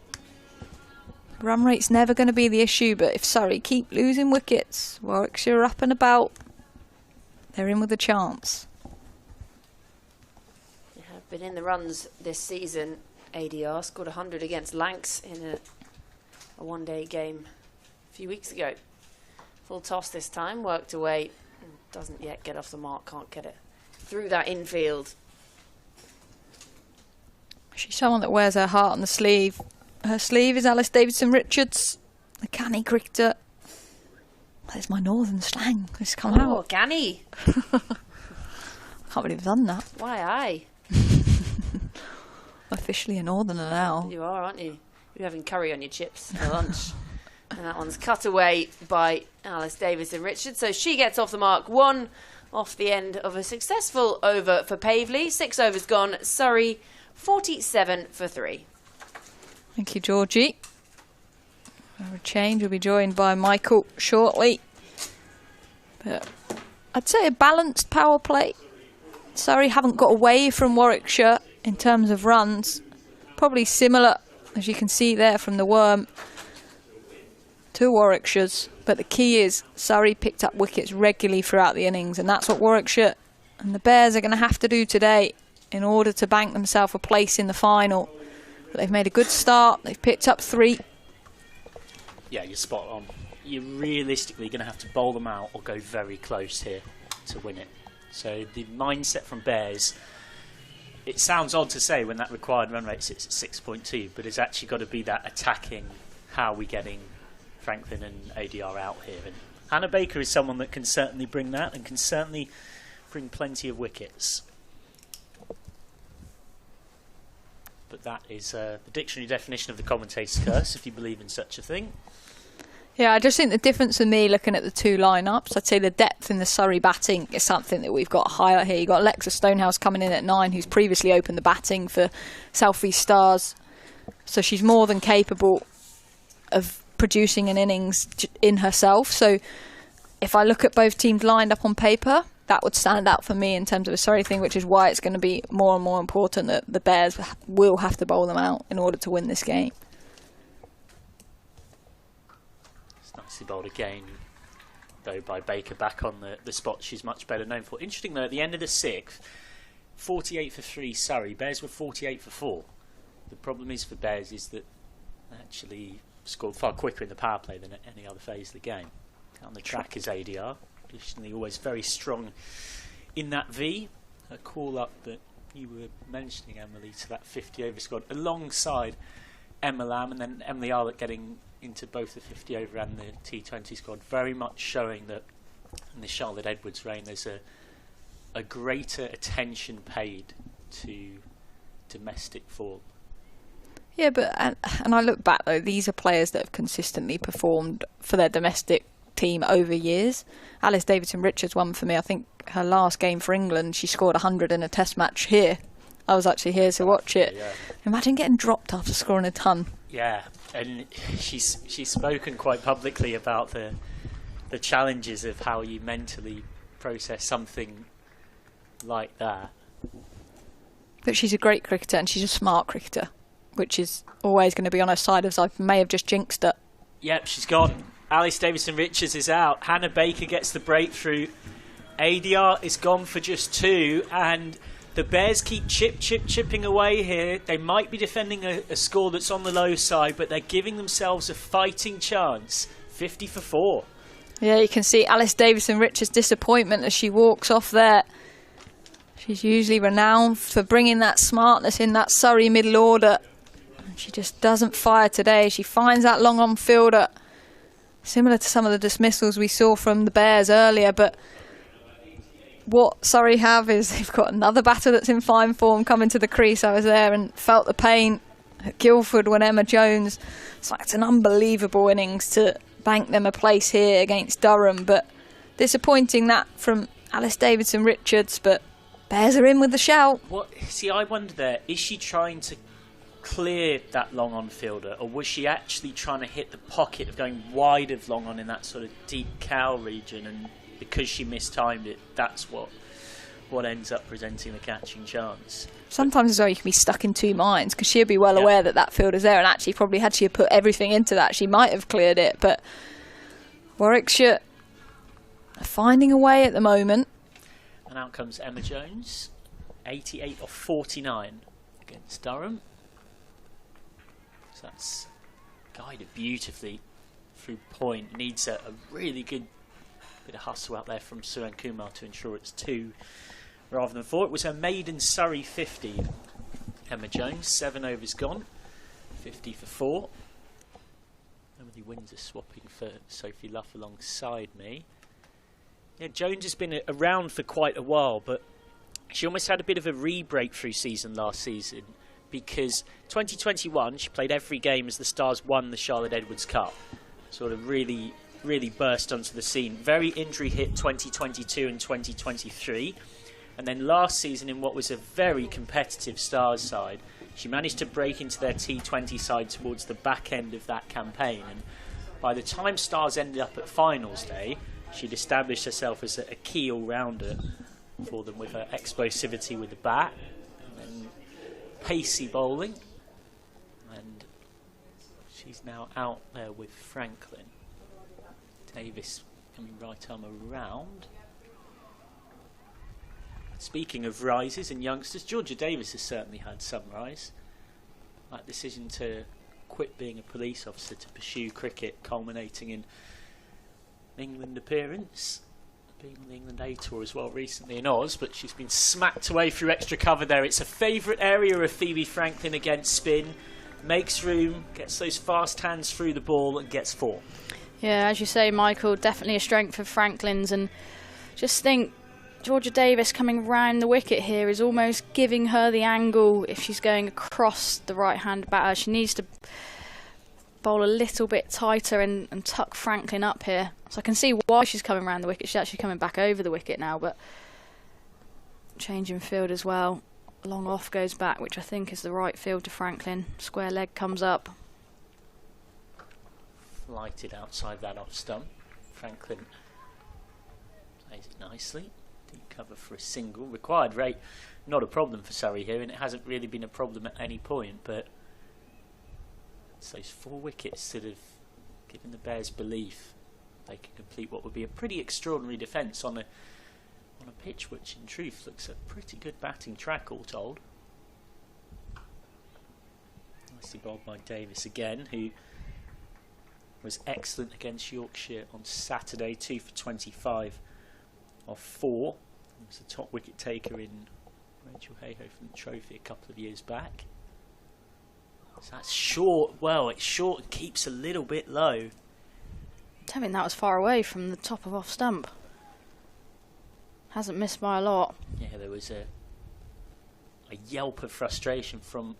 Run rate's never going to be the issue, but if Surrey keep losing wickets, Warwickshire are up and about. They're in with a chance. They have been in the runs this season. ADR scored 100 against Lancs in a one-day game a few weeks ago. Full toss this time, worked away. Doesn't yet get off the mark, can't get it through that infield. She's someone that wears her heart on the sleeve. Her sleeve is Alice Davidson-Richards, the canny cricketer. There's my northern slang. It's come out. Oh, canny. Can't believe I've done that. Why, aye. Officially a northerner now. You are, aren't you? You're having curry on your chips for lunch. And that one's cut away by Alice Davidson-Richards. So she gets off the mark. 1 off the end of a successful over for Pavely. 6 overs gone. Surrey, 47 for 3. Thank you, Georgie. For a change, we'll be joined by Michael shortly. But I'd say a balanced power play. Surrey haven't got away from Warwickshire in terms of runs. Probably similar, as you can see there from the worm, to Warwickshire's. But the key is Surrey picked up wickets regularly throughout the innings, and that's what Warwickshire and the Bears are going to have to do today in order to bank themselves a place in the final. But they've made a good start. They've picked up 3. Yeah, you're spot on. You're realistically going to have to bowl them out or go very close here to win it. So the mindset from Bears, it sounds odd to say when that required run rate sits at 6.2, but it's actually got to be that attacking, how are we getting Franklin and ADR out here. And Hannah Baker is someone that can certainly bring that and can certainly bring plenty of wickets. But that is the dictionary definition of the commentator's curse, if you believe in such a thing. Yeah, I just think the difference for me looking at the 2 lineups, I'd say the depth in the Surrey batting is something that we've got to highlight here. You've got Alexa Stonehouse coming in at 9, who's previously opened the batting for South East Stars. So she's more than capable of producing an innings in herself. So if I look at both teams lined up on paper, that would stand out for me in terms of a Surrey thing, which is why it's going to be more and more important that the Bears will have to bowl them out in order to win this game. It's nicely bowled again, though, by Baker, back on the spot she's much better known for. Interesting, though, at the end of the 6th, 48 for 3 Surrey. Bears were 48 for 4. The problem is for Bears is that they actually scored far quicker in the power play than at any other phase of the game. On the track is ADR. Traditionally always very strong in that V. A call up that you were mentioning, Emily, to that 50 over squad alongside Emma Lamb, and then Emily Arlett getting into both the 50 over and the T20 squad, very much showing that in the Charlotte Edwards reign there's a greater attention paid to domestic form. Yeah, but and I look back though, these are players that have consistently performed for their domestic team over years. Alice Davidson-Richards won for me. I think her last game for England, she scored 100 in a test match here. I was actually here to watch it. Yeah. Imagine getting dropped after scoring a ton. Yeah, and she's spoken quite publicly about the challenges of how you mentally process something like that. But she's a great cricketer and she's a smart cricketer, which is always going to be on her side, as I may have just jinxed it. Yep, she's gone. Alice Davidson-Richards is out. Hannah Baker gets the breakthrough. ADR is gone for just 2, and the Bears keep chipping away here. They might be defending a score that's on the low side, but they're giving themselves a fighting chance. 50 for 4. Yeah, you can see Alice Davidson-Richards' disappointment as she walks off there. She's usually renowned for bringing that smartness in that Surrey middle order. And she just doesn't fire today. She finds that long on fielder. Similar to some of the dismissals we saw from the Bears earlier, but what Surrey have is they've got another batter that's in fine form coming to the crease. I was there and felt the pain at Guildford when Emma Jones. It's like it's an unbelievable innings to bank them a place here against Durham, but disappointing that from Alice Davidson-Richards, but Bears are in with the shout. See, I wonder there, is she trying to clear that long on fielder, or was she actually trying to hit the pocket of going wide of long on in that sort of deep cow region, and because she mistimed it, that's what ends up presenting the catching chance. Sometimes as well you can be stuck in two minds, because she'll be well aware that that fielder's there, and actually probably had she put everything into that she might have cleared it, but Warwickshire are finding a way at the moment. And out comes Emma Jones, 88 of 49 against Durham. So that's guided beautifully through point. Needs a really good bit of hustle out there from Suren Kumar to ensure it's 2 rather than 4. It was her maiden Surrey 50. Emma Jones, 7 overs gone, 50 for 4. Emily Windsor swapping for Sophie Luff alongside me. Yeah, Jones has been around for quite a while, but she almost had a bit of a re-breakthrough season last season, because 2021 she played every game as the Stars won the Charlotte Edwards Cup. Sort of really burst onto the scene. Very injury hit 2022 and 2023. And then last season, in what was a very competitive Stars side, she managed to break into their T20 side towards the back end of that campaign. And by the time Stars ended up at finals day, she'd established herself as a key all-rounder for them with her explosivity with the bat and pacey bowling. And she's now out there with Franklin. Davis coming right arm around. Speaking of rises and youngsters, Georgia Davis has certainly had some rise. That decision to quit being a police officer to pursue cricket, culminating in England appearance, being on the England A tour as well recently in Oz, but she's been smacked away through extra cover there. It's a favourite area of Phoebe Franklin against spin, makes room, gets those fast hands through the ball and gets 4. Yeah, as you say, Michael, definitely a strength of Franklin's, and just think Georgia Davis coming round the wicket here is almost giving her the angle if she's going across the right-hand batter. She needs to bowl a little bit tighter and tuck Franklin up here. So I can see why she's coming round the wicket. She's actually coming back over the wicket now, but change in field as well. Long off goes back, which I think is the right field to Franklin. Square leg comes up. Flighted outside that off stump. Franklin plays it nicely. Deep cover for a single. Required rate, not a problem for Surrey here, and it hasn't really been a problem at any point, but it's those 4 wickets that have given the Bears belief they can complete what would be a pretty extraordinary defence on a pitch which in truth looks a pretty good batting track all told. Nicely bowled by Davis again, who was excellent against Yorkshire on Saturday, 2 for 25 of 4. He was the top wicket taker in Rachel Hayhoe from the Trophy a couple of years back. So that's short. Well, it's short and keeps a little bit low. I don't think that was far away from the top of off stump. Hasn't missed by a lot. Yeah, there was a yelp of frustration from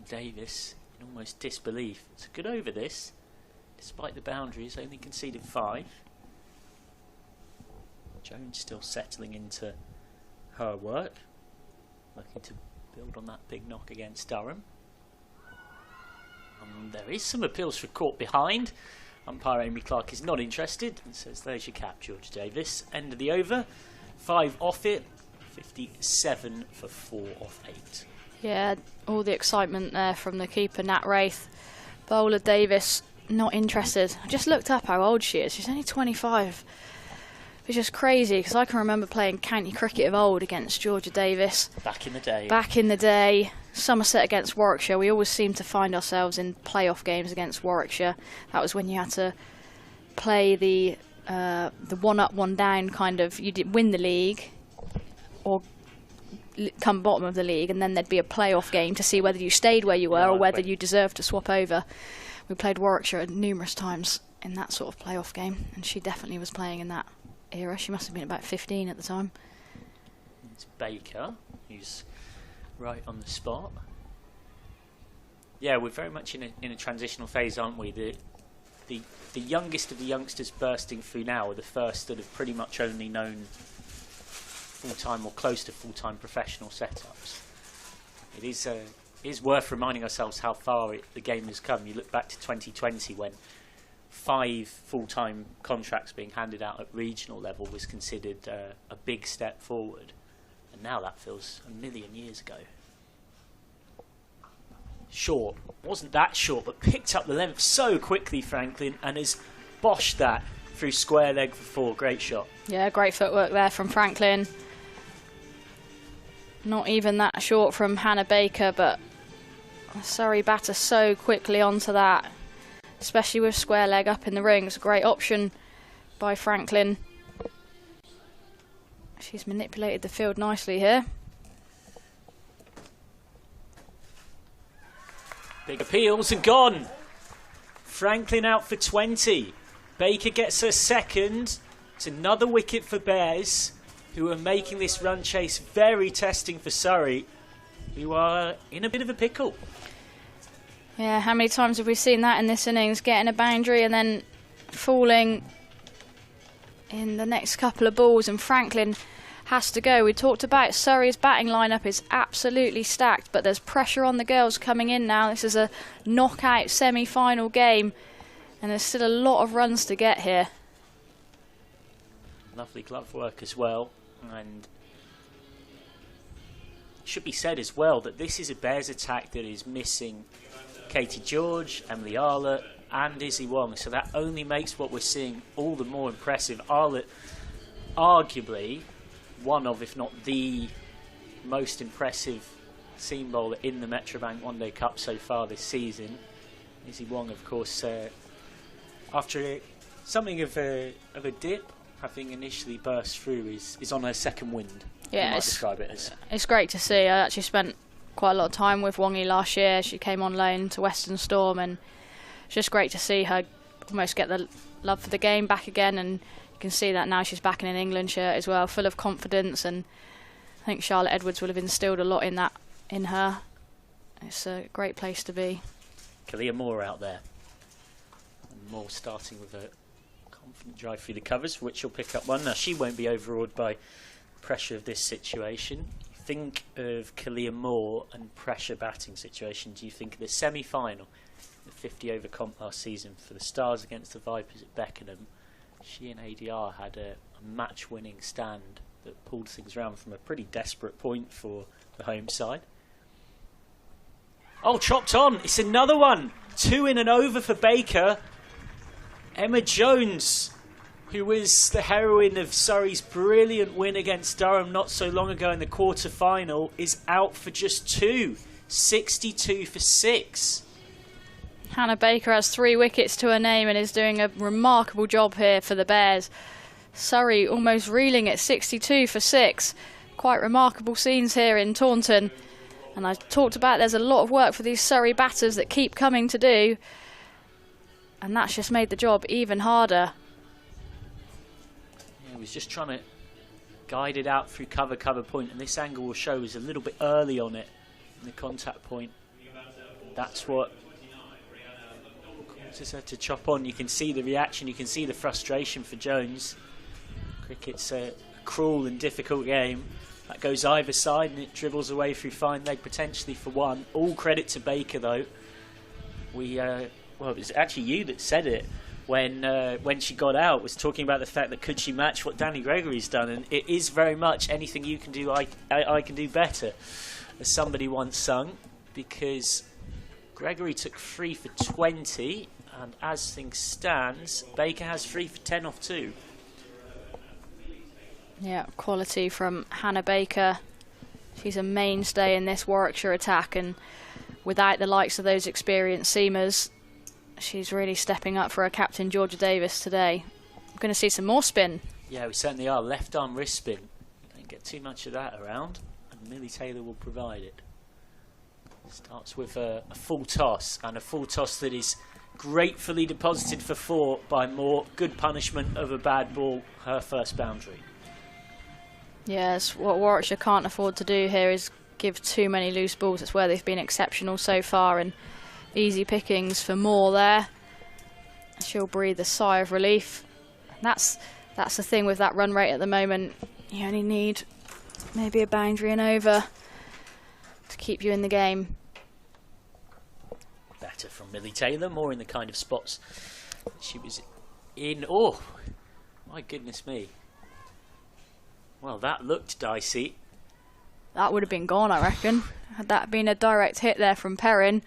Davis, in almost disbelief. It's a good over this, despite the boundaries, only conceded 5. Jones still settling into her work, looking to build on that big knock against Durham. There is some appeals for caught behind. Umpire Amy Clark is not interested and says there's your cap, George Davis. End of the over, 5 off it, 57 for 4 off 8. Yeah, all the excitement there from the keeper Nat Wraith. Bowler Davis not interested. I just looked up how old she is. She's only 25. It's just crazy because I can remember playing county cricket of old against Georgia Davis. Back in the day. Back in the day. Somerset against Warwickshire. We always seemed to find ourselves in playoff games against Warwickshire. That was when you had to play the one up, one down kind of. You did win the league or come bottom of the league, and then there'd be a playoff game to see whether you stayed where you were or whether you deserved to swap over. We played Warwickshire numerous times in that sort of playoff game, and she definitely was playing in that era. She must have been about 15 at the time. It's Baker, who's right on the spot. Yeah, we're very much in a transitional phase, aren't we? The youngest of the youngsters bursting through now are the first that have pretty much only known full-time or close to full-time professional setups. It is worth reminding ourselves how far the game has come. You look back to 2020 when 5 full-time contracts being handed out at regional level was considered a big step forward, and now that feels a million years ago. Short, wasn't that short, but picked up the length so quickly, Franklin, and has boshed that through square leg for 4. Great shot. Yeah, great footwork there from Franklin. Not even that short from Hannah Baker, but Surrey batter so quickly onto that, especially with square leg up in the ring. It's a great option by Franklin. She's manipulated the field nicely here. Big appeals and gone. Franklin out for 20. Baker gets her second. It's another wicket for Bears, who are making this run chase very testing for Surrey, who are in a bit of a pickle. Yeah, how many times have we seen that in this innings? Getting a boundary and then falling in the next couple of balls, and Franklin has to go. We talked about Surrey's batting lineup is absolutely stacked, but there's pressure on the girls coming in now. This is a knockout semi-final game, and there's still a lot of runs to get here. Lovely glove work as well, and it should be said as well that this is a Bears attack that is missing Katie George, Emily Arlett and Izzy Wong, so that only makes what we're seeing all the more impressive. Arlett, arguably one of, if not the most impressive seam bowler in the Metrobank One Day Cup so far this season. Izzy Wong, of course, after something of a dip, having initially burst through, is on her second wind. Yeah, might describe it as. It's great to see. I actually spent quite a lot of time with Wongie last year. She came on loan to Western Storm, and it's just great to see her almost get the love for the game back again, and you can see that now she's back in an England shirt as well, full of confidence, and I think Charlotte Edwards will have instilled a lot in her. It's a great place to be. Kalia Moore out there. And Moore starting with a confident drive through the covers, for which she'll pick up one. Now, she won't be overawed by pressure of this situation. You think of Kalia Moore and pressure batting situation, do you think of the semi-final, the 50 over comp last season for the Stars against the Vipers at Beckenham? She and ADR had a match-winning stand that pulled things around from a pretty desperate point for the home side. Oh, chopped on. It's another one. 2 in and over for Baker. Emma Jones, who was the heroine of Surrey's brilliant win against Durham not so long ago in the quarter-final, is out for just 2. 62 for 6. Hannah Baker has 3 wickets to her name and is doing a remarkable job here for the Bears. Surrey almost reeling at 62 for 6. Quite remarkable scenes here in Taunton. And I talked about there's a lot of work for these Surrey batters that keep coming to do. And that's just made the job even harder. Yeah, he was just trying to guide it out through cover point, and this angle will show is a little bit early on it in the contact point. That's what causes her to chop on. You can see the reaction, you can see the frustration for Jones. Cricket's a cruel and difficult game. That goes either side and it dribbles away through fine leg potentially for 1. All credit to Baker though. Well, it was actually you that said it when she got out, was talking about the fact that could she match what Danny Gregory's done, and it is very much anything you can do I can do better, as somebody once sung, because Gregory took 3 for 20 and as things stands Baker has 3 for 10 off 2. Yeah, quality from Hannah Baker. She's a mainstay in this Warwickshire attack, and without the likes of those experienced seamers, she's really stepping up for her captain Georgia Davis today. I'm going to see some more spin. Yeah, we certainly are. Left arm wrist spin. Don't get too much of that around, and Millie Taylor will provide it. Starts with a full toss, and a full toss that is gratefully deposited for 4 by Moore. Good punishment of a bad ball, her first boundary. Yes, what Warwickshire can't afford to do here is give too many loose balls. It's where they've been exceptional so far, and easy pickings for Moore there. She'll breathe a sigh of relief. That's the thing with that run rate at the moment. You only need maybe a boundary and over to keep you in the game. Better from Millie Taylor, more in the kind of spots she was in. Oh, my goodness me. Well, that looked dicey. That would have been gone, I reckon. Had that been a direct hit there from Perrin.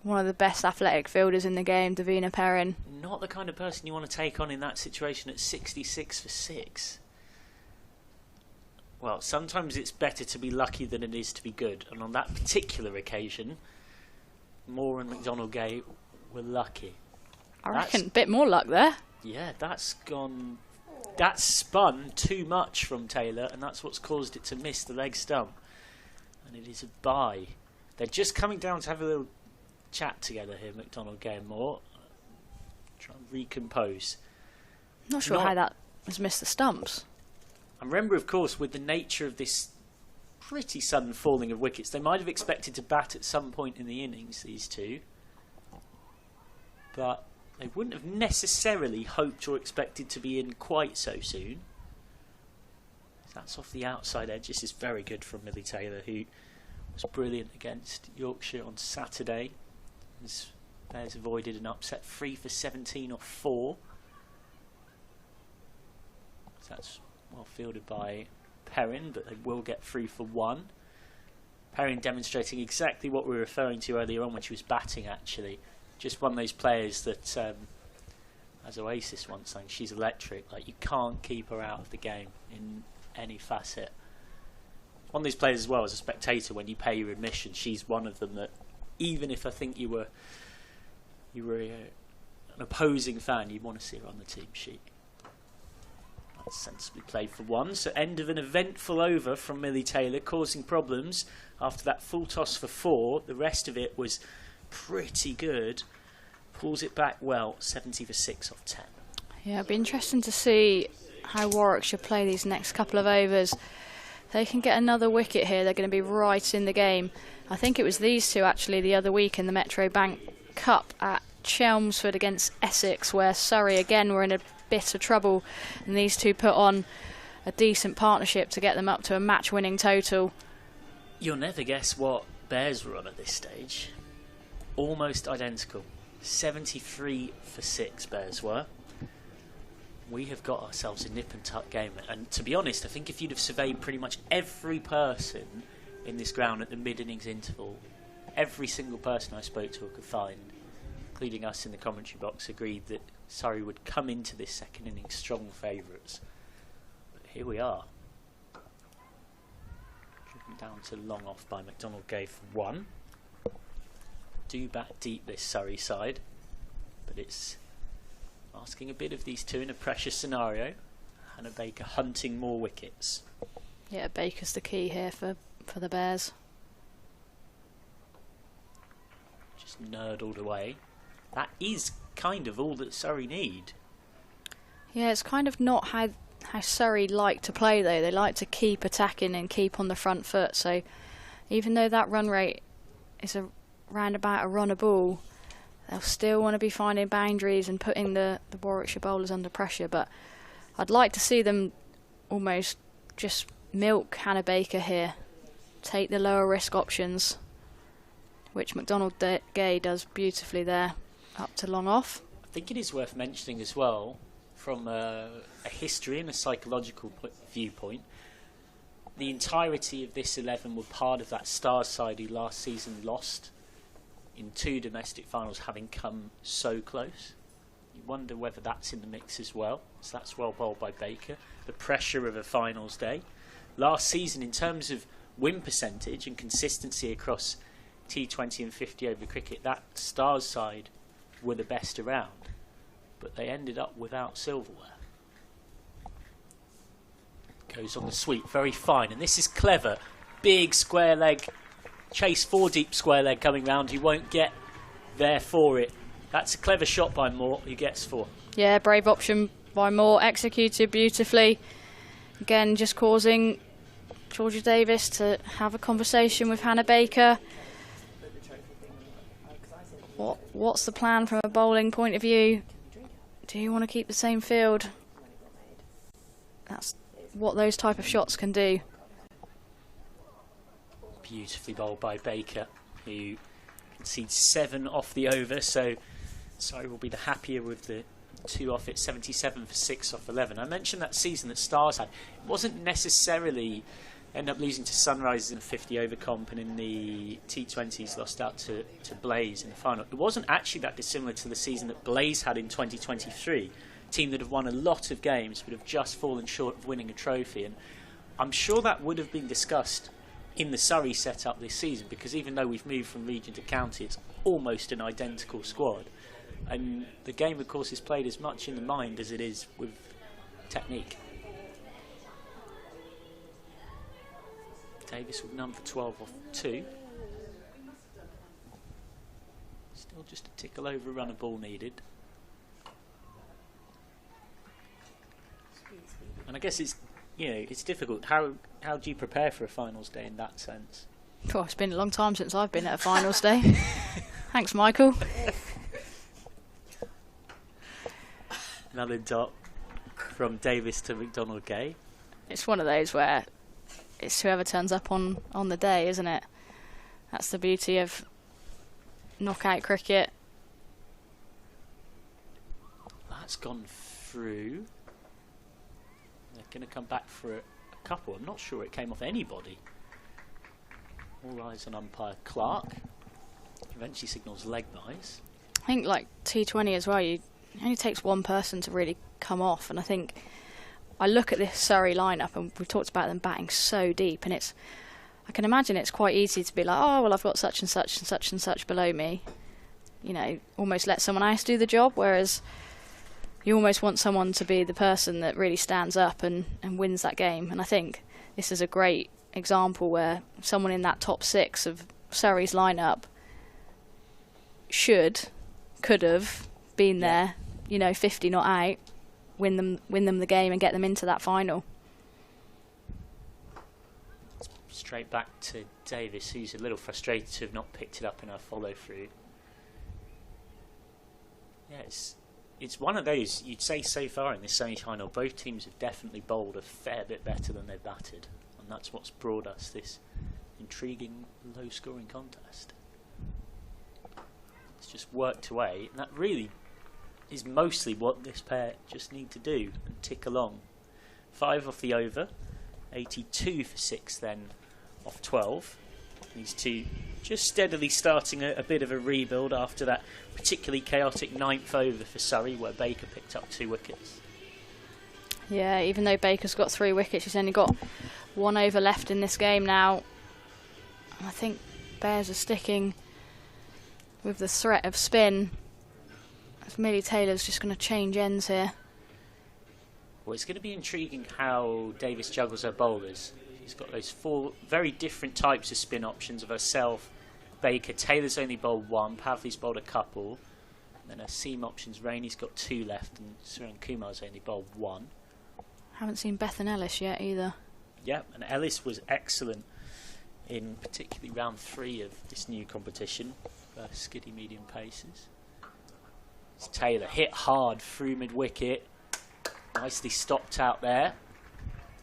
One of the best athletic fielders in the game, Davina Perrin. Not the kind of person you want to take on in that situation at 66 for 6. Well, sometimes it's better to be lucky than it is to be good. And on that particular occasion, Moore and McDonald Gay were lucky. I reckon a bit more luck there. Yeah, that's spun too much from Taylor, and that's what's caused it to miss the leg stump. And it is a bye. They're just coming down to have a little chat together here, McDonald Gay and Moore. Try and recompose. Not sure how that has missed the stumps. I remember, of course, with the nature of this pretty sudden falling of wickets, they might have expected to bat at some point in the innings, these two. But they wouldn't have necessarily hoped or expected to be in quite so soon. That's off the outside edge. This is very good from Millie Taylor, who was brilliant against Yorkshire on Saturday. His Bears avoided an upset, 3 for 17 off 4. So that's well fielded by Perrin, but they will get 3 for 1. Perrin demonstrating exactly what we were referring to earlier on when she was batting, actually. Just one of those players that, as Oasis once sang, she's electric. Like, you can't keep her out of the game in any facet. One of these players as well, as a spectator, when you pay your admission, she's one of them that, even if I think you were an opposing fan, you'd want to see her on the team sheet. That's sensibly played for 1. So end of an eventful over from Millie Taylor, causing problems after that full toss for 4. The rest of it was pretty good. Pulls it back well, 70 for 6 off 10. Yeah, it'll be interesting to see how Warwickshire play these next couple of overs. If they can get another wicket here, they're going to be right in the game. I think it was these two actually the other week in the Metro Bank Cup at Chelmsford against Essex, where Surrey again were in a bit of trouble, and these two put on a decent partnership to get them up to a match-winning total. You'll never guess what Bears were on at this stage. Almost identical. 73 for 6 Bears were. We have got ourselves a nip and tuck game, and to be honest, I think if you'd have surveyed pretty much every person in this ground at the mid-innings interval, every single person I spoke to or could find, including us in the commentary box, agreed that Surrey would come into this second innings strong favourites. But here we are. Driven down to long off by McDonald Gay for 1. Do bat deep this Surrey side, but it's asking a bit of these two in a pressure scenario. Hannah Baker hunting more wickets. Yeah, Baker's the key here for the Bears. Just nerdled away. That is kind of all that Surrey need. Yeah, it's kind of not how Surrey like to play though. They like to keep attacking and keep on the front foot. So even though that run rate is round about a run a ball, they'll still want to be finding boundaries and putting the Warwickshire bowlers under pressure. But I'd like to see them almost just milk Hannah Baker here. Take the lower risk options, which McDonald Gay does beautifully there, up to long off. I think it is worth mentioning as well, from a history and a psychological viewpoint, the entirety of this 11 were part of that Stars side who last season lost in 2 domestic finals, having come so close. You wonder whether that's in the mix as well. So that's well bowled by Baker. The pressure of a finals day. Last season, in terms of win percentage and consistency across T20 and 50 over cricket, that Stars side were the best around, but they ended up without silverware. Goes on the sweep, very fine, and this is clever. Big square leg, chase 4 deep square leg coming round. He won't get there for it. That's a clever shot by Moore, who gets 4. Yeah, brave option by Moore, executed beautifully. Again, just causing Georgie Davis to have a conversation with Hannah Baker. What's the plan from a bowling point of view? Do you want to keep the same field? That's what those type of shots can do. Beautifully bowled by Baker, who concedes 7 off the over, so Surrey will be the happier with the 2 off it, 77 for 6 off 11. I mentioned that season that Stars had. It wasn't necessarily end up losing to Sunrise in the 50 over comp, and in the T20s lost out to Blaze in the final. It wasn't actually that dissimilar to the season that Blaze had in 2023, a team that have won a lot of games but have just fallen short of winning a trophy. And I'm sure that would have been discussed in the Surrey setup this season, because even though we've moved from region to county, it's almost an identical squad. And the game, of course, is played as much in the mind as it is with technique. Davis with none for 12 off 2. Still just a tickle over run a ball needed. And I guess it's, you know, it's difficult. How do you prepare for a finals day in that sense? Oh, it's been a long time since I've been at a finals day. Thanks, Michael. Another dot from Davis to McDonald Gay. It's one of those where it's whoever turns up on the day, isn't it? That's the beauty of knockout cricket. That's gone through. They're going to come back for a couple. I'm not sure it came off anybody. All eyes on umpire Clark. Eventually signals leg byes. I think like T20 as well, it only takes one person to really come off, and I think I look at this Surrey lineup, and we've talked about them batting so deep, and I can imagine it's quite easy to be like, oh well, I've got such and such and such and such below me, you know, almost let someone else do the job, whereas you almost want someone to be the person that really stands up and wins that game. And I think this is a great example where someone in that top 6 of Surrey's lineup could have been there, you know, 50 not out, win them the game and get them into that final. Straight back to Davis, who's a little frustrated to have not picked it up in our follow through. Yeah, it's one of those, you'd say so far in this semi-final, both teams have definitely bowled a fair bit better than they've batted, and that's what's brought us this intriguing low-scoring contest. It's just worked away, and that really is mostly what this pair just need to do and tick along. 5 off the over, 82 for 6 then off 12. These two just steadily starting a bit of a rebuild after that particularly chaotic 9th over for Surrey, where Baker picked up 2 wickets. Yeah, even though Baker's got 3 wickets, he's only got 1 over left in this game now. I think Bears are sticking with the threat of spin. Millie Taylor's just going to change ends here. Well, it's going to be intriguing how Davis juggles her bowlers. She's got those 4 very different types of spin options of herself, Baker. Taylor's only bowled 1, Pavley's bowled a couple. And then her seam options, Rainey's got 2 left, and Suren Kumar's only bowled 1. Haven't seen Bethan Ellis yet either. Yep, and Ellis was excellent in particularly round 3 of this new competition, skiddy medium paces. It's Taylor, hit hard through mid-wicket, nicely stopped out there.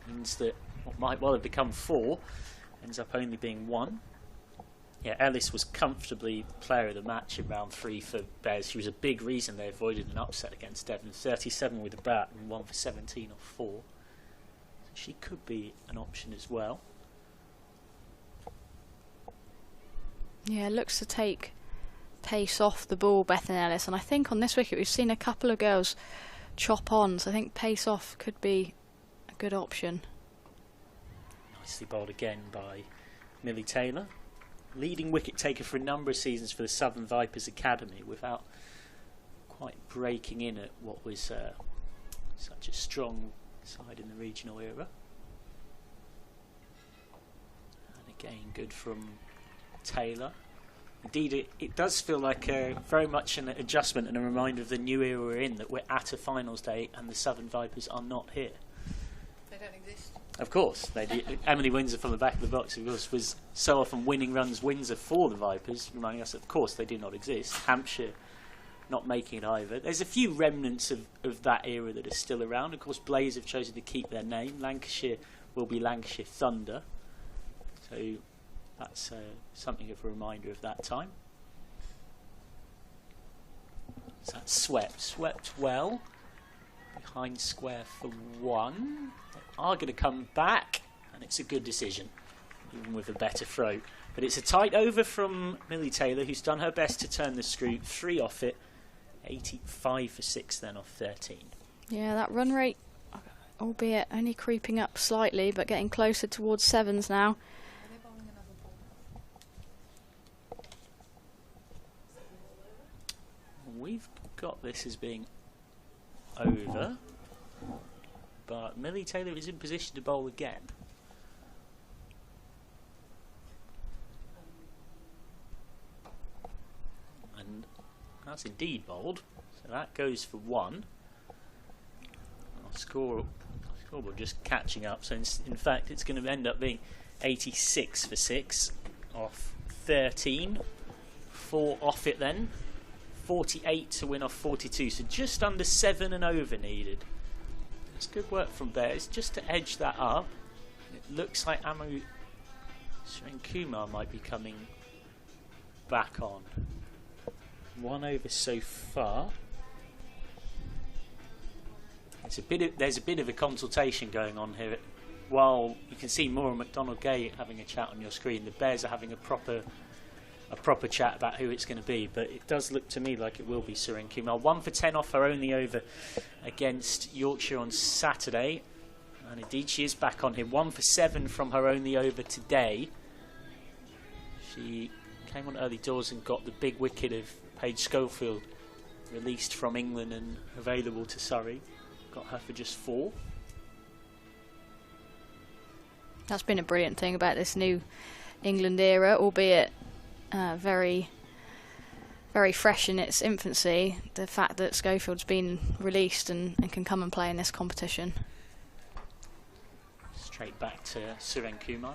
Means that what might well have become 4 ends up only being 1. Yeah, Ellis was comfortably player of the match in round 3 for Bears. She was a big reason they avoided an upset against Devon. 37 with the bat and 1 for 17 off 4. So she could be an option as well. Yeah, looks to take pace off the ball, Bethan Ellis, and I think on this wicket we've seen a couple of girls chop on, so I think pace off could be a good option. Nicely bowled again by Millie Taylor, leading wicket taker for a number of seasons for the Southern Vipers Academy, without quite breaking in at what was such a strong side in the regional era. And again, good from Taylor. Indeed, it does feel like very much an adjustment and a reminder of the new era we're in, that we're at a finals day and the Southern Vipers are not here. They don't exist. Of course, they do. Emily Windsor from the back of the box, of course, was so often winning runs Windsor for the Vipers, reminding us that, of course, they do not exist. Hampshire not making it either. There's a few remnants of that era that are still around. Of course, Blaze have chosen to keep their name. Lancashire will be Lancashire Thunder. So that's something of a reminder of that time. So that's swept well. Behind square for one. They are going to come back, and it's a good decision, even with a better throw. But it's a tight over from Millie Taylor, who's done her best to turn the screw. 3 off it, 85 for 6 then off 13. Yeah, that run rate, albeit only creeping up slightly, but getting closer towards 7s now. We've got this as being over, but Millie Taylor is in position to bowl again. And that's indeed bowled, so that goes for 1. Our scoreboard just catching up, so in fact it's going to end up being 86 for 6 off 13. 4 off it then. 48 to win off 42, so just under 7 and over needed. It's good work from Bears just to edge that up. It looks like Amu Kumar might be coming back on. 1 over so far. There's a bit of a consultation going on here. While you can see more of McDonald Gay having a chat on your screen, the Bears are having a proper chat about who it's going to be, but it does look to me like it will be Surrey Kumar. 1 for 10 off her only over against Yorkshire on Saturday, and indeed she is back on here. 1 for 7 from her only over today. She came on early doors and got the big wicket of Paige Schofield, released from England and available to Surrey. Got her for just 4. That's been a brilliant thing about this new England era, albeit very, very fresh in its infancy. The fact that Schofield's been released and can come and play in this competition. Straight back to Surrey Kumar.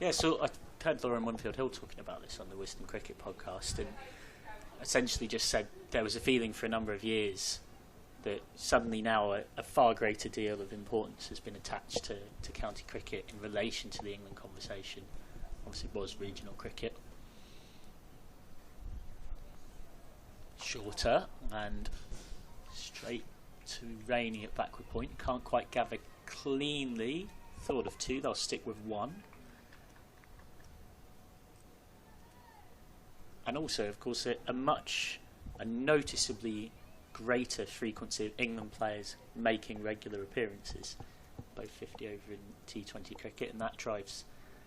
Yeah, so I heard Lauren Winfield-Hill talking about this on the Wisdom Cricket podcast, and essentially just said there was a feeling for a number of years that suddenly now a far greater deal of importance has been attached to county cricket in relation to the England conversation. Obviously it was regional cricket. Shorter and straight to Rainey at backward point. Can't quite gather cleanly. Thought of 2, they'll stick with 1. And also, of course, a noticeably greater frequency of England players making regular appearances, both 50 over in T20 cricket, and that drives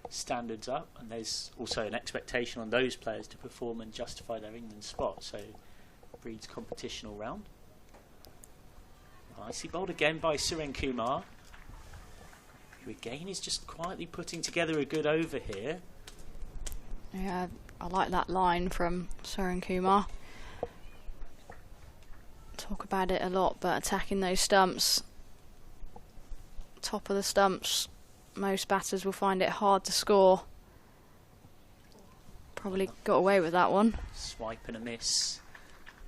standards up, and there's also an expectation on those players to perform and justify their England spot, so breeds competition all round. Nicely bowled again by Surrey Kumar, who again is just quietly putting together a good over here. Yeah, I like that line from Surrey Kumar. Talk about it a lot, but attacking those stumps, top of the stumps, most batters will find it hard to score. Probably got away with that one. Swipe and a miss.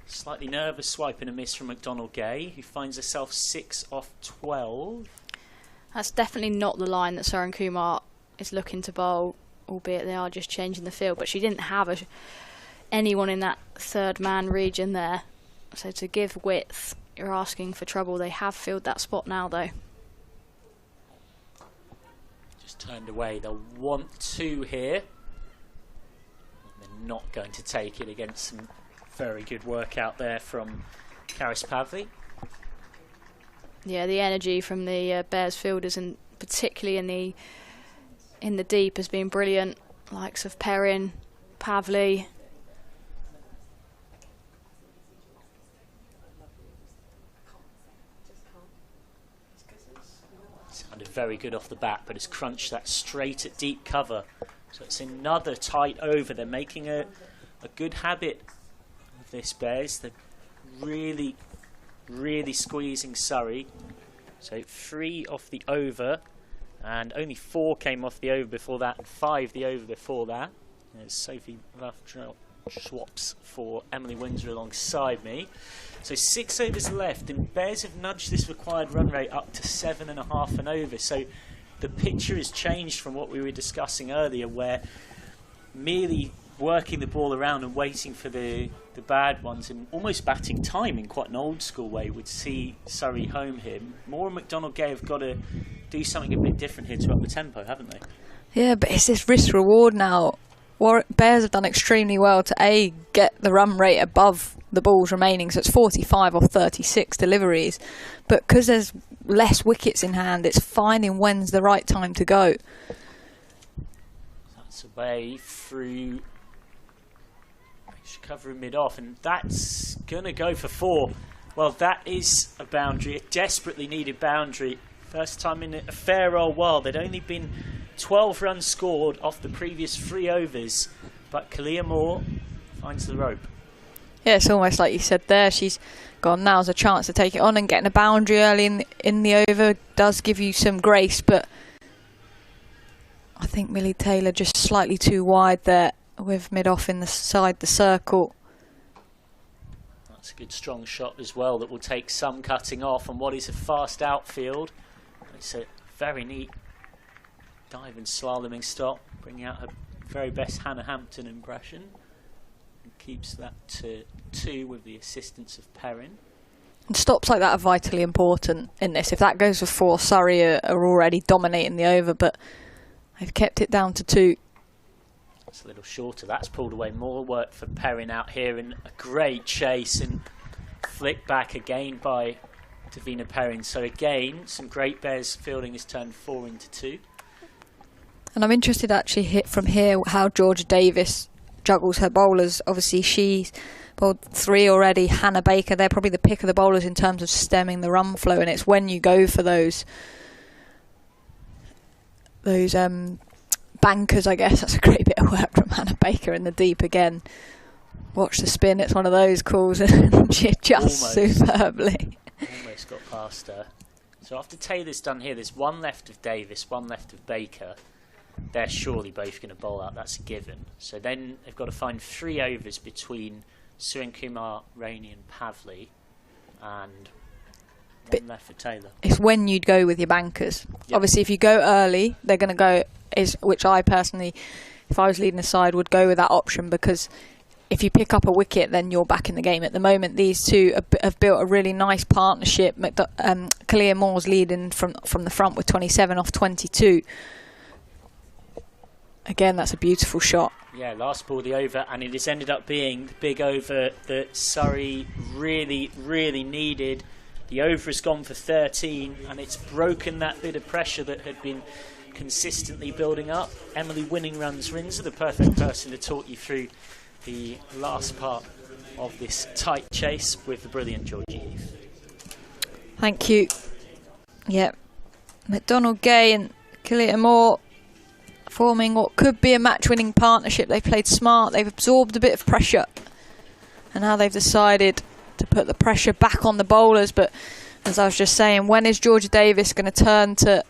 Slightly nervous swipe and a miss from McDonald Gay, who finds herself 6 off 12. That's definitely not the line that Surrey Kumar is looking to bowl, albeit they are just changing the field. But she didn't have anyone in that third man region there. So to give width, you're asking for trouble. They have filled that spot now, though. Just turned away. They'll want 2 here. They're not going to take it against some very good work out there from Karis Pavley. Yeah, the energy from the Bears fielders, and particularly in the deep, has been brilliant. Likes of Perrin, Pavley. Sounded very good off the bat, but has crunched that straight at deep cover. So it's another tight over. They're making a good habit of this, Bears. They're really, really squeezing Surrey. So 3 off the over, And only 4 came off the over before that, and 5 the over before that. There's Sophie swaps for Emily Windsor alongside me. So 6 overs left, and Bears have nudged this required run rate up to 7.5 and over. So the picture has changed from what we were discussing earlier, where merely working the ball around and waiting for the bad ones and almost batting time in quite an old school way would see Surrey home here. Moore and McDonald Gay have got to do something a bit different here to up the tempo, haven't they? Yeah, but it's this risk reward now. Bears have done extremely well to get the run rate above the balls remaining, so it's 45 off 36 deliveries, but because there's less wickets in hand, it's finding when's the right time to go. That's away through, covering mid-off, and that's gonna go for 4. Well, that is a boundary, a desperately needed boundary. First time in a fair old while. There'd only been 12 runs scored off the previous 3 overs, but Kalia Moore finds the rope. Yeah, it's almost like you said there. She's gone, now's a chance to take it on, and getting a boundary early in the over does give you some grace, but I think Millie Taylor just slightly too wide there with mid-off inside the circle. That's a good strong shot as well that will take some cutting off on what is a fast outfield. It's a very neat dive and slaloming stop, bringing out her very best Hannah Hampton impression, and keeps that to 2 with the assistance of Perrin. And stops like that are vitally important in this. If that goes for 4, Surrey are already dominating the over, but they've kept it down to 2. It's a little shorter. That's pulled away. More work for Perrin out here, and a great chase and flick back again by Davina Perrin. So again, some great Bears fielding has turned 4 into 2. And I'm interested actually from here how Georgia Davis juggles her bowlers. Obviously she's bowled 3 already. Hannah Baker, they're probably the pick of the bowlers in terms of stemming the run flow, and it's when you go for those bankers, I guess. That's a great bit of work from Hannah Baker in the deep again. Watch the spin, it's one of those calls, and she adjusts superbly. Almost got past her. So after Taylor's done here, there's 1 left of Davis, 1 left of Baker. They're surely both going to bowl out, that's a given. So then they've got to find 3 overs between Suren Kumar, Rainey and Pavley, and 1 left for Taylor. It's when you'd go with your bankers. Yep. Obviously if you go early, they're going to go, which I personally, if I was leading a side, would go with that option, because if you pick up a wicket, then you're back in the game. At the moment, these two have built a really nice partnership. Kalia Moore's leading from the front with 27 off 22. Again, that's a beautiful shot. Yeah, last ball the over, and it has ended up being the big over that Surrey really, really needed. The over has gone for 13, and it's broken that bit of pressure that had been consistently building up. Emily Winning runs Rinser, the perfect person to talk you through the last part of this tight chase with the brilliant Georgie Heath. Thank you. Yep. McDonald Gay and Kalia Moore forming what could be a match-winning partnership. They've played smart, they've absorbed a bit of pressure, and now they've decided to put the pressure back on the bowlers. But as I was just saying, when is Georgia Davis going to turn to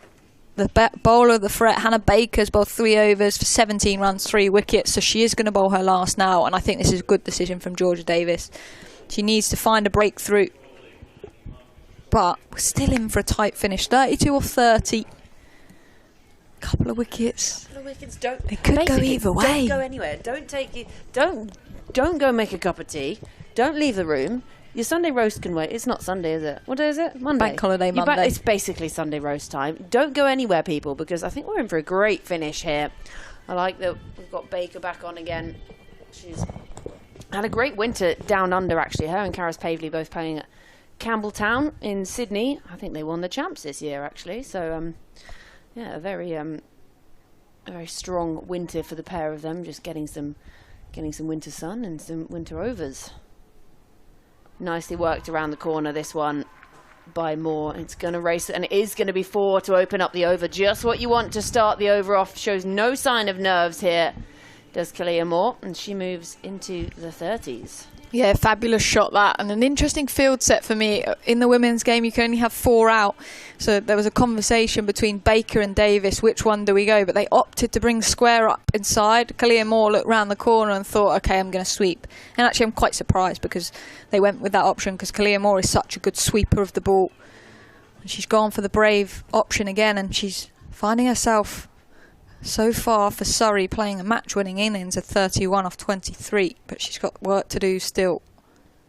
the bowler of the threat? Hannah Baker's bowled 3 overs for 17 runs, 3 wickets, so she is going to bowl her last now, and I think this is a good decision from Georgia Davis. She needs to find a breakthrough, but we're still in for a tight finish. 32 or 30. Couple of wickets. It could go either way. Don't go anywhere. Don't take it. Don't go make a cup of tea. Don't leave the room. Your Sunday roast can wait. It's not Sunday, is it? What day is it? Monday. Bank holiday Monday. It's basically Sunday roast time. Don't go anywhere, people, because I think we're in for a great finish here. I like that we've got Baker back on again. She's had a great winter down under, actually. Her and Karis Pavley both playing at Campbelltown in Sydney. I think they won the champs this year, actually. So, yeah, a very strong winter for the pair of them. Just getting some winter sun and some winter overs. Nicely worked around the corner, this one by Moore. It's going to race, and it is going to be 4 to open up the over. Just what you want to start the over off. Shows no sign of nerves here. does Kalia Moore, and she moves into the 30s. Yeah, fabulous shot that, and an interesting field set for me. In the women's game, you can only have 4 out, so there was a conversation between Baker and Davis, which one do we go, but they opted to bring square up inside. Kalia Moore looked round the corner and thought, okay, I'm going to sweep, and actually I'm quite surprised because they went with that option, because Kalia Moore is such a good sweeper of the ball, and she's gone for the brave option again, and she's finding herself so far for Surrey playing a match-winning innings of 31 off 23, but she's got work to do still.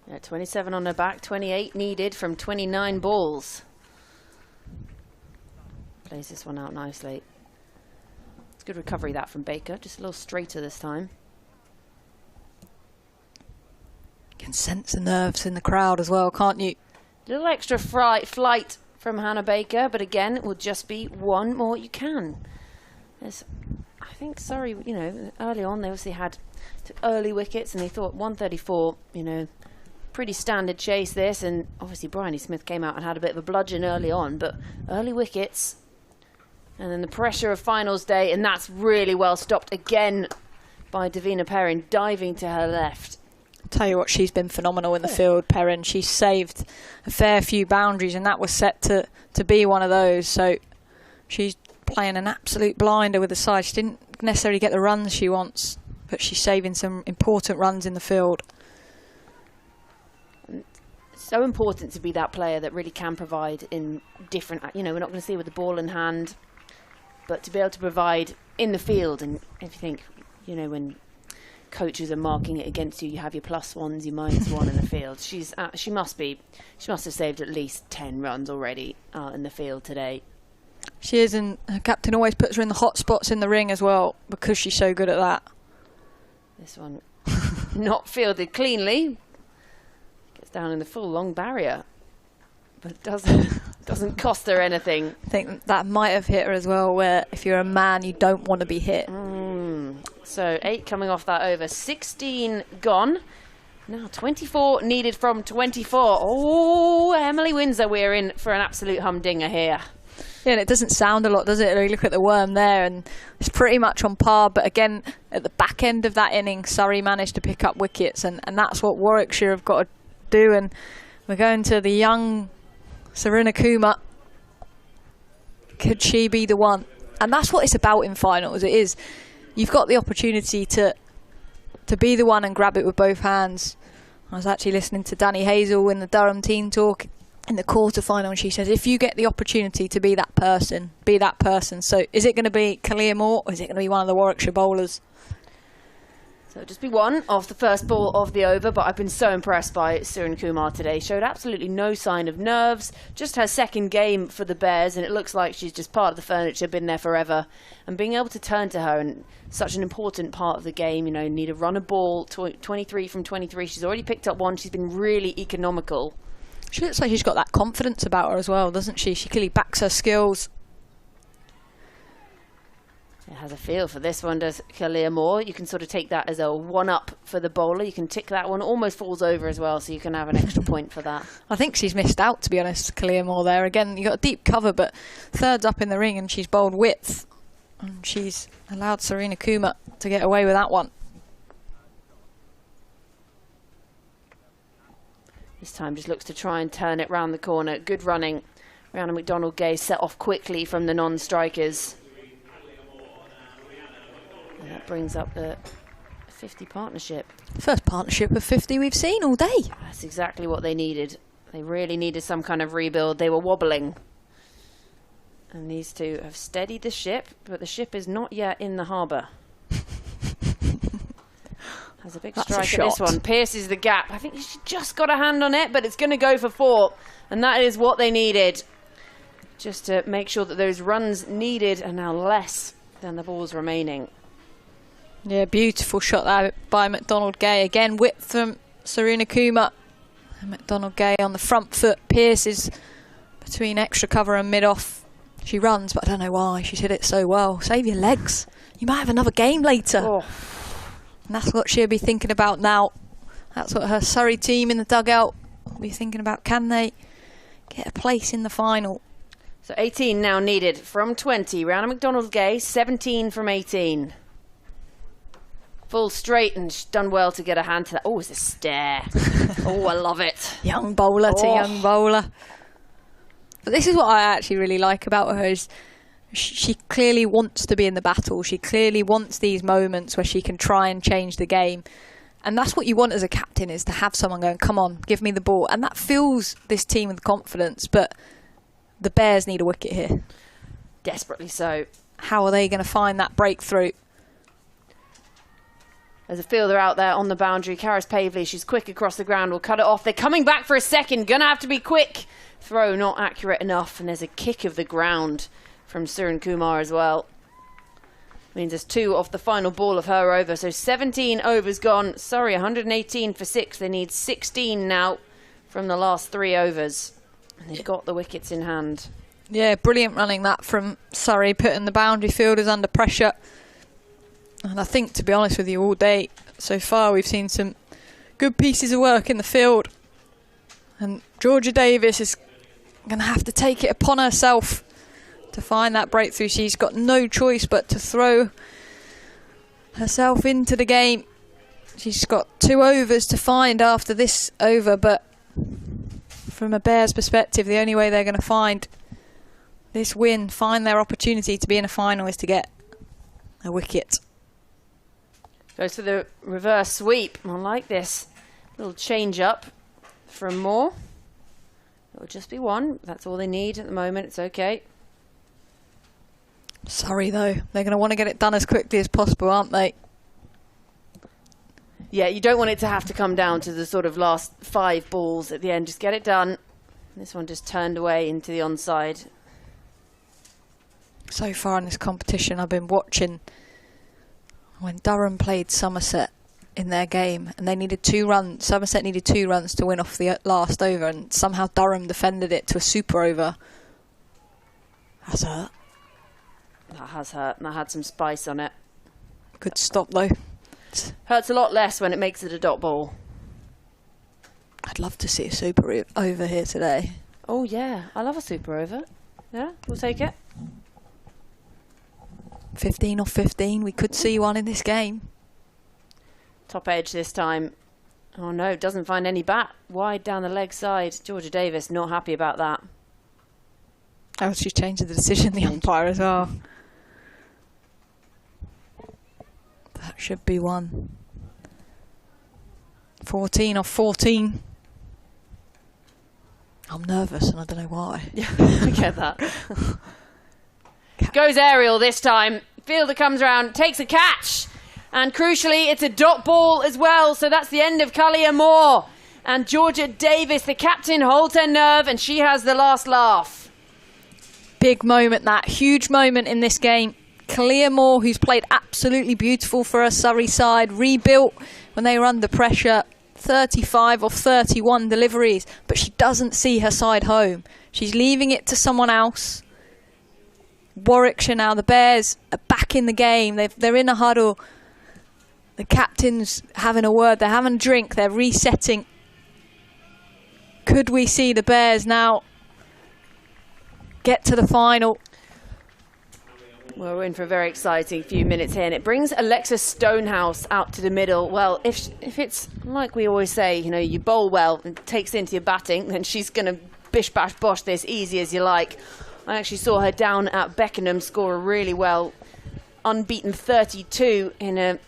Yeah, 27 on her back, 28 needed from 29 balls. Plays this one out nicely. It's good recovery that from Baker, just a little straighter this time. You can sense the nerves in the crowd as well, can't you? A little extra flight from Hannah Baker, but again, it will just be one more you can. I think Surrey, you know, early on they obviously had early wickets and they thought 134, you know, pretty standard chase this, and obviously Bryony Smith came out and had a bit of a bludgeon early on, but early wickets and then the pressure of finals day, and that's really well stopped again by Davina Perrin diving to her left. I'll tell you what, she's been phenomenal in the field, Perrin. She's saved a fair few boundaries and that was set to be one of those, so she's playing an absolute blinder with the side. She didn't necessarily get the runs she wants, but she's saving some important runs in the field. So important to be that player that really can provide in different, you know, we're not going to see with the ball in hand, but to be able to provide in the field. And if you think, you know, when coaches are marking it against you, you have your +1s, your -1 in the field. She must have saved at least 10 runs already in the field today. She is, and her captain always puts her in the hot spots in the ring as well because she's so good at that. This one not fielded cleanly. Gets down in the full long barrier, but it doesn't cost her anything. I think that might have hit her as well, where if you're a man, you don't want to be hit. So 8 coming off that over, 16 gone. Now 24 needed from 24. Oh, Emily Windsor, we're in for an absolute humdinger here. Yeah, and it doesn't sound a lot, does it? You look at the worm there, and it's pretty much on par. But again, at the back end of that inning, Surrey managed to pick up wickets, and that's what Warwickshire have got to do. And we're going to the young Serena Kuma. Could she be the one? And that's what it's about in finals. It is. You've got the opportunity to be the one and grab it with both hands. I was actually listening to Danny Hazel in the Durham team talk in the quarter-final, and she says, if you get the opportunity to be that person, be that person. So is it going to be Kalia Moore, or is it going to be one of the Warwickshire bowlers? So just be one off the first ball of the over, but I've been so impressed by Serena Kumar today. Showed absolutely no sign of nerves, just her second game for the Bears, and it looks like she's just part of the furniture, been there forever. And being able to turn to her, and such an important part of the game, you know, need to run a ball, 23 from 23. She's already picked up one. She's been really economical. She looks like she's got that confidence about her as well, doesn't she? She clearly backs her skills. It has a feel for this one, does Kalia Moore. You can sort of take that as a one-up for the bowler. You can tick that one. Almost falls over as well, so you can have an extra point for that. I think she's missed out, to be honest, Kalia Moore there. Again, you got a deep cover, but third's up in the ring, and she's bowled width. And she's allowed Serena Kuma to get away with that one. This time just looks to try and turn it round the corner. Good running. Rihanna McDonald Gay set off quickly from the non-strikers. And that brings up the 50 partnership. First partnership of 50 we've seen all day. That's exactly what they needed. They really needed some kind of rebuild. They were wobbling. And these two have steadied the ship, but the ship is not yet in the harbour. Has a big strike at this one. Pierces the gap. I think she just got a hand on it, but it's going to go for 4. And that is what they needed. Just to make sure that those runs needed are now less than the balls remaining. Yeah, beautiful shot there by McDonald Gay. Again, width from Serena Kuma. And McDonald Gay on the front foot. Pierces between extra cover and mid-off. She runs, but I don't know why. She's hit it so well. Save your legs. You might have another game later. Oh. And that's what she'll be thinking about now. That's what her Surrey team in the dugout will be thinking about. Can they get a place in the final? So 18 now needed from 20. Rihanna McDonald Gay, 17 from 18. Full straight, and she's done well to get a hand to that. Oh, it's a stare. Oh, I love it. Young bowler to young bowler. But this is what I actually really like about her is she clearly wants to be in the battle. She clearly wants these moments where she can try and change the game. And that's what you want as a captain, is to have someone going, come on, give me the ball. And that fills this team with confidence. But the Bears need a wicket here. Desperately so. How are they going to find that breakthrough? There's a fielder out there on the boundary. Karis Pavley, she's quick across the ground, will cut it off. They're coming back for a second. Gonna have to be quick. Throw not accurate enough. And there's a kick of the ground from Suren Kumar as well. Means there's 2 off the final ball of her over. So 17 overs gone. Sorry, 118 for 6. They need 16 now from the last 3 overs. And they've got the wickets in hand. Yeah, brilliant running that from Surrey, putting the boundary fielders under pressure. And I think, to be honest with you, all day so far we've seen some good pieces of work in the field. And Georgia Davis is going to have to take it upon herself to find that breakthrough. She's got no choice but to throw herself into the game. She's got 2 overs to find after this over, but from a Bears perspective, the only way they're going to find this win, find their opportunity to be in a final, is to get a wicket. Goes for the reverse sweep. I like this little change up from Moore. It'll just be 1. That's all they need at the moment. It's okay. Sorry, though. They're going to want to get it done as quickly as possible, aren't they? Yeah, you don't want it to have to come down to the sort of last 5 balls at the end. Just get it done. This one just turned away into the onside. So far in this competition, I've been watching when Durham played Somerset in their game, and they needed 2 runs. Somerset needed 2 runs to win off the last over, and somehow Durham defended it to a super over. That's hurt. That has hurt, and that had some spice on it. Good stop, though. Hurts a lot less when it makes it a dot ball. I'd love to see a super over here today. Oh, yeah. I love a super over. Yeah, we'll take it. 15 off 15. We could see one in this game. Top edge this time. Oh, no. Doesn't find any bat. Wide down the leg side. Georgia Davis not happy about that. Oh, she's changed the decision, the umpire as well. That should be 1. 14 off 14. I'm nervous and I don't know why. Yeah, I get that. Goes aerial this time. Fielder comes around, takes a catch. And crucially, it's a dot ball as well. So that's the end of Kalia Moore. And Georgia Davis, the captain, holds her nerve and she has the last laugh. Big moment, that huge moment in this game. Kalia Moore, who's played absolutely beautiful for her Surrey side, rebuilt when they were under pressure. 35 of 31 deliveries, but she doesn't see her side home. She's leaving it to someone else. Warwickshire now, the Bears are back in the game. They're in a huddle. The captain's having a word. They're having a drink. They're resetting. Could we see the Bears now get to the final? Well, we're in for a very exciting few minutes here, and it brings Alexa Stonehouse out to the middle. Well, if it's like we always say, you know, you bowl well and takes into your batting, then she's going to bish bash bosh this easy as you like. I actually saw her down at Beckenham score really well, unbeaten 32 in a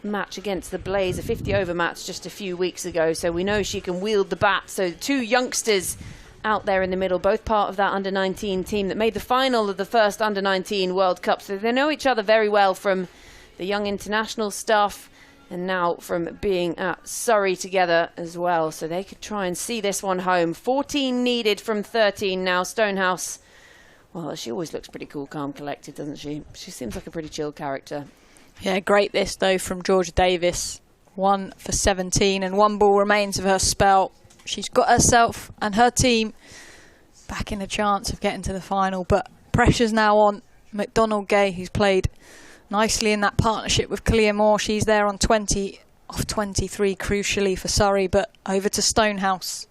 match against the Blaze, a 50-over match just a few weeks ago. So we know she can wield the bat. So 2 youngsters out there in the middle, both part of that under-19 team that made the final of the first under-19 World Cup. So they know each other very well from the young international stuff and now from being at Surrey together as well. So they could try and see this one home. 14 needed from 13 now. Stonehouse, well, she always looks pretty cool, calm, collected, doesn't she? She seems like a pretty chill character. Yeah, great this, though, from Georgia Davis. 1 for 17 and 1 ball remains of her spell. She's got herself and her team back in a chance of getting to the final, but pressure's now on McDonald Gay, who's played nicely in that partnership with Kalia Moore. She's there on 20 off 23, crucially for Surrey, but over to Stonehouse.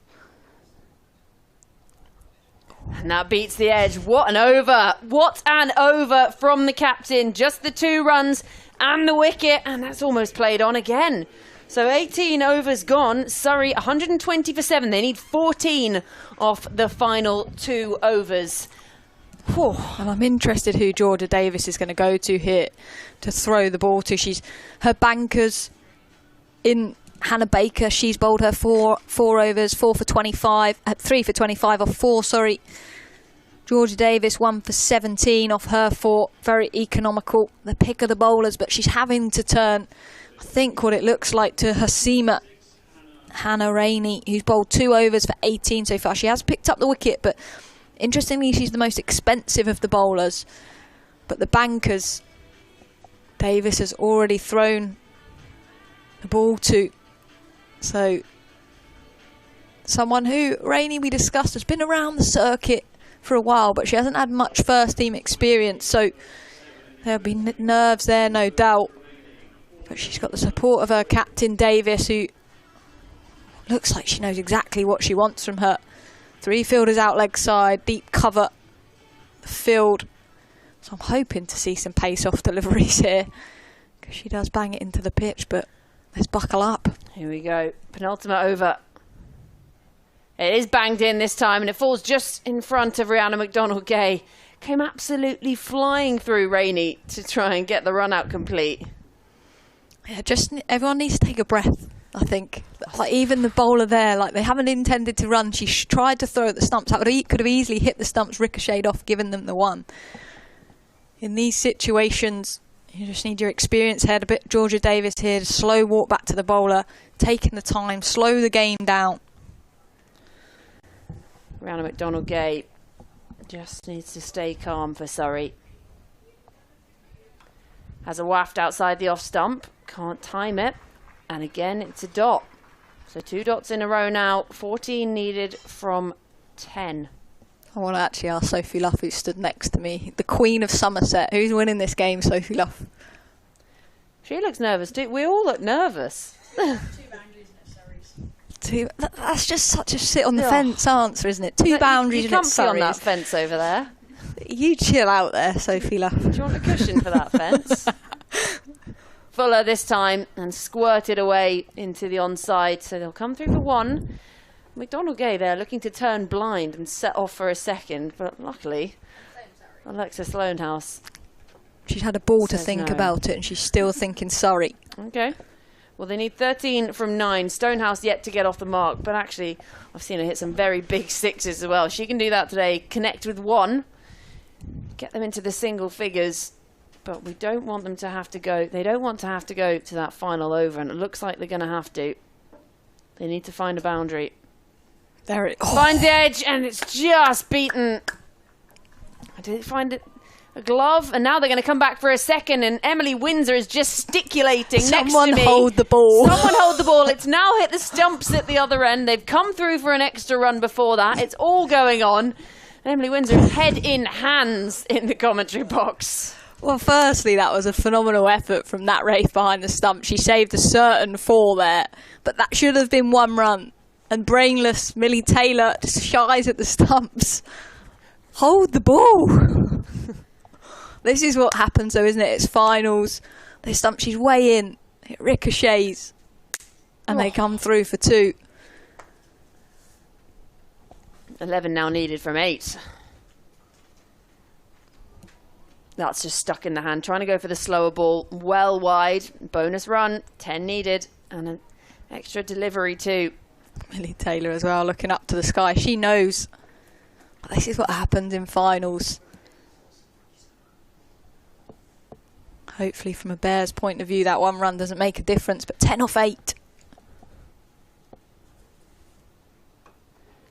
And that beats the edge. What an over. What an over from the captain. Just the 2 runs and the wicket, and that's almost played on again. So 18 overs gone. Surrey 120 for 7. They need 14 off the final 2 overs. Whew. And I'm interested who Georgia Davis is going to go to here to throw the ball to. Her bankers in Hannah Baker. She's bowled her 4 overs, 3 for 25 off 4. Sorry. Georgia Davis 1 for 17 off her 4. Very economical. The pick of the bowlers, but she's having to turn, I think, what it looks like to her seamer, Hannah Rainey, who's bowled 2 overs for 18 so far. She has picked up the wicket, but interestingly, she's the most expensive of the bowlers. But the bankers, Davis has already thrown the ball to. So, someone who, Rainey, we discussed, has been around the circuit for a while, but she hasn't had much first team experience. So, there'll be nerves there, no doubt. But she's got the support of her captain, Davis, who looks like she knows exactly what she wants from her. 3 fielders out leg side, deep cover the field. So I'm hoping to see some pace off deliveries here, because she does bang it into the pitch, but let's buckle up. Here we go, penultimate over. It is banged in this time, and it falls just in front of McDonald Gay. Came absolutely flying through Rainey to try and get the run out complete. Yeah, just everyone needs to take a breath, I think. Like, even the bowler there, like, they haven't intended to run. She tried to throw at the stumps. That could have easily hit the stumps, ricocheted off, given them the 1. In these situations, you just need your experience head. A bit Georgia Davis here to slow walk back to the bowler, taking the time, slow the game down. McDonald Gay just needs to stay calm for Surrey. Has a waft outside the off stump, can't time it, and again it's a dot. So 2 dots in a row now, 14 needed from 10. I want to actually ask Sophie Luff, who stood next to me, the Queen of Somerset. Who's winning this game, Sophie Luff? She looks nervous too. We all look nervous. That's just such a sit on the fence answer, isn't it? 2 boundaries and it's Surrey's. On that fence over there. You chill out there, Sophie Luff. Do you want a cushion for that fence? Fuller this time and squirted away into the onside, so they'll come through for 1. McDonald Gay there looking to turn blind and set off for a second, but luckily Alexa Sloanhouse, she's had a ball to think about it, and she's still thinking Surrey. Okay. Well, they need 13 from 9. Stonehouse yet to get off the mark, but actually I've seen her hit some very big 6s as well. She can do that today. Connect with 1, get them into the single figures, but we don't want them to have to go. They don't want to have to go to that final over, and it looks like they're going to have to. They need to find a boundary. There it finds the edge, and it's just beaten. Did it find it? A glove, and now they're going to come back for a second, and Emily Windsor is gesticulating next to me. Someone hold the ball. Someone hold the ball. It's now hit the stumps at the other end. They've come through for an extra run before that. It's all going on. And Emily Windsor is head in hands in the commentary box. Well, firstly, that was a phenomenal effort from that Wraith behind the stump. She saved a certain 4 there, but that should have been 1 run. And brainless Millie Taylor just shies at the stumps. Hold the ball. This is what happens though, isn't it? It's finals. They stump, she's way in. It ricochets. And they come through for 2. 11 now needed from 8. That's just stuck in the hand. Trying to go for the slower ball. Well wide. Bonus run. 10 needed. And an extra delivery too. Millie Taylor as well, looking up to the sky. She knows. This is what happens in finals. Hopefully from a Bears point of view that 1 run doesn't make a difference, but 10 off 8.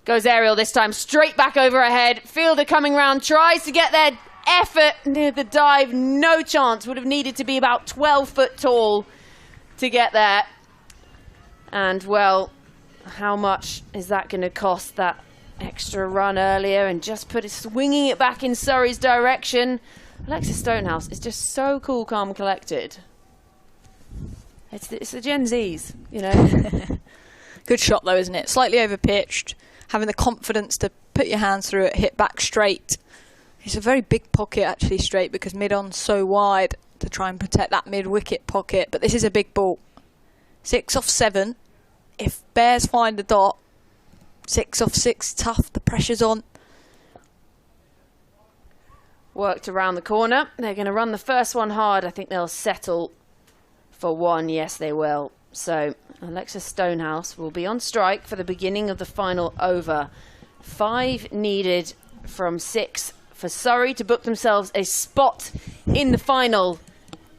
Goes aerial this time, straight back over her head. Fielder coming round, tries to get their effort near the dive. No chance, would have needed to be about 12 foot tall to get there. And well, how much is that going to cost, that extra run earlier, and just swinging it back in Surrey's direction. Alexa Stonehouse is just so cool, calm, collected. It's the Gen Zs, you know. Good shot though, isn't it? Slightly over pitched, having the confidence to put your hands through it, hit back straight. It's a very big pocket actually straight, because mid-on's so wide. to try and protect that mid-wicket pocket. But this is a big ball. 6 off 7. If Bears find the dot, 6 off 6, tough. The pressure's on. Worked around the corner. They're going to run the first one hard. I think they'll settle for 1. Yes, they will. So Alexa Stonehouse will be on strike for the beginning of the final over. 5 needed from 6 for Surrey to book themselves a spot in the final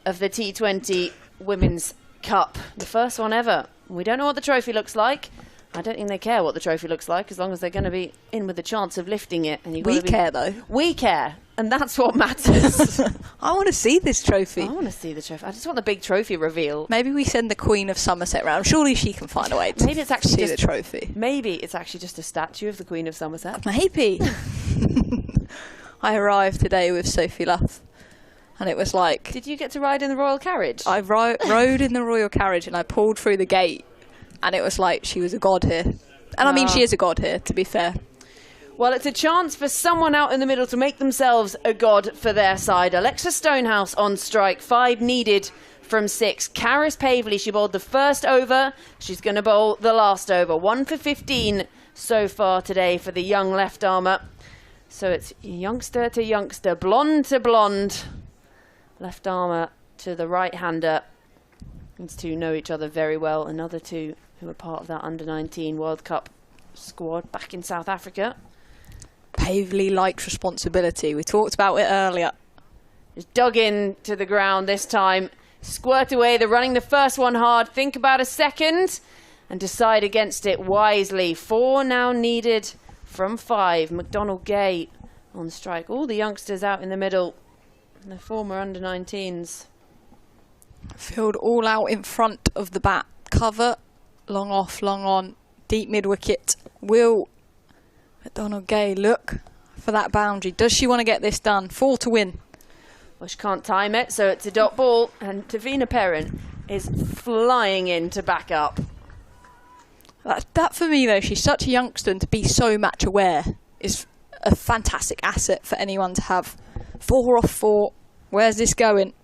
of the T20 Women's Cup. The first one ever. We don't know what the trophy looks like. I don't think they care what the trophy looks like as long as they're going to be in with a chance of lifting it. And We care, though. We care. And that's what matters. I want to see this trophy. I want to see the trophy. I just want the big trophy reveal. Maybe we send the Queen of Somerset round. Surely she can find a way to Maybe it's actually see just the trophy. Maybe it's actually just a statue of the Queen of Somerset. Maybe. I arrived today with Sophie Luff. And it was like... Did you get to ride in the royal carriage? I rode in the royal carriage and I pulled through the gate. And it was like she was a god here. And I mean, she is a god here, to be fair. Well, it's a chance for someone out in the middle to make themselves a god for their side. Alexa Stonehouse on strike. 5 needed from 6. Karis Pavley, she bowled the first over. She's going to bowl the last over. 1 for 15 so far today for the young left armour. So it's youngster to youngster, blonde to blonde. Left armour to the right-hander. These two know each other very well. Another two who are part of that under-19 World Cup squad back in South Africa. Pavley likes responsibility. We talked about it earlier. Just dug in to the ground this time. Squirt away. They're running the first one hard. Think about a second and decide against it wisely. 4 now needed from 5. McDonald Gay on strike. All the youngsters out in the middle. And the former under-19s. Field all out in front of the bat. Cover, long off, long on, deep mid-wicket. Will McDonald Gay look for that boundary? Does she want to get this done? 4 to win. Well, she can't time it, so it's a dot ball. And Tavina Perrin is flying in to back up. That for me, though, she's such a youngster, and to be so match aware is a fantastic asset for anyone to have. 4 off 4. Where's this going?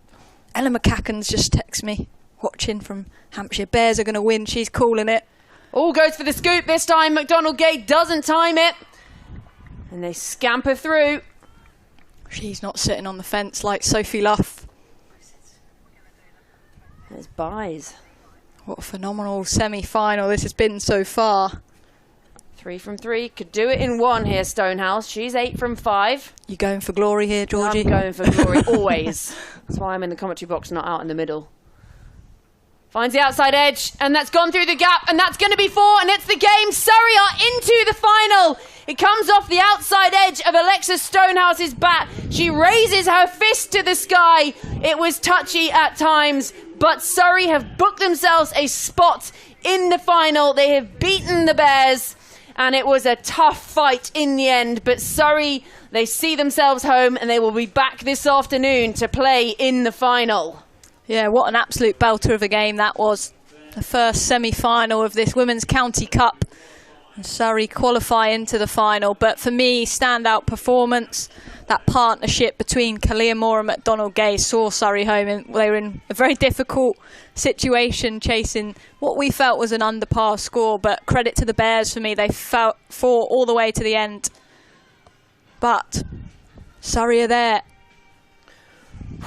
Ella McCacken's just texted me, watching from Hampshire. Bears are going to win. She's calling it. All goes for the scoop this time. McDonald Gay doesn't time it. And they scamper through. She's not sitting on the fence like Sophie Luff. There's buys. What a phenomenal semi-final this has been so far. 3 from 3. Could do it in 1 here, Stonehouse. She's 8 from 5. You going for glory here, Georgie? I'm going for glory, always. That's why I'm in the commentary box, not out in the middle. Finds the outside edge, and that's gone through the gap, and that's going to be 4, and it's the game. Surrey are into the final. It comes off the outside edge of Alexa Stonehouse's bat. She raises her fist to the sky. It was touchy at times, but Surrey have booked themselves a spot in the final. They have beaten the Bears, and it was a tough fight in the end. But Surrey, they see themselves home, and they will be back this afternoon to play in the final. Yeah, what an absolute belter of a game that was. The first semi-final of this Women's County Cup. And Surrey qualify into the final. But for me, standout performance. That partnership between Kalia Moore and McDonald Gay saw Surrey home. And they were in a very difficult situation, chasing what we felt was an under par score. But credit to the Bears for me. They fought all the way to the end. But Surrey are there.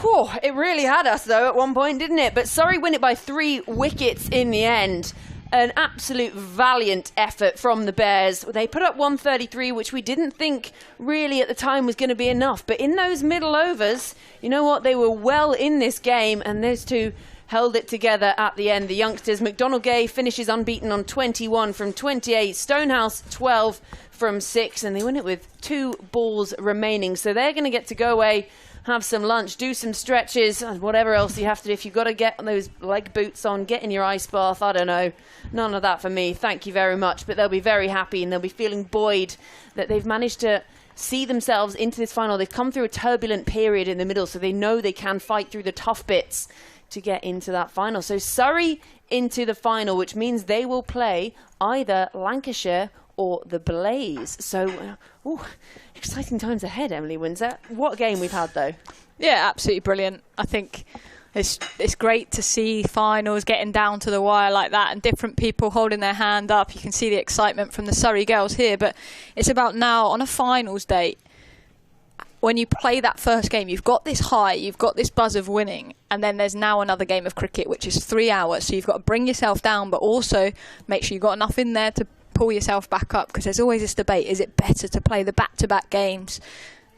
Whew, it really had us, though, at one point, didn't it? But Surrey win it by 3 wickets in the end. An absolute valiant effort from the Bears. They put up 133, which we didn't think really at the time was going to be enough. But in those middle overs, you know what? They were well in this game, and those two held it together at the end. The youngsters, McDonald Gay finishes unbeaten on 21 from 28. Stonehouse, 12 from 6. And they win it with 2 balls remaining. So they're going to get to go away, have some lunch, do some stretches, and whatever else you have to do. If you've got to get those leg boots on, get in your ice bath, I don't know. None of that for me. Thank you very much. But they'll be very happy, and they'll be feeling buoyed that they've managed to see themselves into this final. They've come through a turbulent period in the middle, so they know they can fight through the tough bits to get into that final. So Surrey into the final, which means they will play either Lancashire or the Blaze. So, exciting times ahead, Emily Windsor. What a game we've had, though. Yeah, absolutely brilliant. I think it's great to see finals getting down to the wire like that and different people holding their hand up. You can see the excitement from the Surrey girls here, but it's about now on a finals day. When you play that first game, you've got this high, you've got this buzz of winning, and then there's now another game of cricket, which is 3 hours. So you've got to bring yourself down, but also make sure you've got enough in there to pull yourself back up, because there's always this debate. Is it better to play the back-to-back games?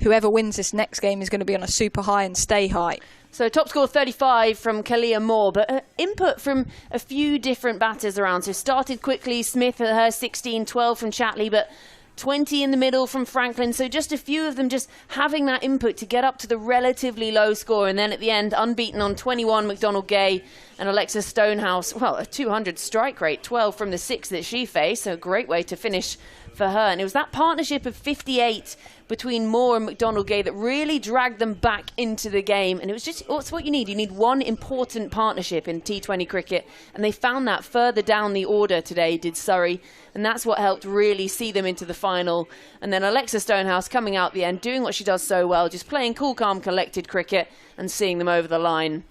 Whoever wins this next game is going to be on a super high and stay high. So top score 35 from Kalia Moore, but input from a few different batters around. So started quickly, Smith at her 16, 12 from Chatley, but 20 in the middle from Franklin, so just a few of them just having that input to get up to the relatively low score, and then at the end, unbeaten on 21, McDonald Gay and Alexa Stonehouse. Well, a 200 strike rate, 12 from the 6 that she faced, so a great way to finish for her. And it was that partnership of 58 between Moore and McDonald Gay that really dragged them back into the game. And it was just, it's what you need. You need one important partnership in T20 cricket. And they found that further down the order today, did Surrey. And that's what helped really see them into the final. And then Alexa Stonehouse coming out the end, doing what she does so well, just playing cool, calm, collected cricket and seeing them over the line.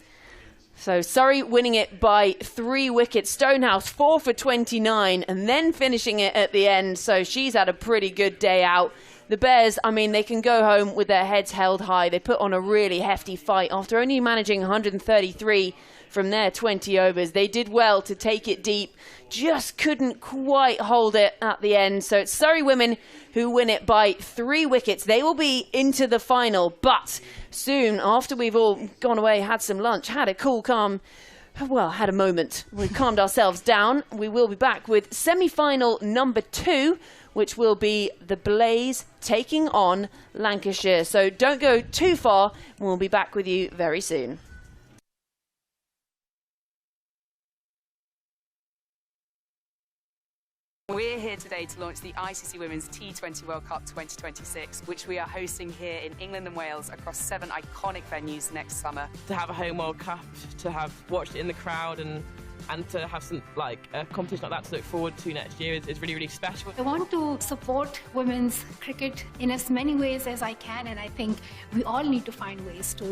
So Surrey winning it by 3 wickets. Stonehouse 4 for 29 and then finishing it at the end. So she's had a pretty good day out. The Bears, I mean, they can go home with their heads held high. They put on a really hefty fight after only managing 133 from their 20 overs. They did well to take it deep, just couldn't quite hold it at the end. So it's Surrey women who win it by 3 wickets. They will be into the final, but soon, after we've all gone away, had some lunch, had a cool, calm, well, had a moment. We've calmed ourselves down. We will be back with semi-final number 2, which will be the Blaze taking on Lancashire. So don't go too far. We'll be back with you very soon. We're here today to launch the ICC Women's T20 World Cup 2026, which we are hosting here in England and Wales across 7 iconic venues next summer. To have a home World Cup, to have watched it in the crowd and to have some a competition like that to look forward to next year is really, really special. I want to support women's cricket in as many ways as I can, and I think we all need to find ways to